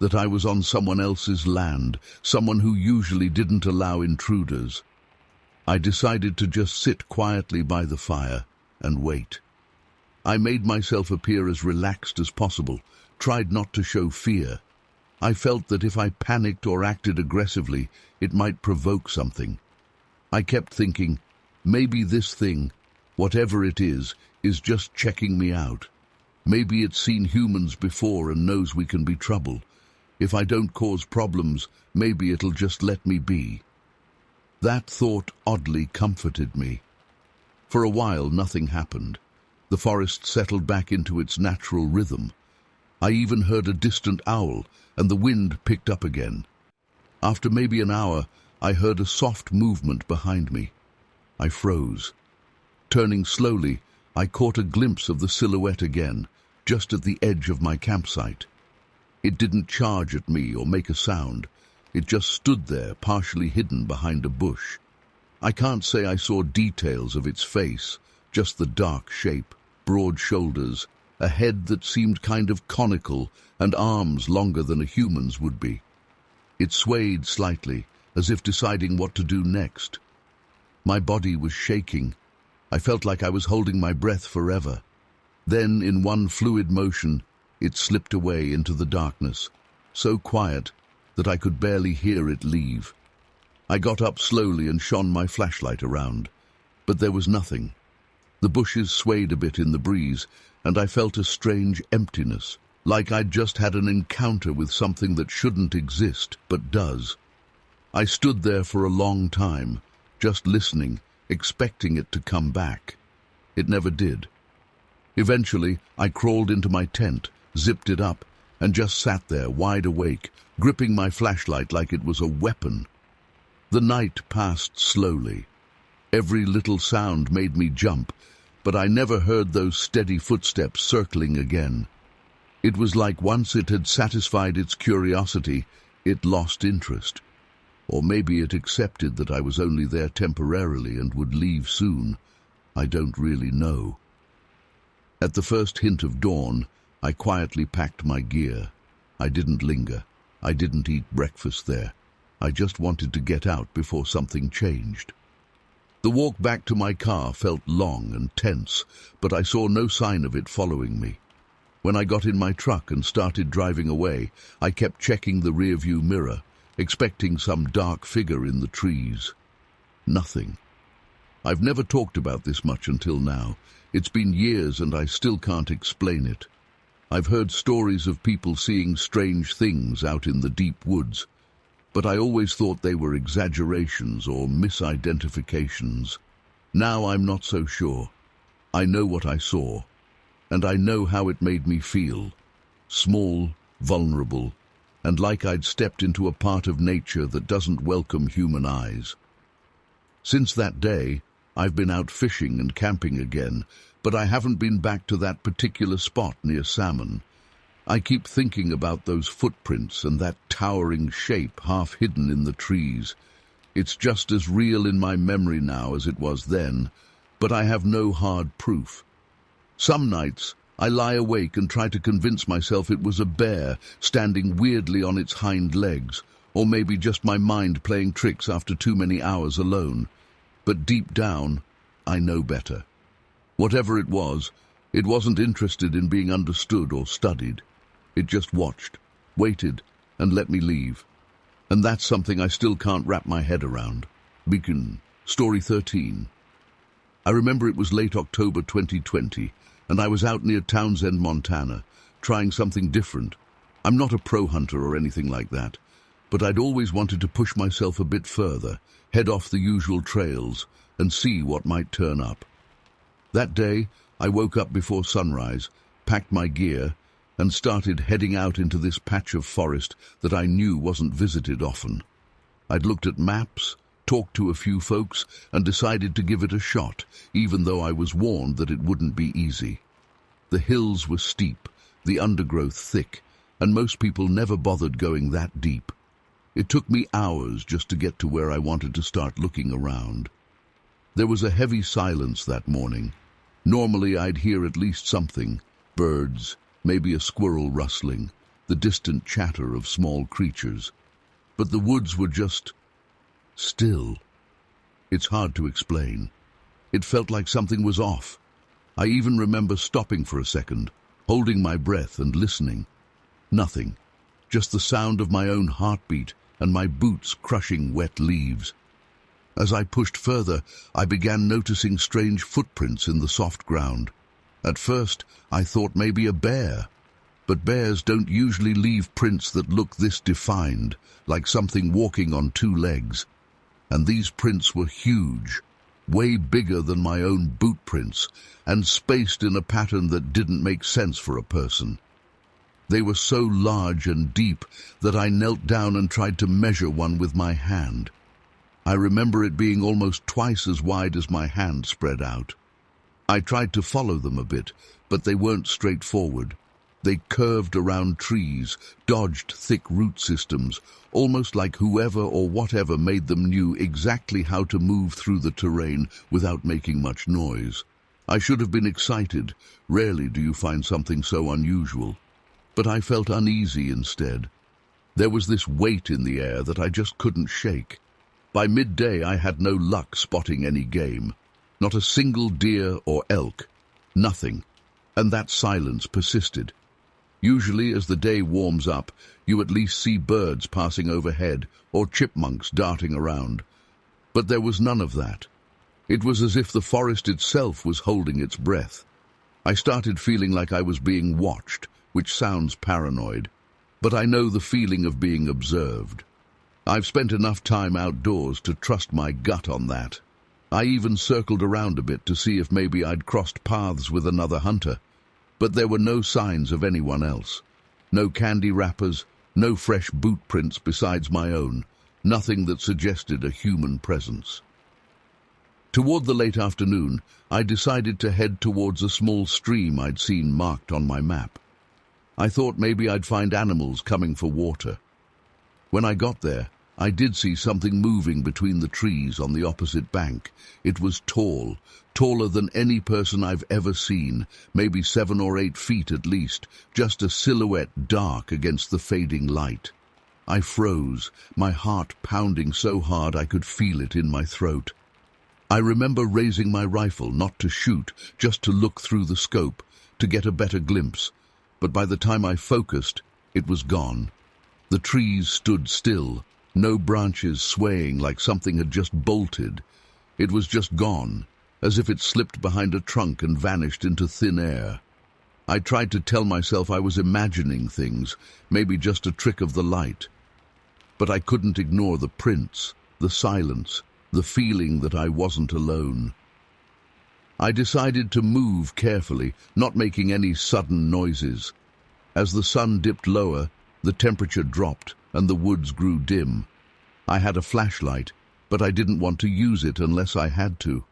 That I was on someone else's land, someone who usually didn't allow intruders. I decided to just sit quietly by the fire and wait. I made myself appear as relaxed as possible, tried not to show fear. I felt that if I panicked or acted aggressively, it might provoke something. I kept thinking, maybe this thing, whatever it is just checking me out. Maybe it's seen humans before and knows we can be trouble. If I don't cause problems, maybe it'll just let me be. That thought oddly comforted me. For a while, nothing happened. The forest settled back into its natural rhythm. I even heard a distant owl, and the wind picked up again. After maybe an hour, I heard a soft movement behind me. I froze. Turning slowly, I caught a glimpse of the silhouette again, just at the edge of my campsite. It didn't charge at me or make a sound. It just stood there, partially hidden behind a bush. I can't say I saw details of its face, just the dark shape, broad shoulders, a head that seemed kind of conical, and arms longer than a human's would be. It swayed slightly, as if deciding what to do next. My body was shaking. I felt like I was holding my breath forever. Then, in one fluid motion, it slipped away into the darkness, so quiet that I could barely hear it leave. I got up slowly and shone my flashlight around, but there was nothing. The bushes swayed a bit in the breeze, and I felt a strange emptiness, like I'd just had an encounter with something that shouldn't exist, but does. I stood there for a long time, just listening, expecting it to come back. It never did. Eventually, I crawled into my tent, zipped it up, and just sat there, wide awake, gripping my flashlight like it was a weapon. The night passed slowly. Every little sound made me jump, but I never heard those steady footsteps circling again. It was like once it had satisfied its curiosity, it lost interest. Or maybe it accepted that I was only there temporarily and would leave soon. I don't really know. At the first hint of dawn, I quietly packed my gear. I didn't linger. I didn't eat breakfast there. I just wanted to get out before something changed. The walk back to my car felt long and tense, but I saw no sign of it following me. When I got in my truck and started driving away, I kept checking the rearview mirror, expecting some dark figure in the trees. Nothing. I've never talked about this much until now. It's been years and I still can't explain it. I've heard stories of people seeing strange things out in the deep woods, but I always thought they were exaggerations or misidentifications. Now I'm not so sure. I know what I saw, and I know how it made me feel. Small, vulnerable, and like I'd stepped into a part of nature that doesn't welcome human eyes. Since that day, I've been out fishing and camping again, but I haven't been back to that particular spot near Salmon. I keep thinking about those footprints and that towering shape half hidden in the trees. It's just as real in my memory now as it was then, but I have no hard proof. Some nights, I lie awake and try to convince myself it was a bear standing weirdly on its hind legs, or maybe just my mind playing tricks after too many hours alone. But deep down, I know better. Whatever it wasn't interested in being understood or studied. It just watched, waited, and let me leave. And that's something I still can't wrap my head around. Beacon, Story 13. I remember it was late October 2020, and I was out near Townsend, Montana, trying something different. I'm not a pro hunter or anything like that, but I'd always wanted to push myself a bit further, head off the usual trails, and see what might turn up. That day, I woke up before sunrise, packed my gear, and started heading out into this patch of forest that I knew wasn't visited often. I'd looked at maps, talked to a few folks, and decided to give it a shot, even though I was warned that it wouldn't be easy. The hills were steep, the undergrowth thick, and most people never bothered going that deep. It took me hours just to get to where I wanted to start looking around. There was a heavy silence that morning. Normally I'd hear at least something, birds, maybe a squirrel rustling, the distant chatter of small creatures. But the woods were just still. It's hard to explain. It felt like something was off. I even remember stopping for a second, holding my breath and listening. Nothing, just the sound of my own heartbeat and my boots crushing wet leaves. As I pushed further, I began noticing strange footprints in the soft ground. At first, I thought maybe a bear, but bears don't usually leave prints that look this defined, like something walking on two legs. And these prints were huge, way bigger than my own boot prints, and spaced in a pattern that didn't make sense for a person. They were so large and deep that I knelt down and tried to measure one with my hand. I remember it being almost twice as wide as my hand spread out. I tried to follow them a bit, but they weren't straightforward. They curved around trees, dodged thick root systems, almost like whoever or whatever made them knew exactly how to move through the terrain without making much noise. I should have been excited. Rarely do you find something so unusual. But I felt uneasy instead. There was this weight in the air that I just couldn't shake. By midday I had no luck spotting any game. Not a single deer or elk. Nothing. And that silence persisted. Usually as the day warms up, you at least see birds passing overhead or chipmunks darting around. But there was none of that. It was as if the forest itself was holding its breath. I started feeling like I was being watched, which sounds paranoid, but I know the feeling of being observed. I've spent enough time outdoors to trust my gut on that. I even circled around a bit to see if maybe I'd crossed paths with another hunter, but there were no signs of anyone else. No candy wrappers, no fresh boot prints besides my own, nothing that suggested a human presence. Toward the late afternoon, I decided to head towards a small stream I'd seen marked on my map. I thought maybe I'd find animals coming for water. When I got there, I did see something moving between the trees on the opposite bank. It was tall, taller than any person I've ever seen, maybe 7 or 8 feet at least, just a silhouette dark against the fading light. I froze, my heart pounding so hard I could feel it in my throat. I remember raising my rifle, not to shoot, just to look through the scope, to get a better glimpse. But by the time I focused, it was gone. The trees stood still, no branches swaying like something had just bolted. It was just gone, as if it slipped behind a trunk and vanished into thin air. I tried to tell myself I was imagining things, maybe just a trick of the light. But I couldn't ignore the prints, the silence, the feeling that I wasn't alone. I decided to move carefully, not making any sudden noises. As the sun dipped lower, the temperature dropped and the woods grew dim. I had a flashlight, but I didn't want to use it unless I had to.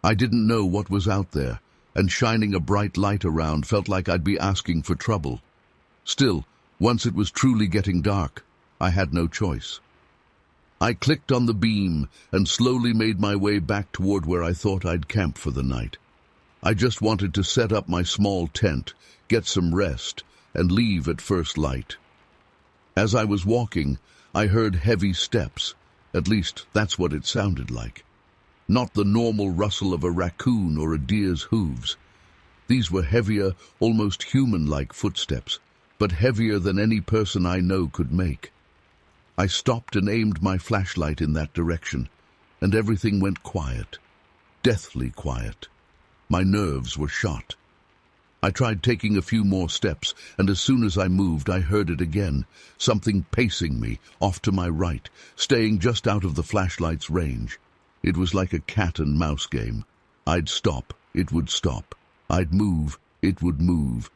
I didn't know what was out there, and shining a bright light around felt like I'd be asking for trouble. Still, once it was truly getting dark, I had no choice. I clicked on the beam and slowly made my way back toward where I thought I'd camp for the night. I just wanted to set up my small tent, get some rest, and leave at first light. As I was walking, I heard heavy steps. At least, that's what it sounded like. Not the normal rustle of a raccoon or a deer's hooves. These were heavier, almost human-like footsteps, but heavier than any person I know could make. I stopped and aimed my flashlight in that direction, and everything went quiet, deathly quiet. My nerves were shot. I tried taking a few more steps, and as soon as I moved, I heard it again, something pacing me, off to my right, staying just out of the flashlight's range. It was like a cat-and-mouse game. I'd stop, it would stop. I'd move, it would move.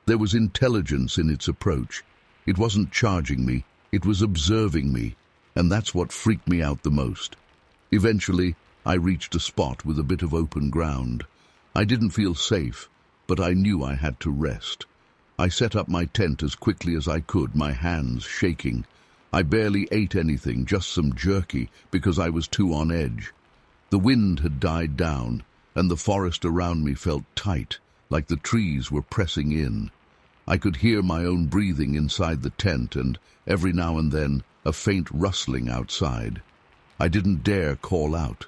There was intelligence in its approach. It wasn't charging me, it was observing me, and that's what freaked me out the most. Eventually, I reached a spot with a bit of open ground. I didn't feel safe, but I knew I had to rest. I set up my tent as quickly as I could, my hands shaking. I barely ate anything, just some jerky, because I was too on edge. The wind had died down, and the forest around me felt tight, like the trees were pressing in. I could hear my own breathing inside the tent and, every now and then, a faint rustling outside. I didn't dare call out.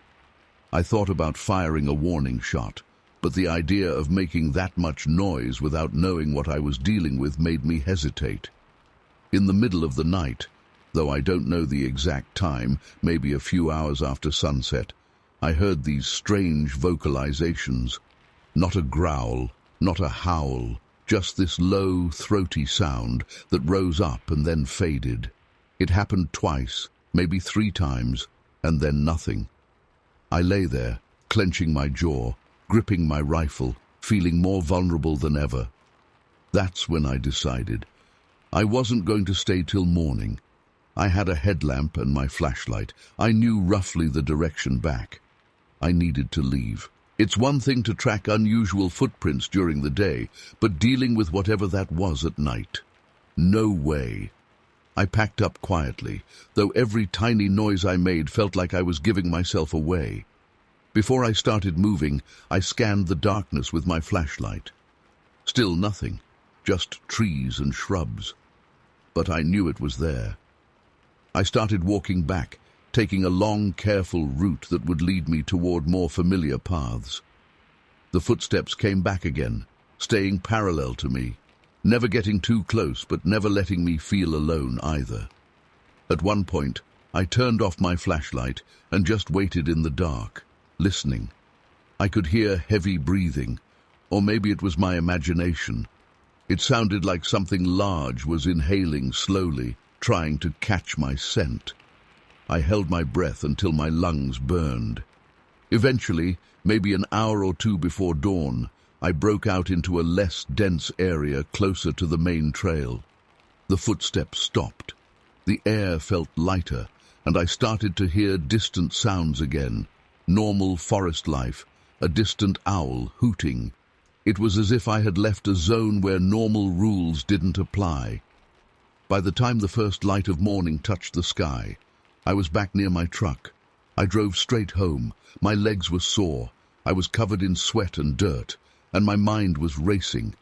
I thought about firing a warning shot, but the idea of making that much noise without knowing what I was dealing with made me hesitate. In the middle of the night, though I don't know the exact time, maybe a few hours after sunset, I heard these strange vocalizations. Not a growl, not a howl, just this low, throaty sound that rose up and then faded. It happened twice, maybe 3 times, and then nothing. I lay there, clenching my jaw, gripping my rifle, feeling more vulnerable than ever. That's when I decided. I wasn't going to stay till morning. I had a headlamp and my flashlight. I knew roughly the direction back. I needed to leave. It's one thing to track unusual footprints during the day, but dealing with whatever that was at night. No way. I packed up quietly, though every tiny noise I made felt like I was giving myself away. Before I started moving, I scanned the darkness with my flashlight. Still nothing, just trees and shrubs. But I knew it was there. I started walking back, taking a long, careful route that would lead me toward more familiar paths. The footsteps came back again, staying parallel to me, never getting too close but never letting me feel alone either. At one point, I turned off my flashlight and just waited in the dark, listening. I could hear heavy breathing, or maybe it was my imagination. It sounded like something large was inhaling slowly, trying to catch my scent. I held my breath until my lungs burned. Eventually, maybe an hour or two before dawn, I broke out into a less dense area closer to the main trail. The footsteps stopped. The air felt lighter, and I started to hear distant sounds again. Normal forest life, a distant owl hooting. It was as if I had left a zone where normal rules didn't apply. By the time the first light of morning touched the sky, I was back near my truck. I drove straight home. My legs were sore. I was covered in sweat and dirt, and my mind was racing.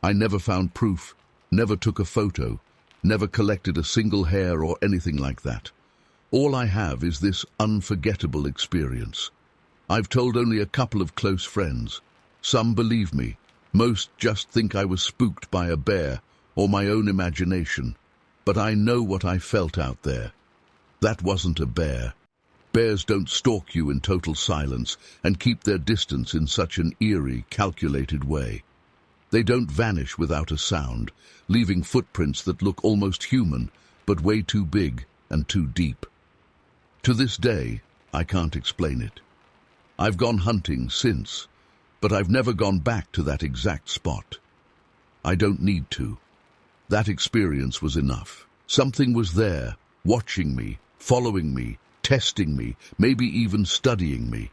I never found proof, never took a photo, never collected a single hair or anything like that. All I have is this unforgettable experience. I've told only a couple of close friends. Some believe me. Most just think I was spooked by a bear or my own imagination. But I know what I felt out there. That wasn't a bear. Bears don't stalk you in total silence and keep their distance in such an eerie, calculated way. They don't vanish without a sound, leaving footprints that look almost human, but way too big and too deep. To this day, I can't explain it. I've gone hunting since, but I've never gone back to that exact spot. I don't need to. That experience was enough. Something was there, watching me, following me, testing me, maybe even studying me.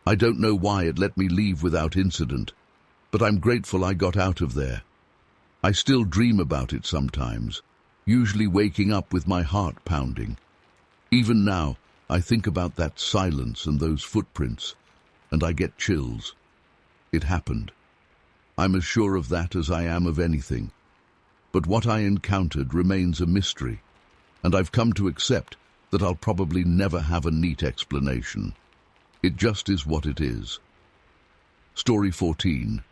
I don't know why it let me leave without incident, but I'm grateful I got out of there. I still dream about it sometimes, usually waking up with my heart pounding. Even now, I think about that silence and those footprints, and I get chills. It happened. I'm as sure of that as I am of anything. But what I encountered remains a mystery, and I've come to accept that I'll probably never have a neat explanation. It just is what it is. Story 14.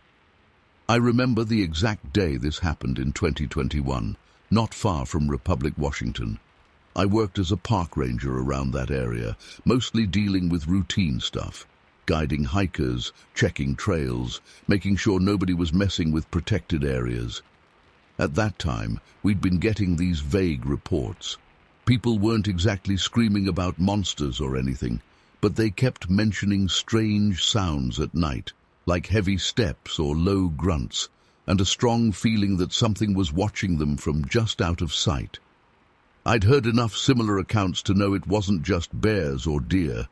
I remember the exact day this happened in 2021, not far from Republic, Washington. I worked as a park ranger around that area, mostly dealing with routine stuff, guiding hikers, checking trails, making sure nobody was messing with protected areas. At that time, we'd been getting these vague reports. People weren't exactly screaming about monsters or anything, but they kept mentioning strange sounds at night, like heavy steps or low grunts, and a strong feeling that something was watching them from just out of sight. I'd heard enough similar accounts to know it wasn't just bears or deer.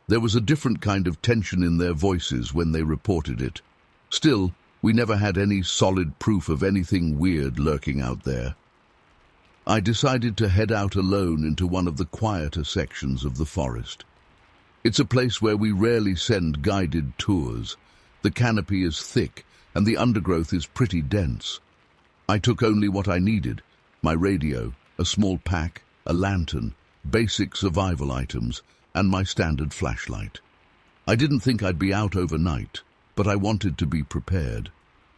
There was a different kind of tension in their voices when they reported it. Still, we never had any solid proof of anything weird lurking out there. I decided to head out alone into one of the quieter sections of the forest. It's a place where we rarely send guided tours. The canopy is thick and the undergrowth is pretty dense. I took only what I needed: my radio, a small pack, a lantern, basic survival items, and my standard flashlight. I didn't think I'd be out overnight, but I wanted to be prepared.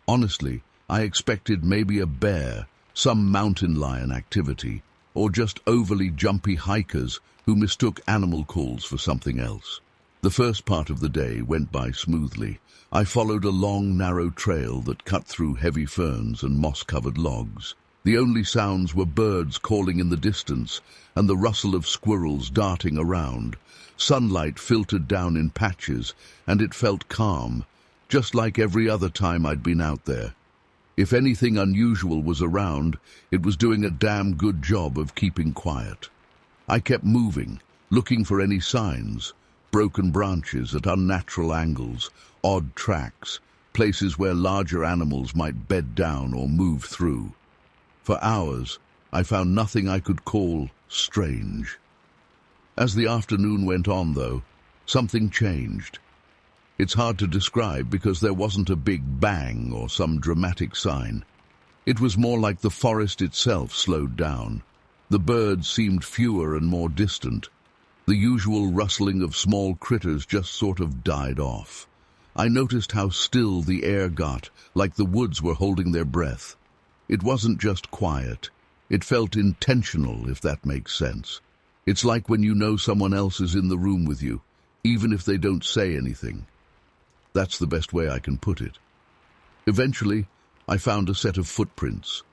Honestly, I expected maybe a bear, some mountain lion activity, or just overly jumpy hikers who mistook animal calls for something else. The first part of the day went by smoothly. I followed a long, narrow trail that cut through heavy ferns and moss-covered logs. The only sounds were birds calling in the distance and the rustle of squirrels darting around. Sunlight filtered down in patches, and it felt calm, just like every other time I'd been out there. If anything unusual was around, it was doing a damn good job of keeping quiet. I kept moving, looking for any signs: broken branches at unnatural angles, odd tracks, places where larger animals might bed down or move through. For hours, I found nothing I could call strange. As the afternoon went on, though, something changed. It's hard to describe because there wasn't a big bang or some dramatic sign. It was more like the forest itself slowed down. The birds seemed fewer and more distant. The usual rustling of small critters just sort of died off. I noticed how still the air got, like the woods were holding their breath. It wasn't just quiet. It felt intentional, if that makes sense. It's like when you know someone else is in the room with you, even if they don't say anything. That's the best way I can put it. Eventually, I found a set of footprints.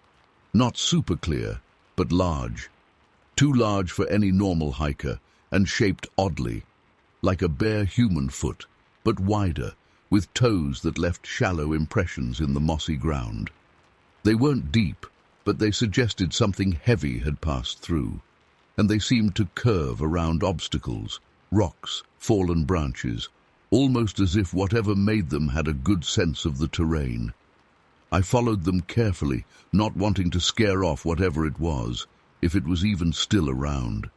Not super clear, but large. Too large for any normal hiker, and shaped oddly, like a bare human foot, but wider, with toes that left shallow impressions in the mossy ground. They weren't deep, but they suggested something heavy had passed through, and they seemed to curve around obstacles, rocks, fallen branches, almost as if whatever made them had a good sense of the terrain. I followed them carefully, not wanting to scare off whatever it was, if it was even still around.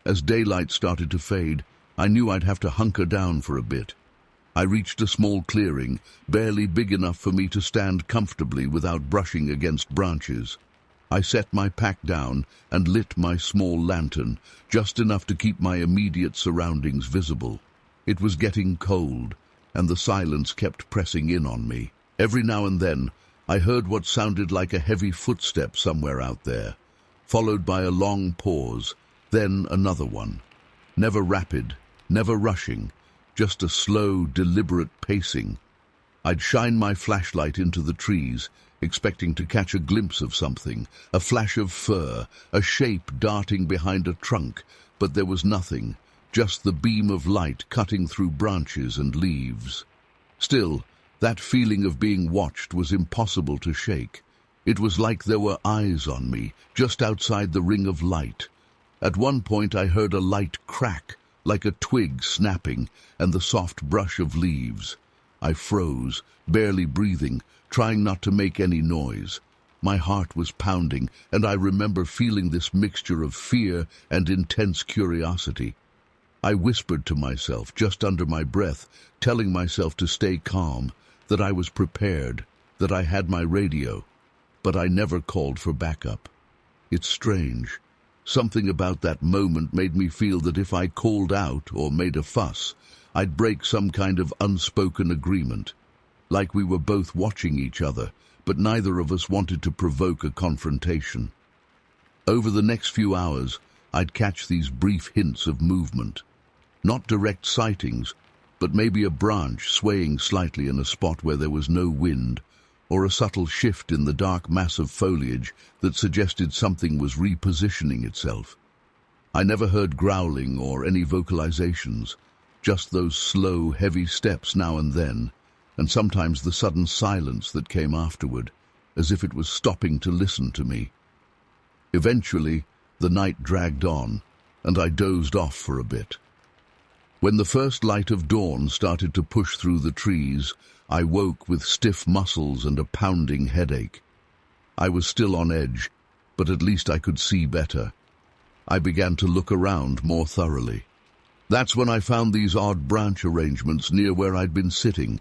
As daylight started to fade, I knew I'd have to hunker down for a bit. I reached a small clearing, barely big enough for me to stand comfortably without brushing against branches. I set my pack down and lit my small lantern, just enough to keep my immediate surroundings visible. It was getting cold, and the silence kept pressing in on me. Every now and then, I heard what sounded like a heavy footstep somewhere out there, followed by a long pause, then another one. Never rapid, never rushing, just a slow, deliberate pacing. I'd shine my flashlight into the trees, expecting to catch a glimpse of something, a flash of fur, a shape darting behind a trunk, but there was nothing, just the beam of light cutting through branches and leaves. Still, that feeling of being watched was impossible to shake. It was like there were eyes on me, just outside the ring of light. At one point I heard a light crack, like a twig snapping, and the soft brush of leaves. I froze, barely breathing, trying not to make any noise. My heart was pounding, and I remember feeling this mixture of fear and intense curiosity. I whispered to myself, just under my breath, telling myself to stay calm, that I was prepared, that I had my radio, but I never called for backup. It's strange. Something about that moment made me feel that if I called out or made a fuss, I'd break some kind of unspoken agreement, like we were both watching each other, but neither of us wanted to provoke a confrontation. Over the next few hours, I'd catch these brief hints of movement. Not direct sightings, but maybe a branch swaying slightly in a spot where there was no wind, or a subtle shift in the dark mass of foliage that suggested something was repositioning itself. I never heard growling or any vocalizations, just those slow, heavy steps now and then, and sometimes the sudden silence that came afterward, as if it was stopping to listen to me. Eventually, the night dragged on, and I dozed off for a bit. When the first light of dawn started to push through the trees, I woke with stiff muscles and a pounding headache. I was still on edge, but at least I could see better. I began to look around more thoroughly. That's when I found these odd branch arrangements near where I'd been sitting.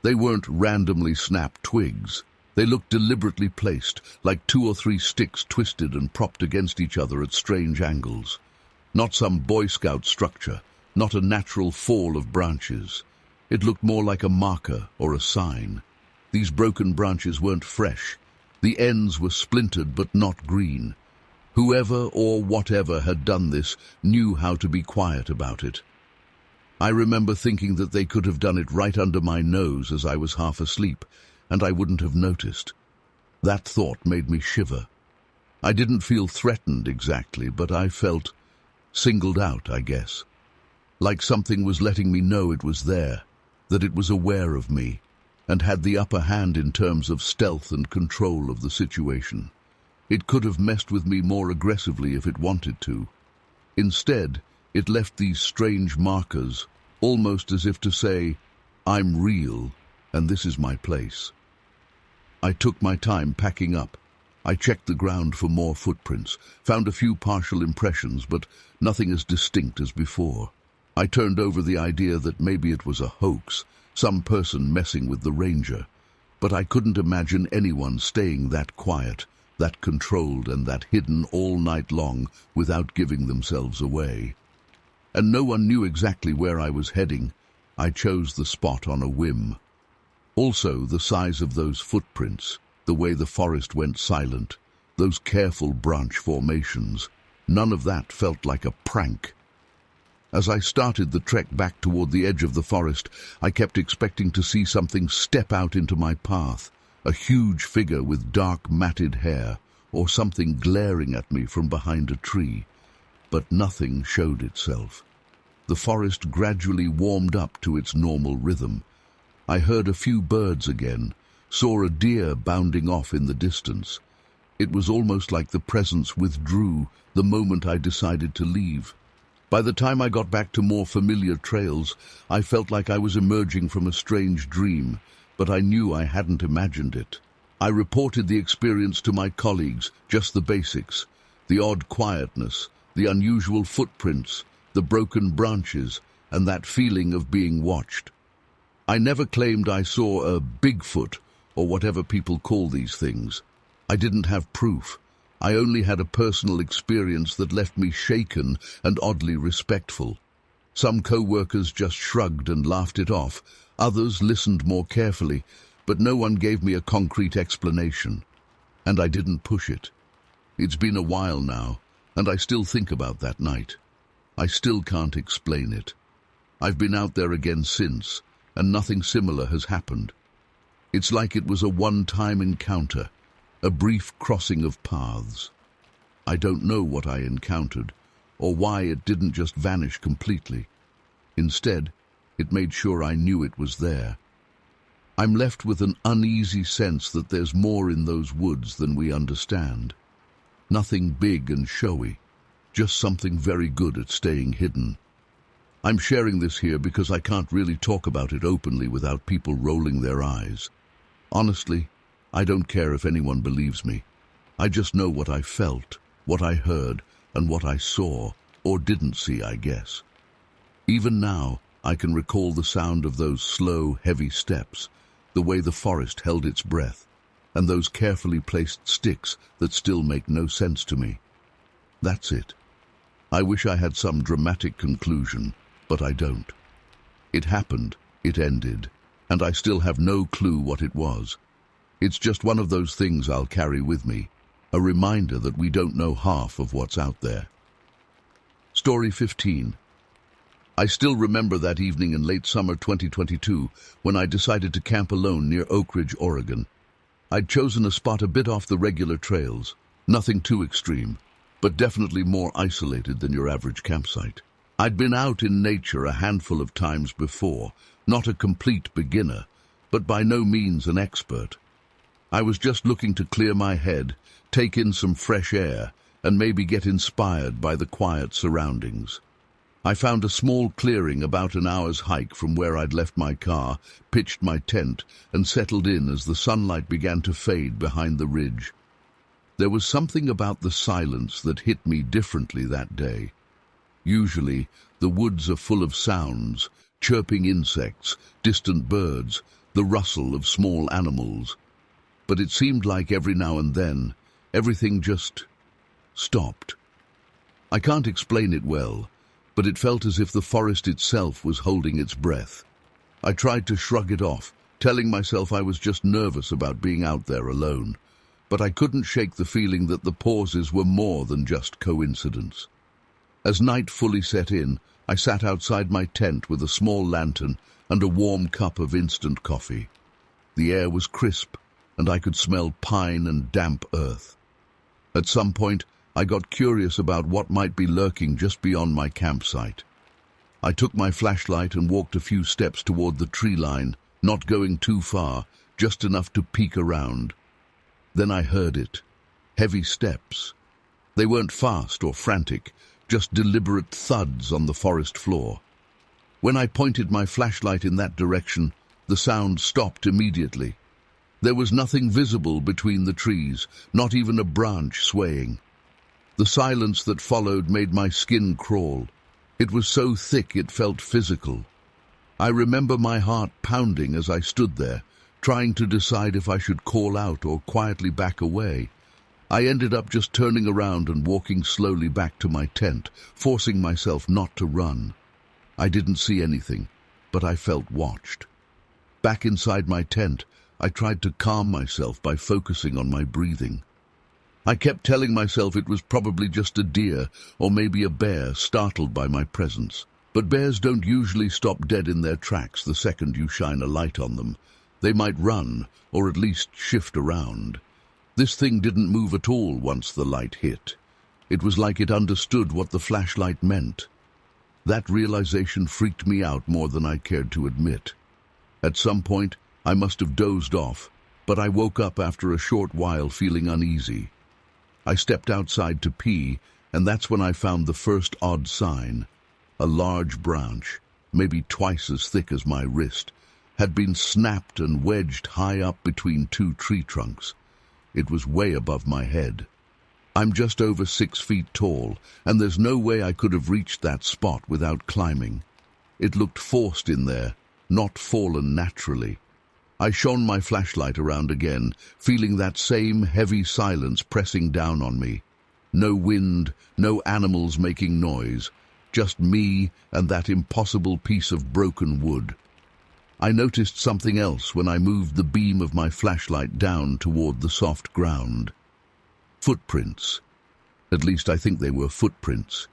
They weren't randomly snapped twigs. They looked deliberately placed, like 2 or 3 sticks twisted and propped against each other at strange angles. Not some Boy Scout structure, not a natural fall of branches. It looked more like a marker or a sign. These broken branches weren't fresh. The ends were splintered but not green. Whoever or whatever had done this knew how to be quiet about it. I remember thinking that they could have done it right under my nose as I was half asleep, and I wouldn't have noticed. That thought made me shiver. I didn't feel threatened exactly, but I felt singled out, I guess. Like something was letting me know it was there, that it was aware of me, and had the upper hand in terms of stealth and control of the situation. It could have messed with me more aggressively if it wanted to. Instead, it left these strange markers, almost as if to say, I'm real, and this is my place. I took my time packing up. I checked the ground for more footprints, found a few partial impressions, but nothing as distinct as before. I turned over the idea that maybe it was a hoax, some person messing with the ranger, but I couldn't imagine anyone staying that quiet, that controlled and that hidden all night long without giving themselves away. And no one knew exactly where I was heading. I chose the spot on a whim. Also, the size of those footprints, the way the forest went silent, those careful branch formations, none of that felt like a prank. As I started the trek back toward the edge of the forest, I kept expecting to see something step out into my path, a huge figure with dark matted hair, or something glaring at me from behind a tree. But nothing showed itself. The forest gradually warmed up to its normal rhythm. I heard a few birds again, saw a deer bounding off in the distance. It was almost like the presence withdrew the moment I decided to leave. By the time I got back to more familiar trails, I felt like I was emerging from a strange dream, but I knew I hadn't imagined it. I reported the experience to my colleagues, just the basics, the odd quietness, the unusual footprints, the broken branches, and that feeling of being watched. I never claimed I saw a Bigfoot, or whatever people call these things. I didn't have proof. I only had a personal experience that left me shaken and oddly respectful. Some co-workers just shrugged and laughed it off. Others listened more carefully, but no one gave me a concrete explanation. And I didn't push it. It's been a while now, and I still think about that night. I still can't explain it. I've been out there again since, and nothing similar has happened. It's like it was a one-time encounter, a brief crossing of paths. I don't know what I encountered, or why it didn't just vanish completely. Instead, it made sure I knew it was there. I'm left with an uneasy sense that there's more in those woods than we understand. Nothing big and showy, just something very good at staying hidden. I'm sharing this here because I can't really talk about it openly without people rolling their eyes. Honestly, I don't care if anyone believes me. I just know what I felt, what I heard, and what I saw, or didn't see, I guess. Even now, I can recall the sound of those slow, heavy steps, the way the forest held its breath, and those carefully placed sticks that still make no sense to me. That's it. I wish I had some dramatic conclusion, but I don't. It happened, it ended, and I still have no clue what it was. It's just one of those things I'll carry with me, a reminder that we don't know half of what's out there. Story 15. I still remember that evening in late summer 2022 when I decided to camp alone near Oak Ridge, Oregon. I'd chosen a spot a bit off the regular trails, nothing too extreme, but definitely more isolated than your average campsite. I'd been out in nature a handful of times before, not a complete beginner, but by no means an expert. I was just looking to clear my head, take in some fresh air, and maybe get inspired by the quiet surroundings. I found a small clearing about an hour's hike from where I'd left my car, pitched my tent, and settled in as the sunlight began to fade behind the ridge. There was something about the silence that hit me differently that day. Usually, the woods are full of sounds, chirping insects, distant birds, the rustle of small animals. But it seemed like every now and then, everything just stopped. I can't explain it well, but it felt as if the forest itself was holding its breath. I tried to shrug it off, telling myself I was just nervous about being out there alone, but I couldn't shake the feeling that the pauses were more than just coincidence. As night fully set in, I sat outside my tent with a small lantern and a warm cup of instant coffee. The air was crisp, and I could smell pine and damp earth. At some point, I got curious about what might be lurking just beyond my campsite. I took my flashlight and walked a few steps toward the tree line, not going too far, just enough to peek around. Then I heard it. Heavy steps. They weren't fast or frantic, just deliberate thuds on the forest floor. When I pointed my flashlight in that direction, the sound stopped immediately. There was nothing visible between the trees, not even a branch swaying. The silence that followed made my skin crawl. It was so thick it felt physical. I remember my heart pounding as I stood there, trying to decide if I should call out or quietly back away. I ended up just turning around and walking slowly back to my tent, forcing myself not to run. I didn't see anything, but I felt watched. Back inside my tent, I tried to calm myself by focusing on my breathing. I kept telling myself it was probably just a deer or maybe a bear startled by my presence. But bears don't usually stop dead in their tracks the second you shine a light on them. They might run, or at least shift around. This thing didn't move at all once the light hit. It was like it understood what the flashlight meant. That realization freaked me out more than I cared to admit. At some point, I must have dozed off, but I woke up after a short while feeling uneasy. I stepped outside to pee, and that's when I found the first odd sign. A large branch, maybe twice as thick as my wrist, had been snapped and wedged high up between two tree trunks. It was way above my head. I'm just over 6 feet tall, and there's no way I could have reached that spot without climbing. It looked forced in there, not fallen naturally. I shone my flashlight around again, feeling that same heavy silence pressing down on me. No wind, no animals making noise, just me and that impossible piece of broken wood. I noticed something else when I moved the beam of my flashlight down toward the soft ground. Footprints. At least I think they were footprints.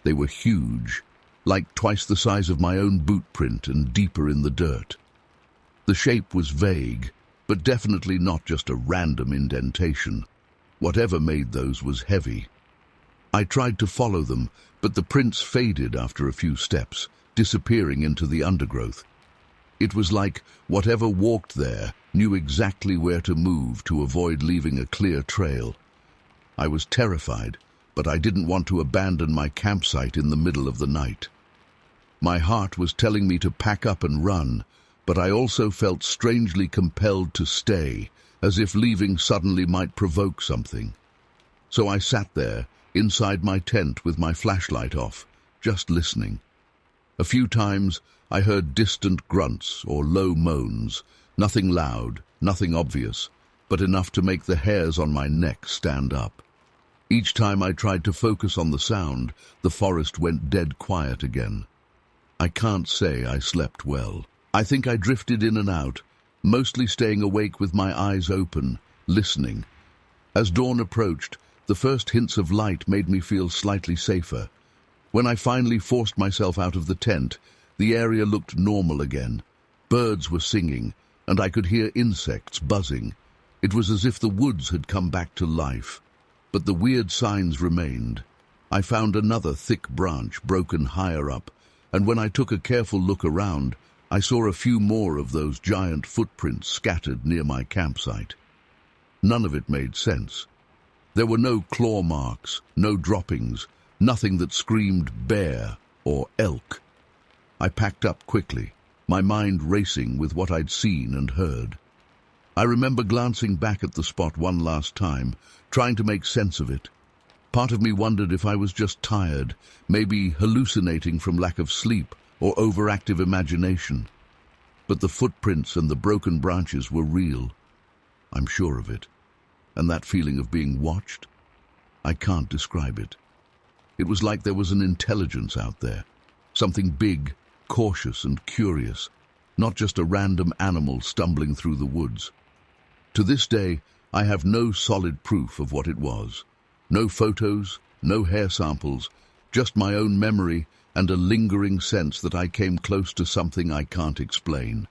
They were huge, like twice the size of my own boot print and deeper in the dirt. The shape was vague, but definitely not just a random indentation. Whatever made those was heavy. I tried to follow them, but the prints faded after a few steps, disappearing into the undergrowth. It was like whatever walked there knew exactly where to move to avoid leaving a clear trail. I was terrified, but I didn't want to abandon my campsite in the middle of the night. My heart was telling me to pack up and run, but I also felt strangely compelled to stay, as if leaving suddenly might provoke something. So I sat there, inside my tent with my flashlight off, just listening. A few times I heard distant grunts or low moans, nothing loud, nothing obvious, but enough to make the hairs on my neck stand up. Each time I tried to focus on the sound, the forest went dead quiet again. I can't say I slept well. I think I drifted in and out, mostly staying awake with my eyes open, listening. As dawn approached, the first hints of light made me feel slightly safer. When I finally forced myself out of the tent, the area looked normal again. Birds were singing, and I could hear insects buzzing. It was as if the woods had come back to life. But the weird signs remained. I found another thick branch broken higher up, and when I took a careful look around, I saw a few more of those giant footprints scattered near my campsite. None of it made sense. There were no claw marks, no droppings, nothing that screamed bear or elk. I packed up quickly, my mind racing with what I'd seen and heard. I remember glancing back at the spot one last time, trying to make sense of it. Part of me wondered if I was just tired, maybe hallucinating from lack of sleep or overactive imagination. But the footprints and the broken branches were real. I'm sure of it. And that feeling of being watched? I can't describe it. It was like there was an intelligence out there, something big, cautious and curious, not just a random animal stumbling through the woods. To this day, I have no solid proof of what it was. No photos, no hair samples, just my own memory and a lingering sense that I came close to something I can't explain.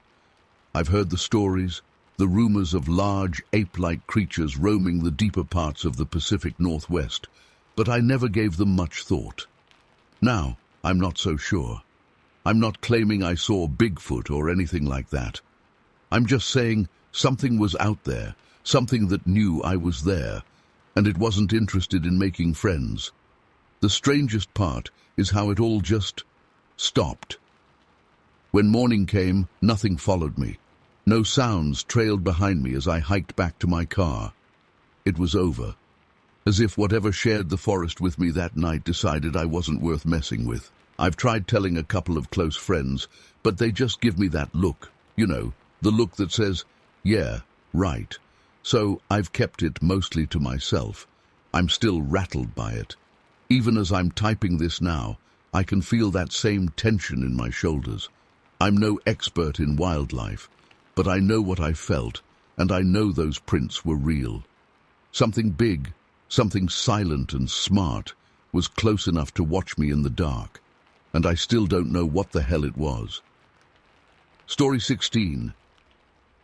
I've heard the stories, the rumors of large ape-like creatures roaming the deeper parts of the Pacific Northwest, but I never gave them much thought. Now, I'm not so sure. I'm not claiming I saw Bigfoot or anything like that. I'm just saying something was out there, something that knew I was there, and it wasn't interested in making friends. The strangest part is how it all just stopped. When morning came, nothing followed me. No sounds trailed behind me as I hiked back to my car. It was over, as if whatever shared the forest with me that night decided I wasn't worth messing with. I've tried telling a couple of close friends, but they just give me that look, you know, the look that says, yeah, right. So I've kept it mostly to myself. I'm still rattled by it. Even as I'm typing this now, I can feel that same tension in my shoulders. I'm no expert in wildlife, but I know what I felt, and I know those prints were real. Something big, something silent and smart, was close enough to watch me in the dark, and I still don't know what the hell it was. Story 16.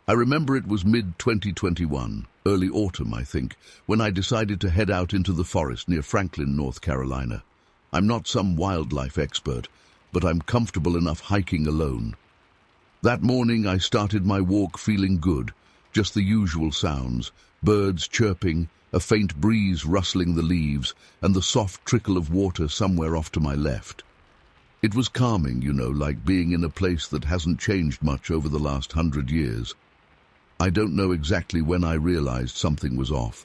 I remember it was mid-2021, early autumn, I think, when I decided to head out into the forest near Franklin, North Carolina. I'm not some wildlife expert, but I'm comfortable enough hiking alone. That morning I started my walk feeling good, just the usual sounds, birds chirping, a faint breeze rustling the leaves, and the soft trickle of water somewhere off to my left. It was calming, you know, like being in a place that hasn't changed much over the last 100 years. I don't know exactly when I realized something was off.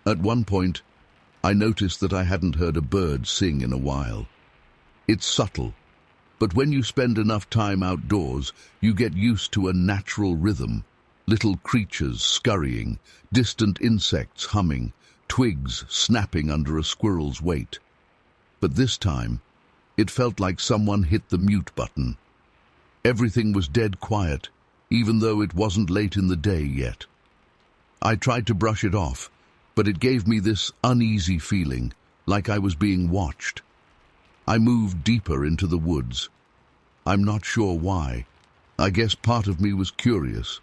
At one point, I noticed that I hadn't heard a bird sing in a while. It's subtle, but when you spend enough time outdoors, you get used to a natural rhythm. Little creatures scurrying, distant insects humming, twigs snapping under a squirrel's weight. But this time, it felt like someone hit the mute button. Everything was dead quiet, even though it wasn't late in the day yet. I tried to brush it off, but it gave me this uneasy feeling, like I was being watched. I moved deeper into the woods. I'm not sure why. I guess part of me was curious.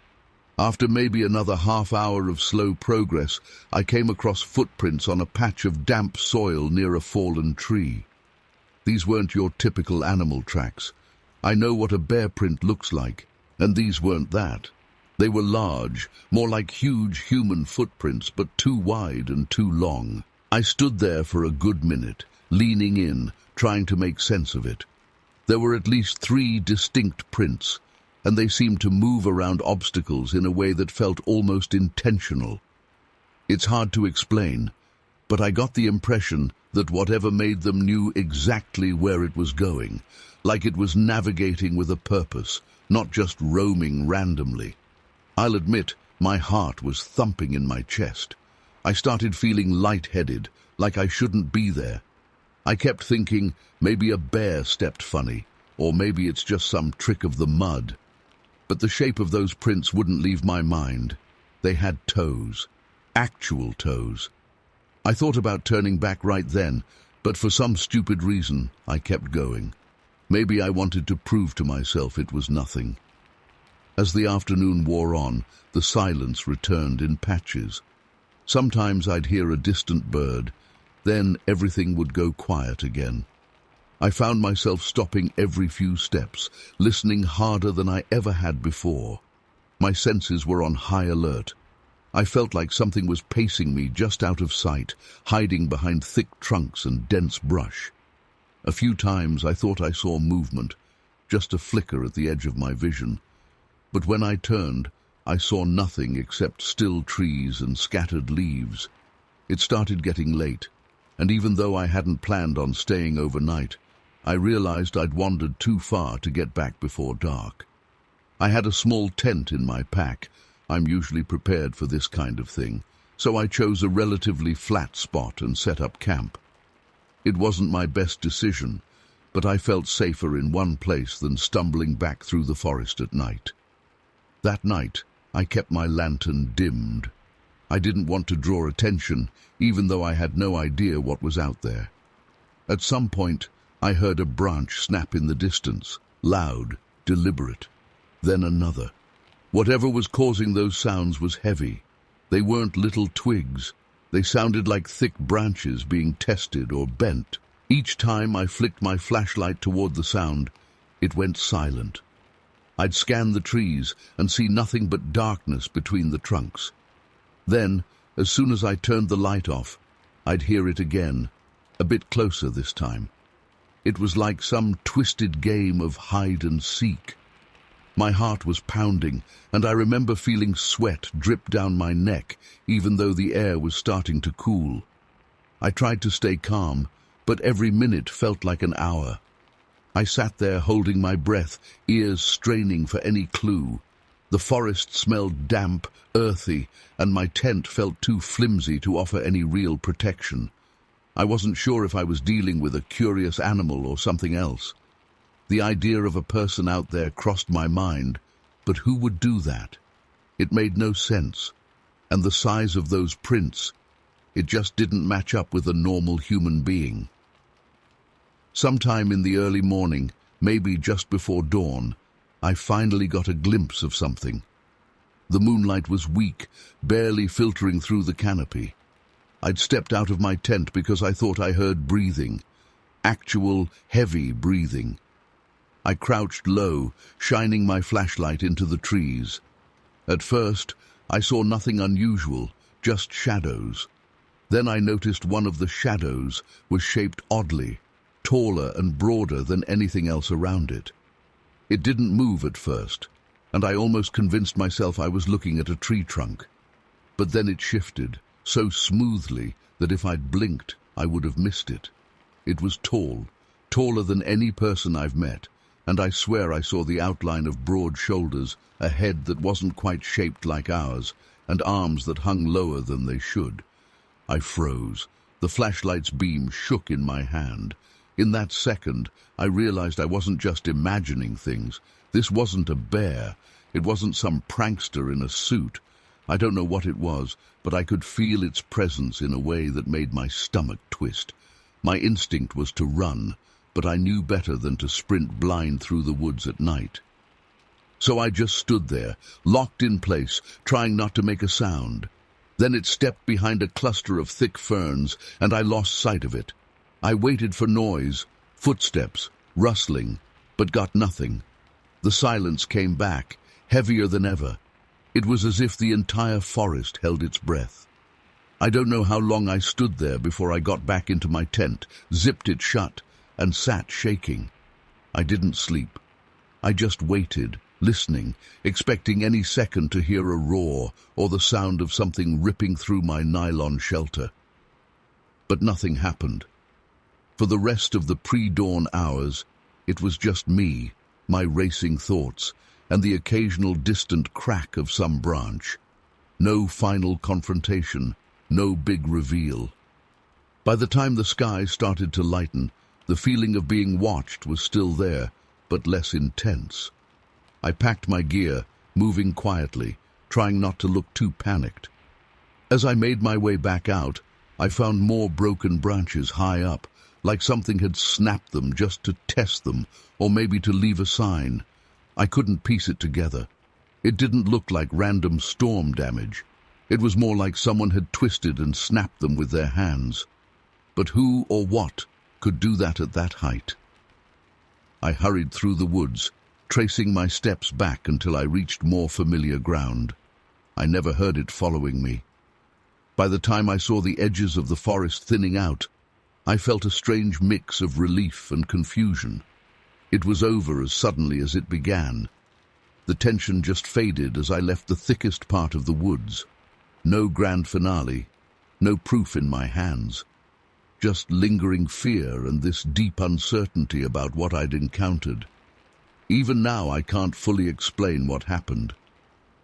After maybe another half hour of slow progress, I came across footprints on a patch of damp soil near a fallen tree. These weren't your typical animal tracks. I know what a bear print looks like, and these weren't that. They were large, more like huge human footprints, but too wide and too long. I stood there for a good minute, leaning in, trying to make sense of it. There were at least 3 distinct prints, and they seemed to move around obstacles in a way that felt almost intentional. It's hard to explain, but I got the impression that whatever made them knew exactly where it was going, like it was navigating with a purpose, not just roaming randomly. I'll admit, my heart was thumping in my chest. I started feeling lightheaded, like I shouldn't be there. I kept thinking maybe a bear stepped funny, or maybe it's just some trick of the mud. But the shape of those prints wouldn't leave my mind. They had toes. Actual toes. I thought about turning back right then, but for some stupid reason, I kept going. Maybe I wanted to prove to myself it was nothing. As the afternoon wore on, the silence returned in patches. Sometimes I'd hear a distant bird, then everything would go quiet again. I found myself stopping every few steps, listening harder than I ever had before. My senses were on high alert. I felt like something was pacing me just out of sight, hiding behind thick trunks and dense brush. A few times I thought I saw movement, just a flicker at the edge of my vision. But when I turned, I saw nothing except still trees and scattered leaves. It started getting late, and even though I hadn't planned on staying overnight, I realized I'd wandered too far to get back before dark. I had a small tent in my pack. I'm usually prepared for this kind of thing, so I chose a relatively flat spot and set up camp. It wasn't my best decision, but I felt safer in one place than stumbling back through the forest at night. That night, I kept my lantern dimmed. I didn't want to draw attention, even though I had no idea what was out there. At some point, I heard a branch snap in the distance, loud, deliberate. Then another. Whatever was causing those sounds was heavy. They weren't little twigs. They sounded like thick branches being tested or bent. Each time I flicked my flashlight toward the sound, it went silent. I'd scan the trees and see nothing but darkness between the trunks. Then, as soon as I turned the light off, I'd hear it again, a bit closer this time. It was like some twisted game of hide and seek. My heart was pounding, and I remember feeling sweat drip down my neck, even though the air was starting to cool. I tried to stay calm, but every minute felt like an hour. I sat there holding my breath, ears straining for any clue. The forest smelled damp, earthy, and my tent felt too flimsy to offer any real protection. I wasn't sure if I was dealing with a curious animal or something else. The idea of a person out there crossed my mind, but who would do that? It made no sense. And the size of those prints, it just didn't match up with a normal human being. Sometime in the early morning, maybe just before dawn, I finally got a glimpse of something. The moonlight was weak, barely filtering through the canopy. I'd stepped out of my tent because I thought I heard breathing. Actual, heavy breathing. I crouched low, shining my flashlight into the trees. At first, I saw nothing unusual, just shadows. Then I noticed one of the shadows was shaped oddly, taller and broader than anything else around it. It didn't move at first, and I almost convinced myself I was looking at a tree trunk. But then it shifted, so smoothly that if I'd blinked, I would have missed it. It was tall, taller than any person I've met, and I swear I saw the outline of broad shoulders, a head that wasn't quite shaped like ours, and arms that hung lower than they should. I froze. The flashlight's beam shook in my hand. In that second, I realized I wasn't just imagining things. This wasn't a bear. It wasn't some prankster in a suit. I don't know what it was, but I could feel its presence in a way that made my stomach twist. My instinct was to run, but I knew better than to sprint blind through the woods at night. So I just stood there, locked in place, trying not to make a sound. Then it stepped behind a cluster of thick ferns, and I lost sight of it. I waited for noise, footsteps, rustling, but got nothing. The silence came back, heavier than ever. It was as if the entire forest held its breath. I don't know how long I stood there before I got back into my tent, zipped it shut, and sat shaking. I didn't sleep. I just waited, listening, expecting any second to hear a roar or the sound of something ripping through my nylon shelter. But nothing happened. For the rest of the pre-dawn hours, it was just me, my racing thoughts, and the occasional distant crack of some branch. No final confrontation, no big reveal. By the time the sky started to lighten, the feeling of being watched was still there, but less intense. I packed my gear, moving quietly, trying not to look too panicked. As I made my way back out, I found more broken branches high up, like something had snapped them just to test them, or maybe to leave a sign. I couldn't piece it together. It didn't look like random storm damage. It was more like someone had twisted and snapped them with their hands. But who or what could do that at that height? I hurried through the woods, tracing my steps back until I reached more familiar ground. I never heard it following me. By the time I saw the edges of the forest thinning out, I felt a strange mix of relief and confusion. It was over as suddenly as it began. The tension just faded as I left the thickest part of the woods. No grand finale, no proof in my hands. Just lingering fear and this deep uncertainty about what I'd encountered. Even now I can't fully explain what happened.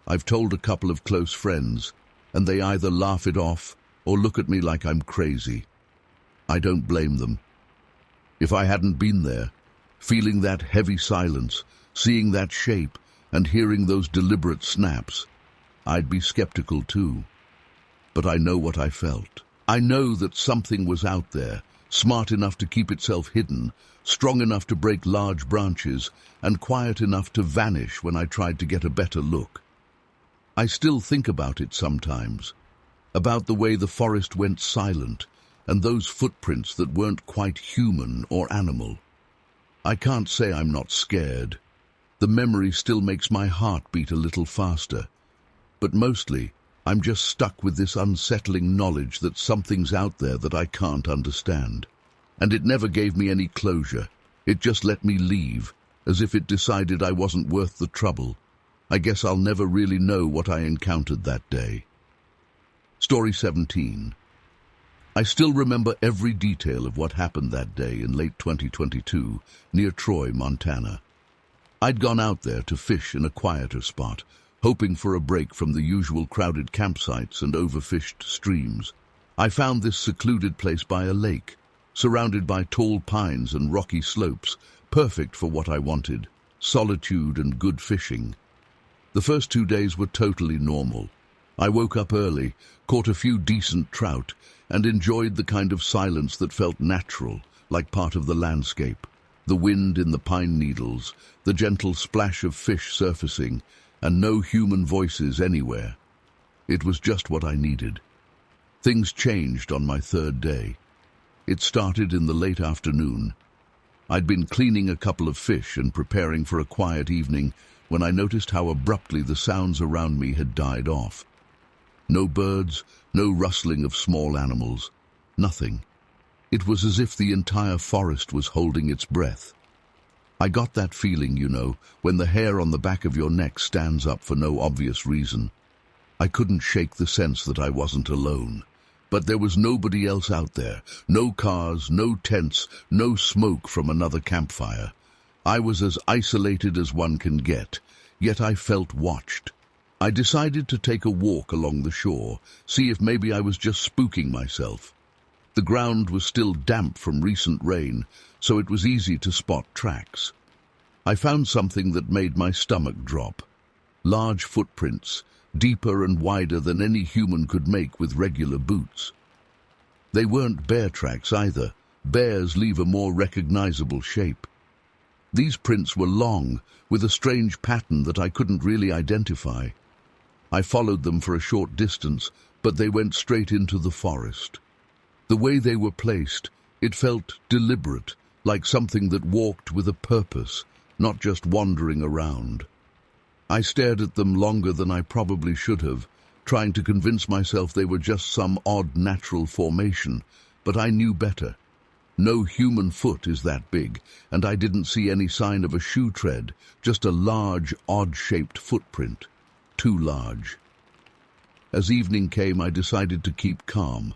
I've told a couple of close friends, and they either laugh it off or look at me like I'm crazy. I don't blame them. If I hadn't been there, feeling that heavy silence, seeing that shape, and hearing those deliberate snaps, I'd be skeptical too. But I know what I felt. I know that something was out there, smart enough to keep itself hidden, strong enough to break large branches, and quiet enough to vanish when I tried to get a better look. I still think about it sometimes, about the way the forest went silent, and those footprints that weren't quite human or animal. I can't say I'm not scared. The memory still makes my heart beat a little faster. But mostly, I'm just stuck with this unsettling knowledge that something's out there that I can't understand. And it never gave me any closure. It just let me leave, as if it decided I wasn't worth the trouble. I guess I'll never really know what I encountered that day. Story 17. I still remember every detail of what happened that day in late 2022 near Troy, Montana. I'd gone out there to fish in a quieter spot, hoping for a break from the usual crowded campsites and overfished streams. I found this secluded place by a lake, surrounded by tall pines and rocky slopes, perfect for what I wanted: solitude and good fishing. The first 2 days were totally normal. I woke up early, caught a few decent trout, and enjoyed the kind of silence that felt natural, like part of the landscape. The wind in the pine needles, the gentle splash of fish surfacing, and no human voices anywhere. It was just what I needed. Things changed on my third day. It started in the late afternoon. I'd been cleaning a couple of fish and preparing for a quiet evening when I noticed how abruptly the sounds around me had died off. No birds, no rustling of small animals, nothing. It was as if the entire forest was holding its breath. I got that feeling, when the hair on the back of your neck stands up for no obvious reason. I couldn't shake the sense that I wasn't alone. But there was nobody else out there. No cars, no tents, no smoke from another campfire. I was as isolated as one can get, yet I felt watched. I decided to take a walk along the shore, see if maybe I was just spooking myself. The ground was still damp from recent rain, so it was easy to spot tracks. I found something that made my stomach drop. Large footprints, deeper and wider than any human could make with regular boots. They weren't bear tracks either. Bears leave a more recognizable shape. These prints were long, with a strange pattern that I couldn't really identify. I followed them for a short distance, but they went straight into the forest. The way they were placed, it felt deliberate, like something that walked with a purpose, not just wandering around. I stared at them longer than I probably should have, trying to convince myself they were just some odd natural formation, but I knew better. No human foot is that big, and I didn't see any sign of a shoe tread, just a large, odd-shaped footprint. Too large. As evening came, I decided to keep calm.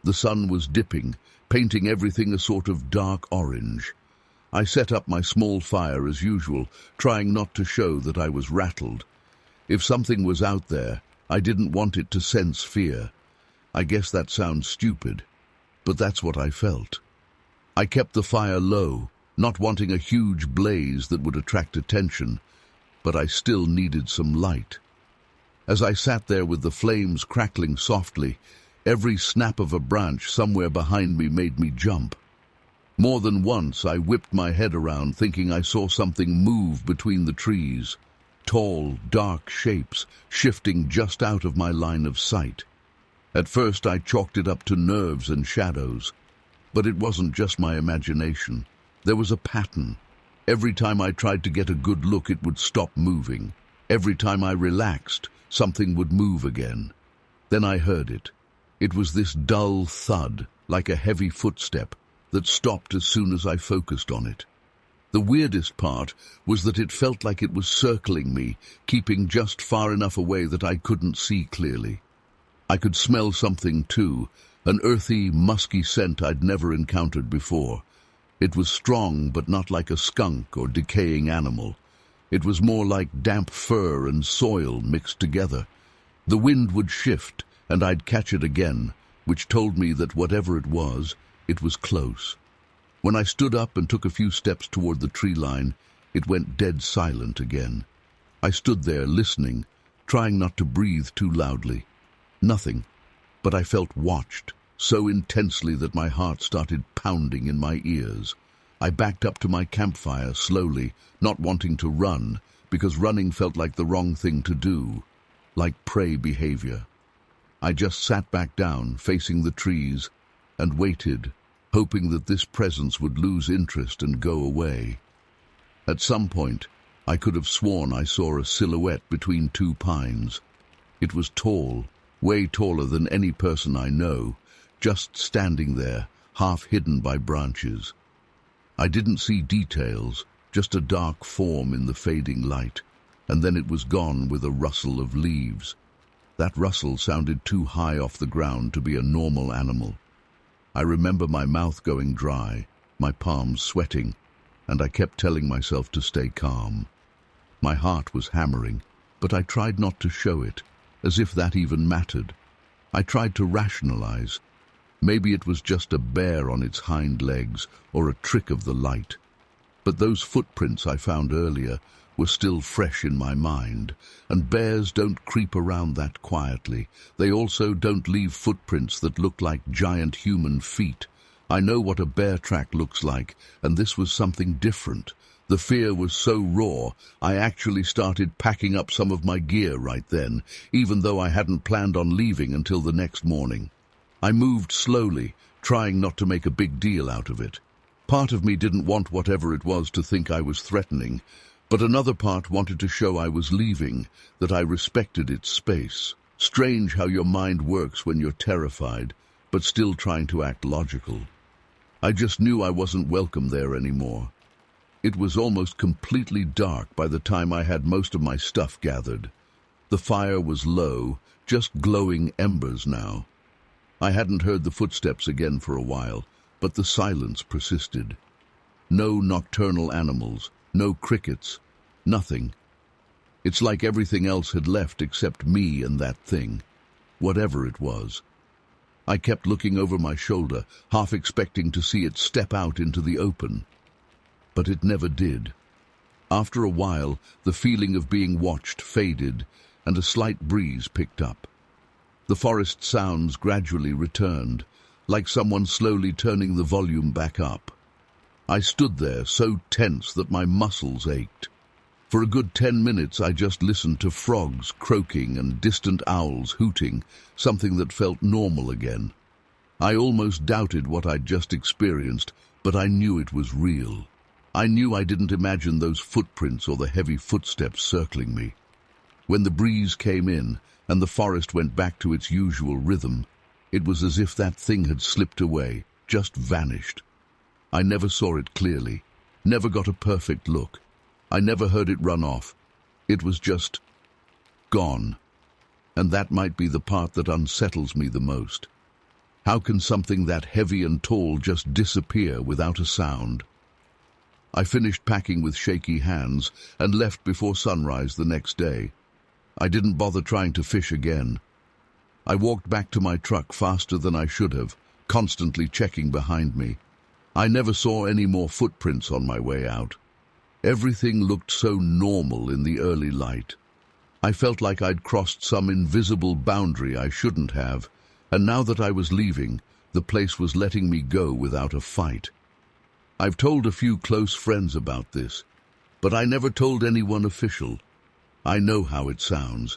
The sun was dipping, painting everything a sort of dark orange. I set up my small fire as usual, trying not to show that I was rattled. If something was out there, I didn't want it to sense fear. I guess that sounds stupid, but that's what I felt. I kept the fire low, not wanting a huge blaze that would attract attention, but I still needed some light. As I sat there with the flames crackling softly, every snap of a branch somewhere behind me made me jump. More than once I whipped my head around, thinking I saw something move between the trees. Tall, dark shapes shifting just out of my line of sight. At first I chalked it up to nerves and shadows. But it wasn't just my imagination. There was a pattern. Every time I tried to get a good look, it would stop moving. Every time I relaxed, something would move again. Then I heard it. It was this dull thud, like a heavy footstep, that stopped as soon as I focused on it. The weirdest part was that it felt like it was circling me, keeping just far enough away that I couldn't see clearly. I could smell something too, an earthy, musky scent I'd never encountered before. It was strong, but not like a skunk or decaying animal. It was more like damp fur and soil mixed together. The wind would shift, and I'd catch it again, which told me that whatever it was close. When I stood up and took a few steps toward the tree line, it went dead silent again. I stood there listening, trying not to breathe too loudly. Nothing, but I felt watched, so intensely that my heart started pounding in my ears. I backed up to my campfire slowly, not wanting to run, because running felt like the wrong thing to do, like prey behavior. I just sat back down, facing the trees, and waited, hoping that this presence would lose interest and go away. At some point, I could have sworn I saw a silhouette between two pines. It was tall, way taller than any person I know, just standing there, half hidden by branches. I didn't see details, just a dark form in the fading light, and then it was gone with a rustle of leaves. That rustle sounded too high off the ground to be a normal animal. I remember my mouth going dry, my palms sweating, and I kept telling myself to stay calm. My heart was hammering, but I tried not to show it, as if that even mattered. I tried to rationalize. Maybe it was just a bear on its hind legs, or a trick of the light. But those footprints I found earlier were still fresh in my mind, and bears don't creep around that quietly. They also don't leave footprints that look like giant human feet. I know what a bear track looks like, and this was something different. The fear was so raw, I actually started packing up some of my gear right then, even though I hadn't planned on leaving until the next morning. I moved slowly, trying not to make a big deal out of it. Part of me didn't want whatever it was to think I was threatening, but another part wanted to show I was leaving, that I respected its space. Strange how your mind works when you're terrified, but still trying to act logical. I just knew I wasn't welcome there anymore. It was almost completely dark by the time I had most of my stuff gathered. The fire was low, just glowing embers now. I hadn't heard the footsteps again for a while, but the silence persisted. No nocturnal animals, no crickets, nothing. It's like everything else had left except me and that thing, whatever it was. I kept looking over my shoulder, half expecting to see it step out into the open. But it never did. After a while, the feeling of being watched faded, and a slight breeze picked up. The forest sounds gradually returned, like someone slowly turning the volume back up. I stood there so tense that my muscles ached. For a good 10 minutes I just listened to frogs croaking and distant owls hooting, something that felt normal again. I almost doubted what I'd just experienced, but I knew it was real. I knew I didn't imagine those footprints or the heavy footsteps circling me. When the breeze came in and the forest went back to its usual rhythm, it was as if that thing had slipped away, just vanished. I never saw it clearly, never got a perfect look. I never heard it run off. It was just gone. And that might be the part that unsettles me the most. How can something that heavy and tall just disappear without a sound? I finished packing with shaky hands and left before sunrise the next day. I didn't bother trying to fish again. I walked back to my truck faster than I should have, constantly checking behind me. I never saw any more footprints on my way out. Everything looked so normal in the early light. I felt like I'd crossed some invisible boundary I shouldn't have, and now that I was leaving, the place was letting me go without a fight. I've told a few close friends about this, but I never told anyone official. I know how it sounds.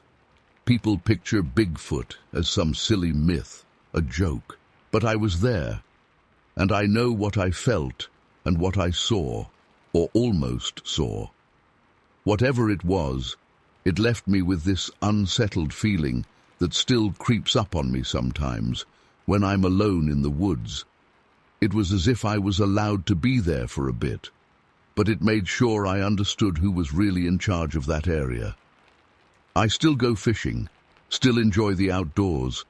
People picture Bigfoot as some silly myth, a joke. But I was there, and I know what I felt and what I saw, or almost saw. Whatever it was, it left me with this unsettled feeling that still creeps up on me sometimes when I'm alone in the woods. It was as if I was allowed to be there for a bit, but it made sure I understood who was really in charge of that area. I still go fishing, still enjoy the outdoors,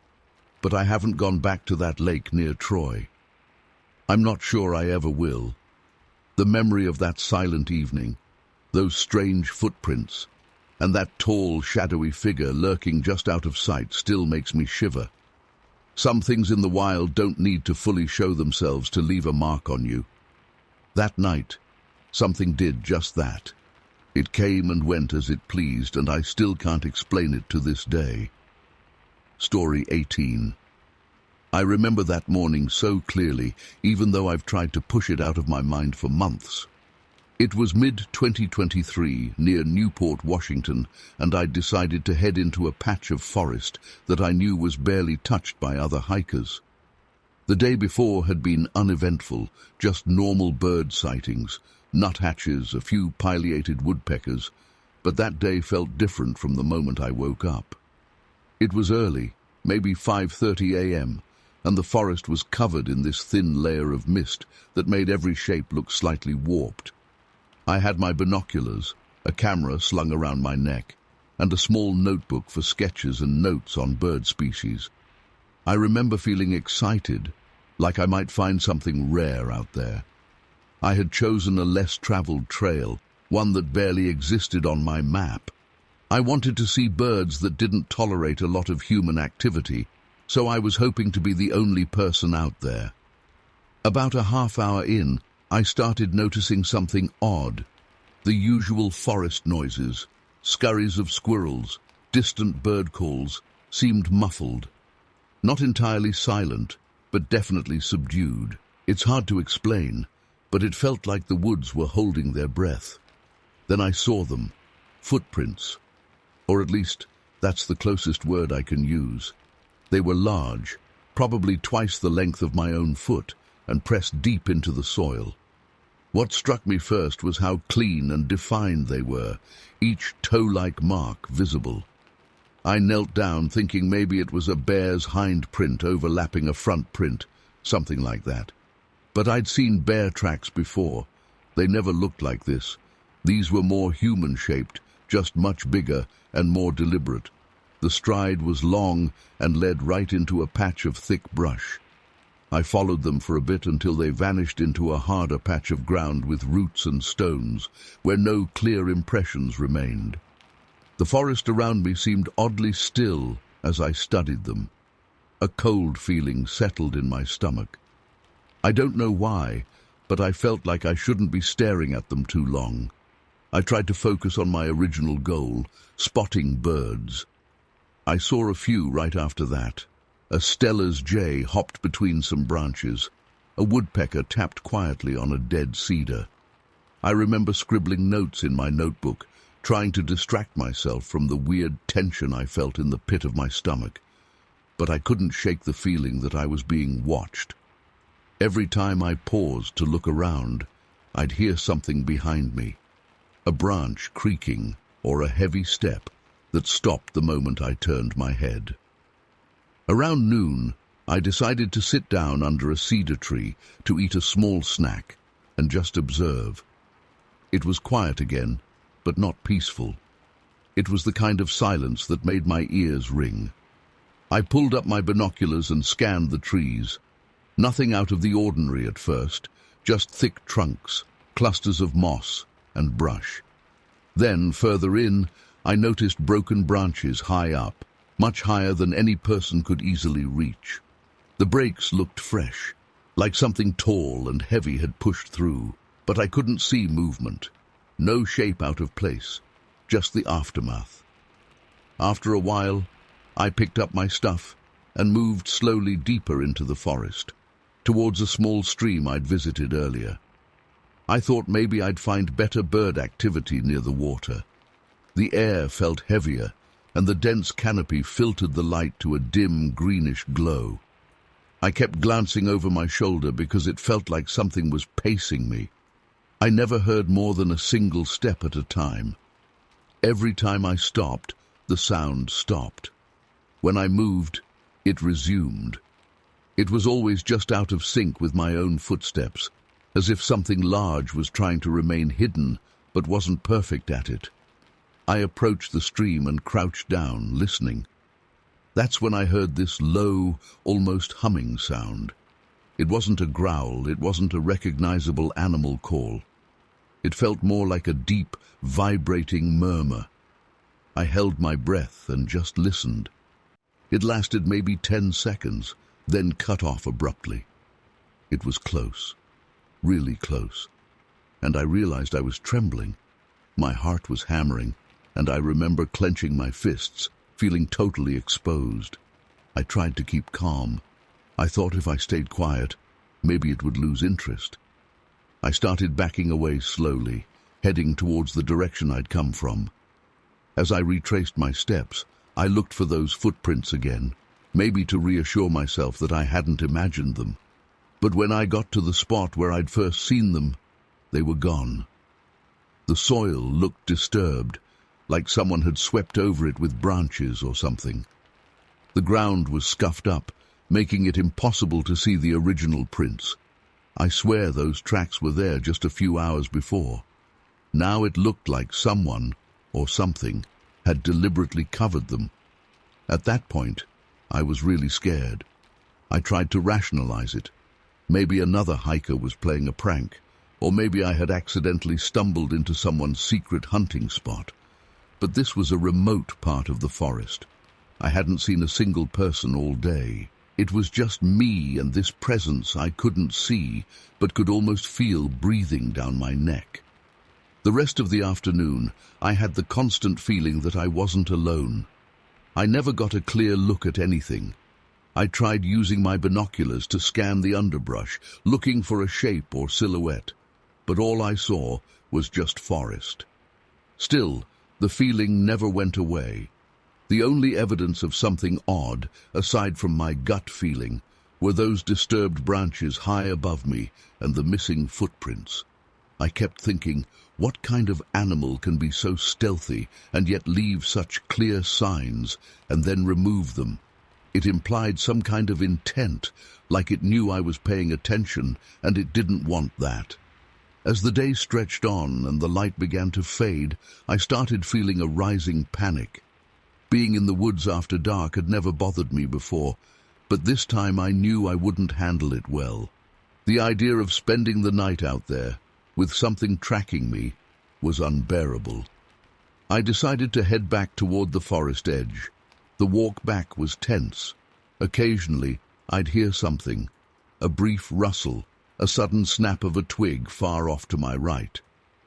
but I haven't gone back to that lake near Troy. I'm not sure I ever will. The memory of that silent evening, those strange footprints, and that tall, shadowy figure lurking just out of sight still makes me shiver. Some things in the wild don't need to fully show themselves to leave a mark on you. That night, something did just that. It came and went as it pleased, and I still can't explain it to this day. Story 18. I remember that morning so clearly, even though I've tried to push it out of my mind for months. It was mid-2023, near Newport, Washington, and I'd decided to head into a patch of forest that I knew was barely touched by other hikers. The day before had been uneventful, just normal bird sightings, nuthatches, a few pileated woodpeckers, but that day felt different from the moment I woke up. It was early, maybe 5:30 a.m., and the forest was covered in this thin layer of mist that made every shape look slightly warped. I had my binoculars, a camera slung around my neck, and a small notebook for sketches and notes on bird species. I remember feeling excited, like I might find something rare out there. I had chosen a less traveled trail, one that barely existed on my map. I wanted to see birds that didn't tolerate a lot of human activity, so I was hoping to be the only person out there. About a half hour in, I started noticing something odd. The usual forest noises, scurries of squirrels, distant bird calls, seemed muffled. Not entirely silent, but definitely subdued. It's hard to explain, but it felt like the woods were holding their breath. Then I saw them. Footprints. Or at least, that's the closest word I can use. They were large, probably twice the length of my own foot, and pressed deep into the soil. What struck me first was how clean and defined they were, each toe-like mark visible. I knelt down, thinking maybe it was a bear's hind print overlapping a front print, something like that. But I'd seen bear tracks before. They never looked like this. These were more human-shaped, just much bigger and more deliberate. The stride was long and led right into a patch of thick brush. I followed them for a bit until they vanished into a harder patch of ground with roots and stones, where no clear impressions remained. The forest around me seemed oddly still as I studied them. A cold feeling settled in my stomach. I don't know why, but I felt like I shouldn't be staring at them too long. I tried to focus on my original goal, spotting birds. I saw a few right after that. A Steller's jay hopped between some branches. A woodpecker tapped quietly on a dead cedar. I remember scribbling notes in my notebook, trying to distract myself from the weird tension I felt in the pit of my stomach. But I couldn't shake the feeling that I was being watched. Every time I paused to look around, I'd hear something behind me. A branch creaking or a heavy step that stopped the moment I turned my head. Around noon, I decided to sit down under a cedar tree to eat a small snack and just observe. It was quiet again, but not peaceful. It was the kind of silence that made my ears ring. I pulled up my binoculars and scanned the trees. Nothing out of the ordinary at first, just thick trunks, clusters of moss and brush. Then, further in, I noticed broken branches high up, much higher than any person could easily reach. The breaks looked fresh, like something tall and heavy had pushed through, but I couldn't see movement. No shape out of place, just the aftermath. After a while, I picked up my stuff and moved slowly deeper into the forest, towards a small stream I'd visited earlier. I thought maybe I'd find better bird activity near the water. The air felt heavier, and the dense canopy filtered the light to a dim, greenish glow. I kept glancing over my shoulder because it felt like something was pacing me. I never heard more than a single step at a time. Every time I stopped, the sound stopped. When I moved, it resumed. It was always just out of sync with my own footsteps, as if something large was trying to remain hidden but wasn't perfect at it. I approached the stream and crouched down, listening. That's when I heard this low, almost humming sound. It wasn't a growl, it wasn't a recognizable animal call. It felt more like a deep, vibrating murmur. I held my breath and just listened. It lasted maybe 10 seconds, then cut off abruptly. It was close, really close, and I realized I was trembling. My heart was hammering, and I remember clenching my fists, feeling totally exposed. I tried to keep calm. I thought if I stayed quiet, maybe it would lose interest. I started backing away slowly, heading towards the direction I'd come from. As I retraced my steps, I looked for those footprints again, maybe to reassure myself that I hadn't imagined them. But when I got to the spot where I'd first seen them, they were gone. The soil looked disturbed, like someone had swept over it with branches or something. The ground was scuffed up, making it impossible to see the original prints. I swear those tracks were there just a few hours before. Now it looked like someone, or something, had deliberately covered them. At that point, I was really scared. I tried to rationalize it. Maybe another hiker was playing a prank, or maybe I had accidentally stumbled into someone's secret hunting spot. But this was a remote part of the forest. I hadn't seen a single person all day. It was just me and this presence I couldn't see, but could almost feel breathing down my neck. The rest of the afternoon, I had the constant feeling that I wasn't alone. I never got a clear look at anything. I tried using my binoculars to scan the underbrush, looking for a shape or silhouette, but all I saw was just forest. Still, the feeling never went away. The only evidence of something odd, aside from my gut feeling, were those disturbed branches high above me and the missing footprints. I kept thinking, what kind of animal can be so stealthy and yet leave such clear signs and then remove them? It implied some kind of intent, like it knew I was paying attention and it didn't want that. As the day stretched on and the light began to fade, I started feeling a rising panic. Being in the woods after dark had never bothered me before, but this time I knew I wouldn't handle it well. The idea of spending the night out there, with something tracking me, was unbearable. I decided to head back toward the forest edge. The walk back was tense. Occasionally, I'd hear something, a brief rustle, a sudden snap of a twig far off to my right.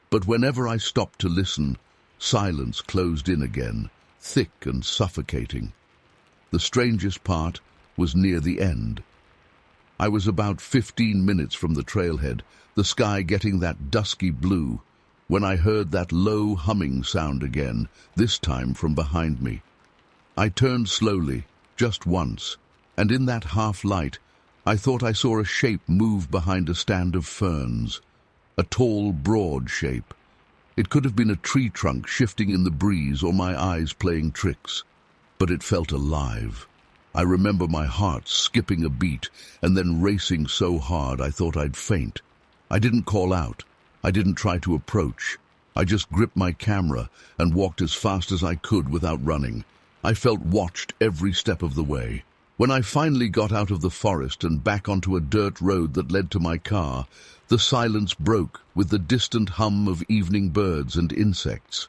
But whenever I stopped to listen, silence closed in again, thick and suffocating. The strangest part was near the end. I was about 15 minutes from the trailhead, the sky getting that dusky blue, when I heard that low humming sound again, this time from behind me. I turned slowly, just once, and in that half-light, I thought I saw a shape move behind a stand of ferns, a tall, broad shape. It could have been a tree trunk shifting in the breeze or my eyes playing tricks, but it felt alive. I remember my heart skipping a beat and then racing so hard I thought I'd faint. I didn't call out. I didn't try to approach. I just gripped my camera and walked as fast as I could without running. I felt watched every step of the way. When I finally got out of the forest and back onto a dirt road that led to my car, the silence broke with the distant hum of evening birds and insects.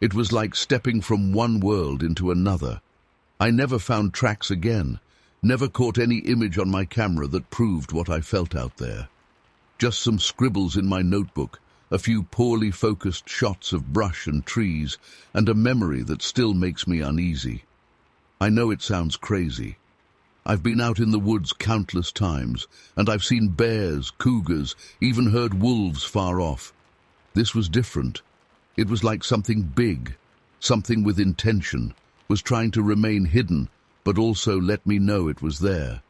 It was like stepping from one world into another. I never found tracks again, never caught any image on my camera that proved what I felt out there. Just some scribbles in my notebook, a few poorly focused shots of brush and trees, and a memory that still makes me uneasy. I know it sounds crazy. I've been out in the woods countless times, and I've seen bears, cougars, even heard wolves far off. This was different. It was like something big, something with intention, was trying to remain hidden, but also let me know it was there.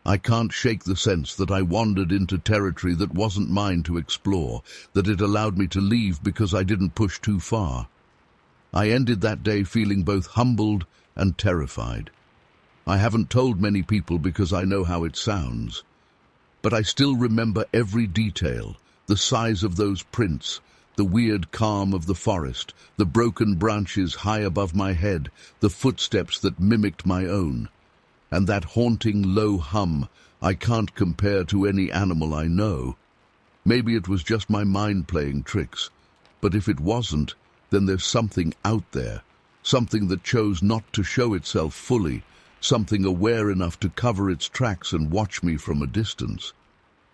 I can't shake the sense that I wandered into territory that wasn't mine to explore, that it allowed me to leave because I didn't push too far. I ended that day feeling both humbled and terrified. I haven't told many people because I know how it sounds, but I still remember every detail, the size of those prints, the weird calm of the forest, the broken branches high above my head, the footsteps that mimicked my own, and that haunting low hum I can't compare to any animal I know. Maybe it was just my mind playing tricks, but if it wasn't, then there's something out there, something that chose not to show itself fully, something aware enough to cover its tracks and watch me from a distance.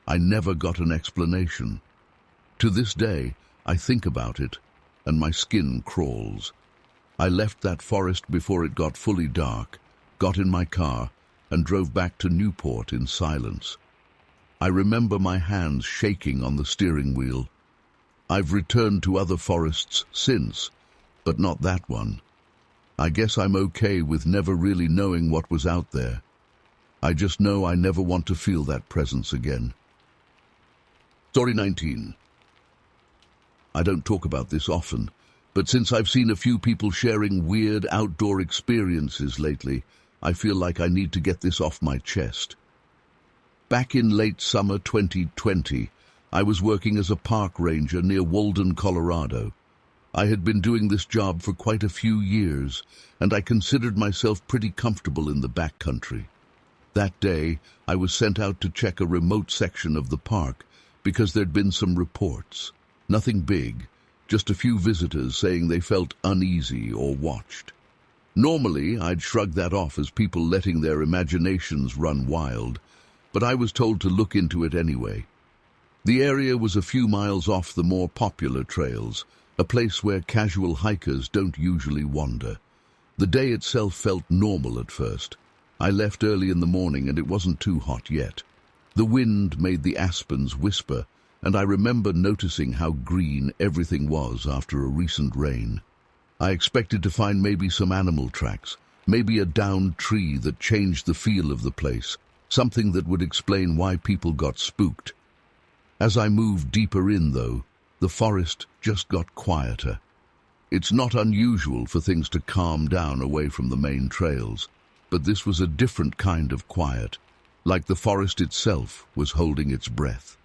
I never got an explanation. To this day, I think about it, and my skin crawls. I left that forest before it got fully dark, got in my car, and drove back to Newport in silence. I remember my hands shaking on the steering wheel. I've returned to other forests since, but not that one. I guess I'm okay with never really knowing what was out there. I just know I never want to feel that presence again. Story 19. I don't talk about this often, but since I've seen a few people sharing weird outdoor experiences lately, I feel like I need to get this off my chest. Back in late summer 2020, I was working as a park ranger near Walden, Colorado. I had been doing this job for quite a few years, and I considered myself pretty comfortable in the backcountry. That day, I was sent out to check a remote section of the park because there'd been some reports. Nothing big, just a few visitors saying they felt uneasy or watched. Normally, I'd shrug that off as people letting their imaginations run wild, but I was told to look into it anyway. The area was a few miles off the more popular trails, a place where casual hikers don't usually wander. The day itself felt normal at first. I left early in the morning and it wasn't too hot yet. The wind made the aspens whisper, and I remember noticing how green everything was after a recent rain. I expected to find maybe some animal tracks, maybe a downed tree that changed the feel of the place, something that would explain why people got spooked. As I moved deeper in, though, the forest just got quieter. It's not unusual for things to calm down away from the main trails, but this was a different kind of quiet, like the forest itself was holding its breath.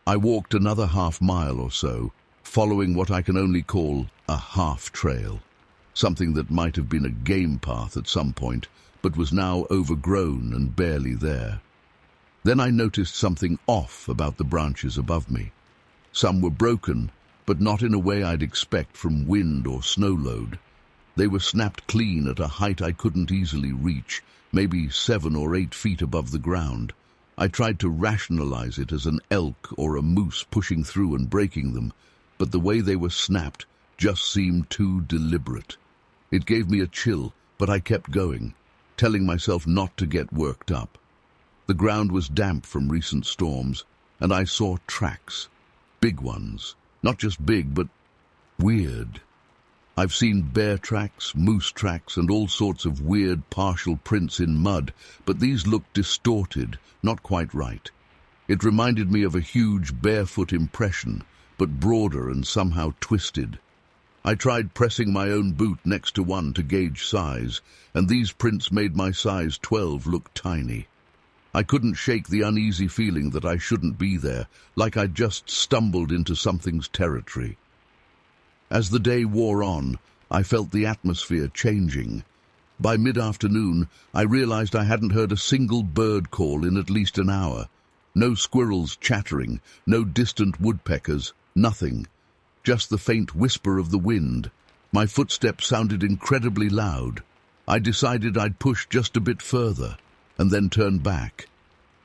I walked another half-mile or so, following what I can only call a half-trail, something that might have been a game path at some point, but was now overgrown and barely there. Then I noticed something off about the branches above me. Some were broken, but not in a way I'd expect from wind or snow load. They were snapped clean at a height I couldn't easily reach, maybe 7 or 8 feet above the ground. I tried to rationalize it as an elk or a moose pushing through and breaking them, but the way they were snapped just seemed too deliberate. It gave me a chill, but I kept going, telling myself not to get worked up. The ground was damp from recent storms, and I saw tracks. Big ones. Not just big, but weird. I've seen bear tracks, moose tracks, and all sorts of weird partial prints in mud, but these looked distorted, not quite right. It reminded me of a huge barefoot impression, but broader and somehow twisted. I tried pressing my own boot next to one to gauge size, and these prints made my size 12 look tiny. I couldn't shake the uneasy feeling that I shouldn't be there, like I'd just stumbled into something's territory. As the day wore on, I felt the atmosphere changing. By mid-afternoon, I realized I hadn't heard a single bird call in at least an hour. No squirrels chattering, no distant woodpeckers, nothing. Just the faint whisper of the wind. My footsteps sounded incredibly loud. I decided I'd push just a bit further, and then turn back.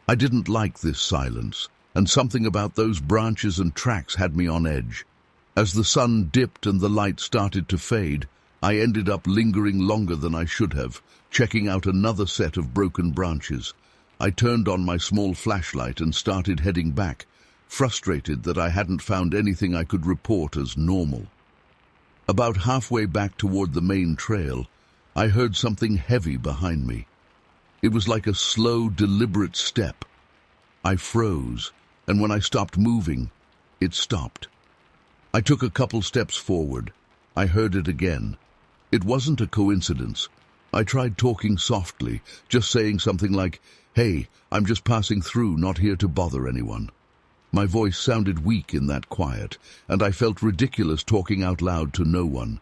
I didn't like this silence, and something about those branches and tracks had me on edge. As the sun dipped and the light started to fade, I ended up lingering longer than I should have, checking out another set of broken branches. I turned on my small flashlight and started heading back, frustrated that I hadn't found anything I could report as normal. About halfway back toward the main trail, I heard something heavy behind me. It was like a slow, deliberate step. I froze, and when I stopped moving, it stopped. I took a couple steps forward. I heard it again. It wasn't a coincidence. I tried talking softly, just saying something like, "Hey, I'm just passing through, not here to bother anyone." My voice sounded weak in that quiet, and I felt ridiculous talking out loud to no one.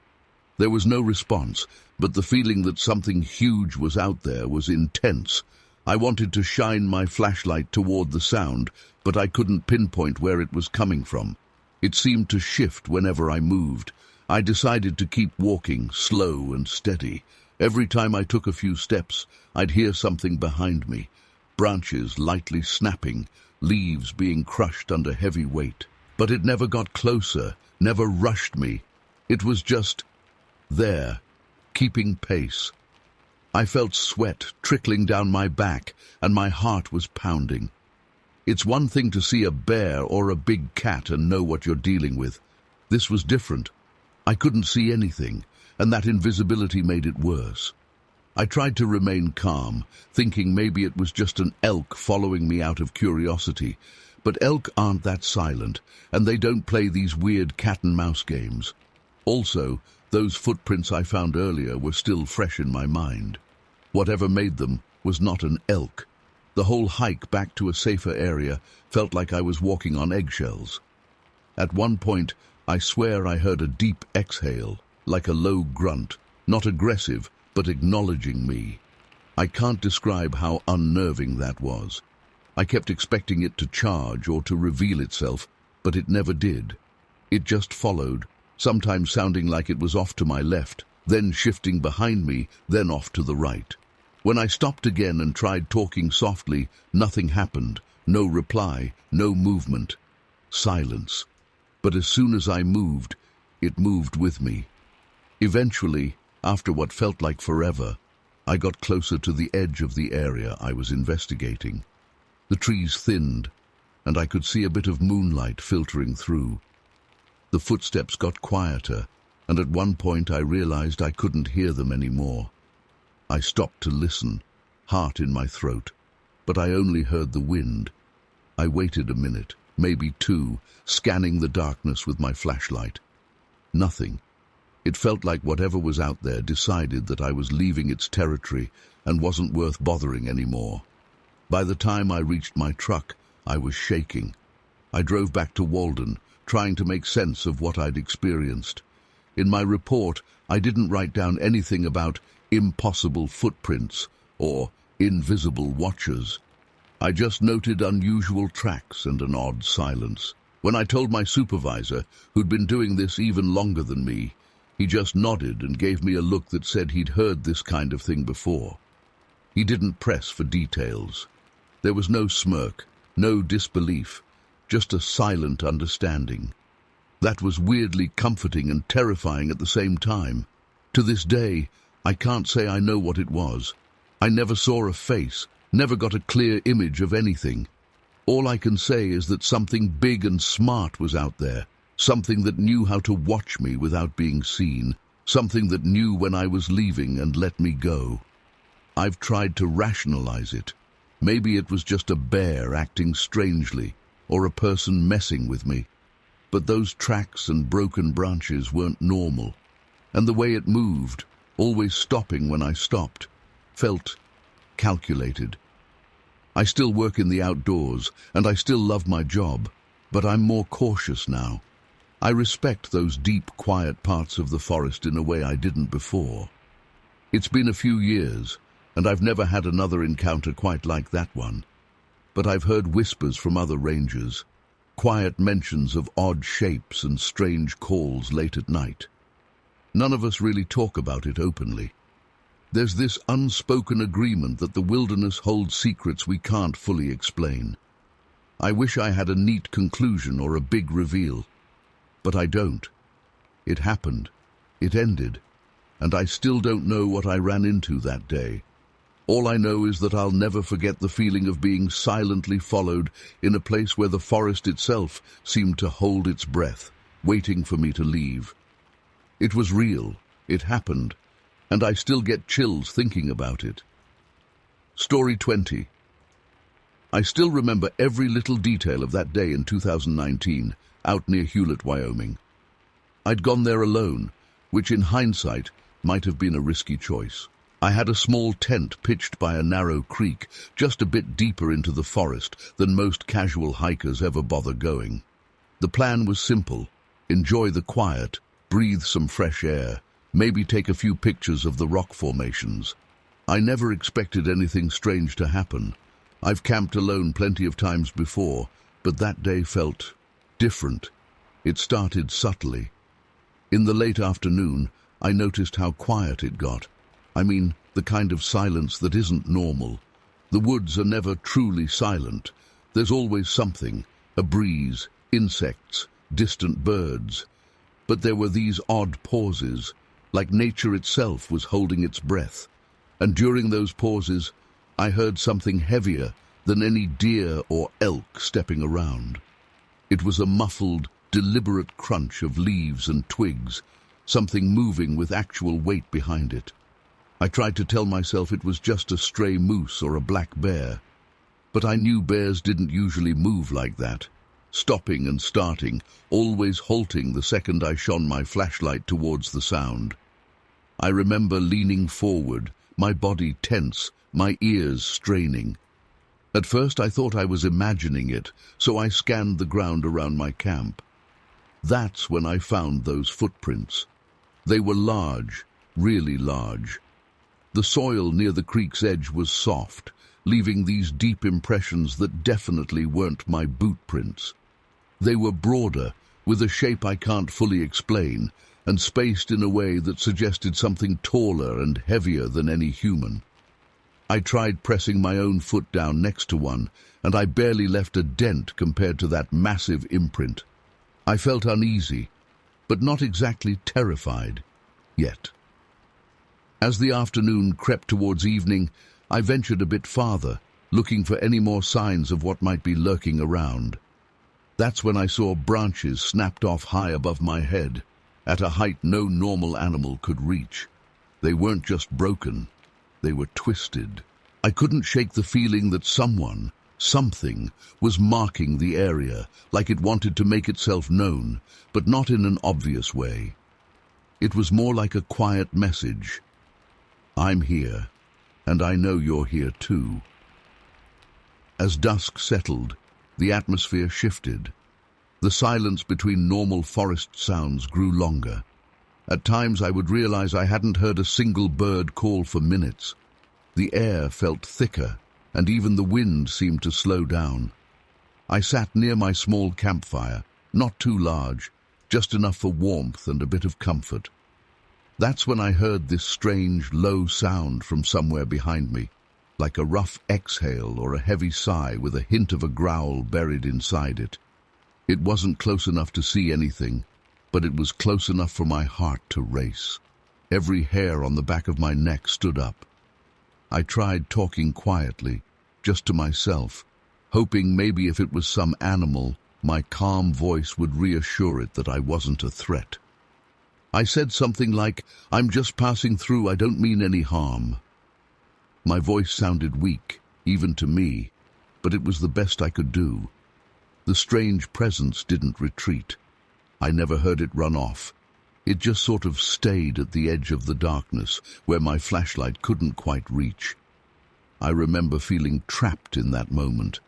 There was no response, but the feeling that something huge was out there was intense. I wanted to shine my flashlight toward the sound, but I couldn't pinpoint where it was coming from. It seemed to shift whenever I moved. I decided to keep walking, slow and steady. Every time I took a few steps, I'd hear something behind me. Branches lightly snapping, leaves being crushed under heavy weight. But it never got closer, never rushed me. It was just there, keeping pace. I felt sweat trickling down my back, and my heart was pounding. It's one thing to see a bear or a big cat and know what you're dealing with. This was different. I couldn't see anything, and that invisibility made it worse. I tried to remain calm, thinking maybe it was just an elk following me out of curiosity. But elk aren't that silent, and they don't play these weird cat-and-mouse games. Also, those footprints I found earlier were still fresh in my mind. Whatever made them was not an elk. The whole hike back to a safer area felt like I was walking on eggshells. At one point, I swear I heard a deep exhale, like a low grunt, not aggressive, but acknowledging me. I can't describe how unnerving that was. I kept expecting it to charge or to reveal itself, but it never did. It just followed, sometimes sounding like it was off to my left, then shifting behind me, then off to the right. When I stopped again and tried talking softly, nothing happened. No reply, no movement. Silence. But as soon as I moved, it moved with me. Eventually, after what felt like forever, I got closer to the edge of the area I was investigating. The trees thinned, and I could see a bit of moonlight filtering through. The footsteps got quieter, and at one point I realized I couldn't hear them anymore. I stopped to listen, heart in my throat, but I only heard the wind. I waited a minute, maybe two, scanning the darkness with my flashlight. Nothing. It felt like whatever was out there decided that I was leaving its territory and wasn't worth bothering anymore. By the time I reached my truck, I was shaking. I drove back to Walden, trying to make sense of what I'd experienced. In my report, I didn't write down anything about impossible footprints or invisible watchers. I just noted unusual tracks and an odd silence. When I told my supervisor, who'd been doing this even longer than me, he just nodded and gave me a look that said he'd heard this kind of thing before. He didn't press for details. There was no smirk, no disbelief, just a silent understanding. That was weirdly comforting and terrifying at the same time. To this day, I can't say I know what it was. I never saw a face, never got a clear image of anything. All I can say is that something big and smart was out there, something that knew how to watch me without being seen, something that knew when I was leaving and let me go. I've tried to rationalize it. Maybe it was just a bear acting strangely, or a person messing with me. But those tracks and broken branches weren't normal, and the way it moved, always stopping when I stopped, felt calculated. I still work in the outdoors, and I still love my job, but I'm more cautious now. I respect those deep, quiet parts of the forest in a way I didn't before. It's been a few years, and I've never had another encounter quite like that one. But I've heard whispers from other rangers, quiet mentions of odd shapes and strange calls late at night. None of us really talk about it openly. There's this unspoken agreement that the wilderness holds secrets we can't fully explain. I wish I had a neat conclusion or a big reveal, but I don't. It happened, it ended, and I still don't know what I ran into that day. All I know is that I'll never forget the feeling of being silently followed in a place where the forest itself seemed to hold its breath, waiting for me to leave. It was real, it happened, and I still get chills thinking about it. Story 20. I still remember every little detail of that day in 2019, out near Hewlett, Wyoming. I'd gone there alone, which in hindsight might have been a risky choice. I had a small tent pitched by a narrow creek, just a bit deeper into the forest than most casual hikers ever bother going. The plan was simple: enjoy the quiet, breathe some fresh air, maybe take a few pictures of the rock formations. I never expected anything strange to happen. I've camped alone plenty of times before, but that day felt different. It started subtly. In the late afternoon, I noticed how quiet it got. I mean, the kind of silence that isn't normal. The woods are never truly silent. There's always something, a breeze, insects, distant birds. But there were these odd pauses, like nature itself was holding its breath. And during those pauses, I heard something heavier than any deer or elk stepping around. It was a muffled, deliberate crunch of leaves and twigs, something moving with actual weight behind it. I tried to tell myself it was just a stray moose or a black bear, but I knew bears didn't usually move like that, stopping and starting, always halting the second I shone my flashlight towards the sound. I remember leaning forward, my body tense, my ears straining. At first I thought I was imagining it, so I scanned the ground around my camp. That's when I found those footprints. They were large, really large. The soil near the creek's edge was soft, leaving these deep impressions that definitely weren't my boot prints. They were broader, with a shape I can't fully explain, and spaced in a way that suggested something taller and heavier than any human. I tried pressing my own foot down next to one, and I barely left a dent compared to that massive imprint. I felt uneasy, but not exactly terrified, yet. As the afternoon crept towards evening, I ventured a bit farther, looking for any more signs of what might be lurking around. That's when I saw branches snapped off high above my head, at a height no normal animal could reach. They weren't just broken, they were twisted. I couldn't shake the feeling that someone, something, was marking the area, like it wanted to make itself known, but not in an obvious way. It was more like a quiet message. I'm here, and I know you're here too. As dusk settled, the atmosphere shifted. The silence between normal forest sounds grew longer. At times I would realize I hadn't heard a single bird call for minutes. The air felt thicker, and even the wind seemed to slow down. I sat near my small campfire, not too large, just enough for warmth and a bit of comfort. That's when I heard this strange, low sound from somewhere behind me, like a rough exhale or a heavy sigh with a hint of a growl buried inside it. It wasn't close enough to see anything, but it was close enough for my heart to race. Every hair on the back of my neck stood up. I tried talking quietly, just to myself, hoping maybe if it was some animal, my calm voice would reassure it that I wasn't a threat. I said something like, "I'm just passing through, I don't mean any harm." My voice sounded weak, even to me, but it was the best I could do. The strange presence didn't retreat. I never heard it run off. It just sort of stayed at the edge of the darkness, where my flashlight couldn't quite reach. I remember feeling trapped in that moment.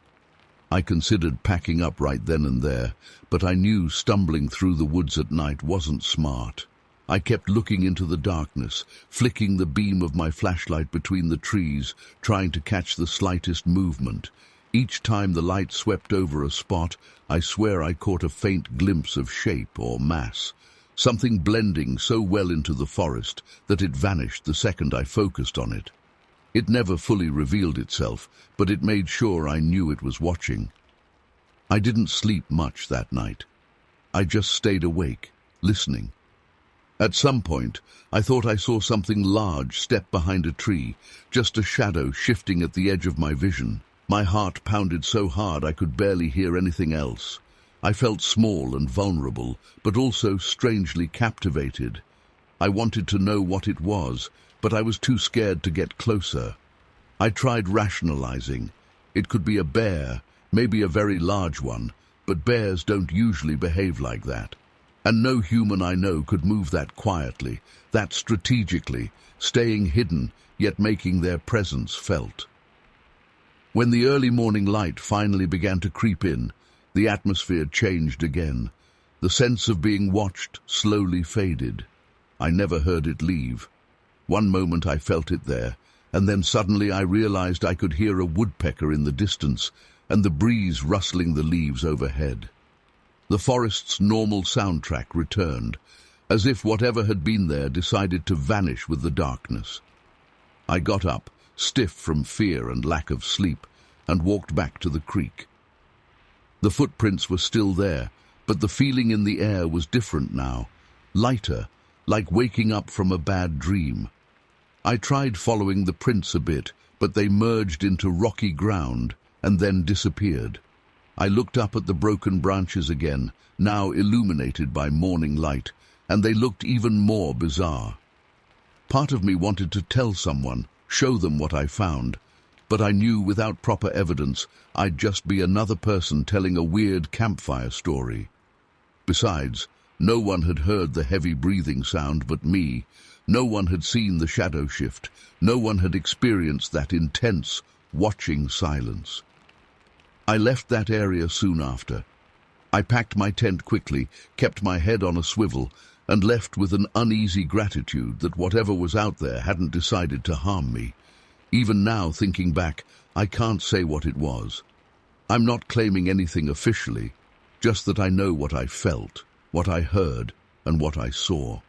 I considered packing up right then and there, but I knew stumbling through the woods at night wasn't smart. I kept looking into the darkness, flicking the beam of my flashlight between the trees, trying to catch the slightest movement. Each time the light swept over a spot, I swear I caught a faint glimpse of shape or mass, something blending so well into the forest that it vanished the second I focused on it. It never fully revealed itself, but it made sure I knew it was watching. I didn't sleep much that night. I just stayed awake, listening. At some point, I thought I saw something large step behind a tree, just a shadow shifting at the edge of my vision. My heart pounded so hard I could barely hear anything else. I felt small and vulnerable, but also strangely captivated. I wanted to know what it was, but I was too scared to get closer. I tried rationalizing. It could be a bear, maybe a very large one, but bears don't usually behave like that. And no human I know could move that quietly, that strategically, staying hidden, yet making their presence felt. When the early morning light finally began to creep in, the atmosphere changed again. The sense of being watched slowly faded. I never heard it leave. One moment I felt it there, and then suddenly I realized I could hear a woodpecker in the distance and the breeze rustling the leaves overhead. The forest's normal soundtrack returned, as if whatever had been there decided to vanish with the darkness. I got up, stiff from fear and lack of sleep, and walked back to the creek. The footprints were still there, but the feeling in the air was different now, lighter, like waking up from a bad dream. I tried following the prints a bit, but they merged into rocky ground and then disappeared. I looked up at the broken branches again, now illuminated by morning light, and they looked even more bizarre. Part of me wanted to tell someone, show them what I found, but I knew without proper evidence I'd just be another person telling a weird campfire story. Besides, no one had heard the heavy breathing sound but me. No one had seen the shadow shift. No one had experienced that intense, watching silence. I left that area soon after. I packed my tent quickly, kept my head on a swivel, and left with an uneasy gratitude that whatever was out there hadn't decided to harm me. Even now, thinking back, I can't say what it was. I'm not claiming anything officially, just that I know what I felt, what I heard, and what I saw.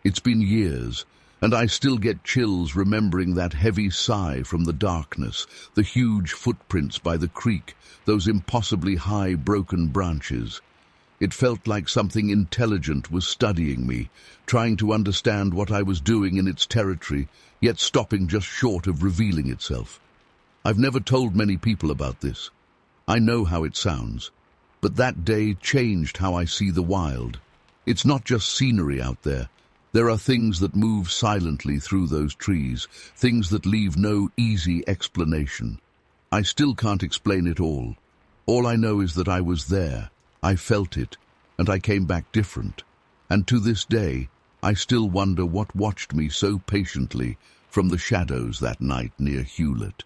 It's been years, and I still get chills remembering that heavy sigh from the darkness, the huge footprints by the creek, those impossibly high broken branches. It felt like something intelligent was studying me, trying to understand what I was doing in its territory, yet stopping just short of revealing itself. I've never told many people about this. I know how it sounds, but that day changed how I see the wild. It's not just scenery out there. There are things that move silently through those trees, things that leave no easy explanation. I still can't explain it all. All I know is that I was there, I felt it, and I came back different. And to this day, I still wonder what watched me so patiently from the shadows that night near Hewlett.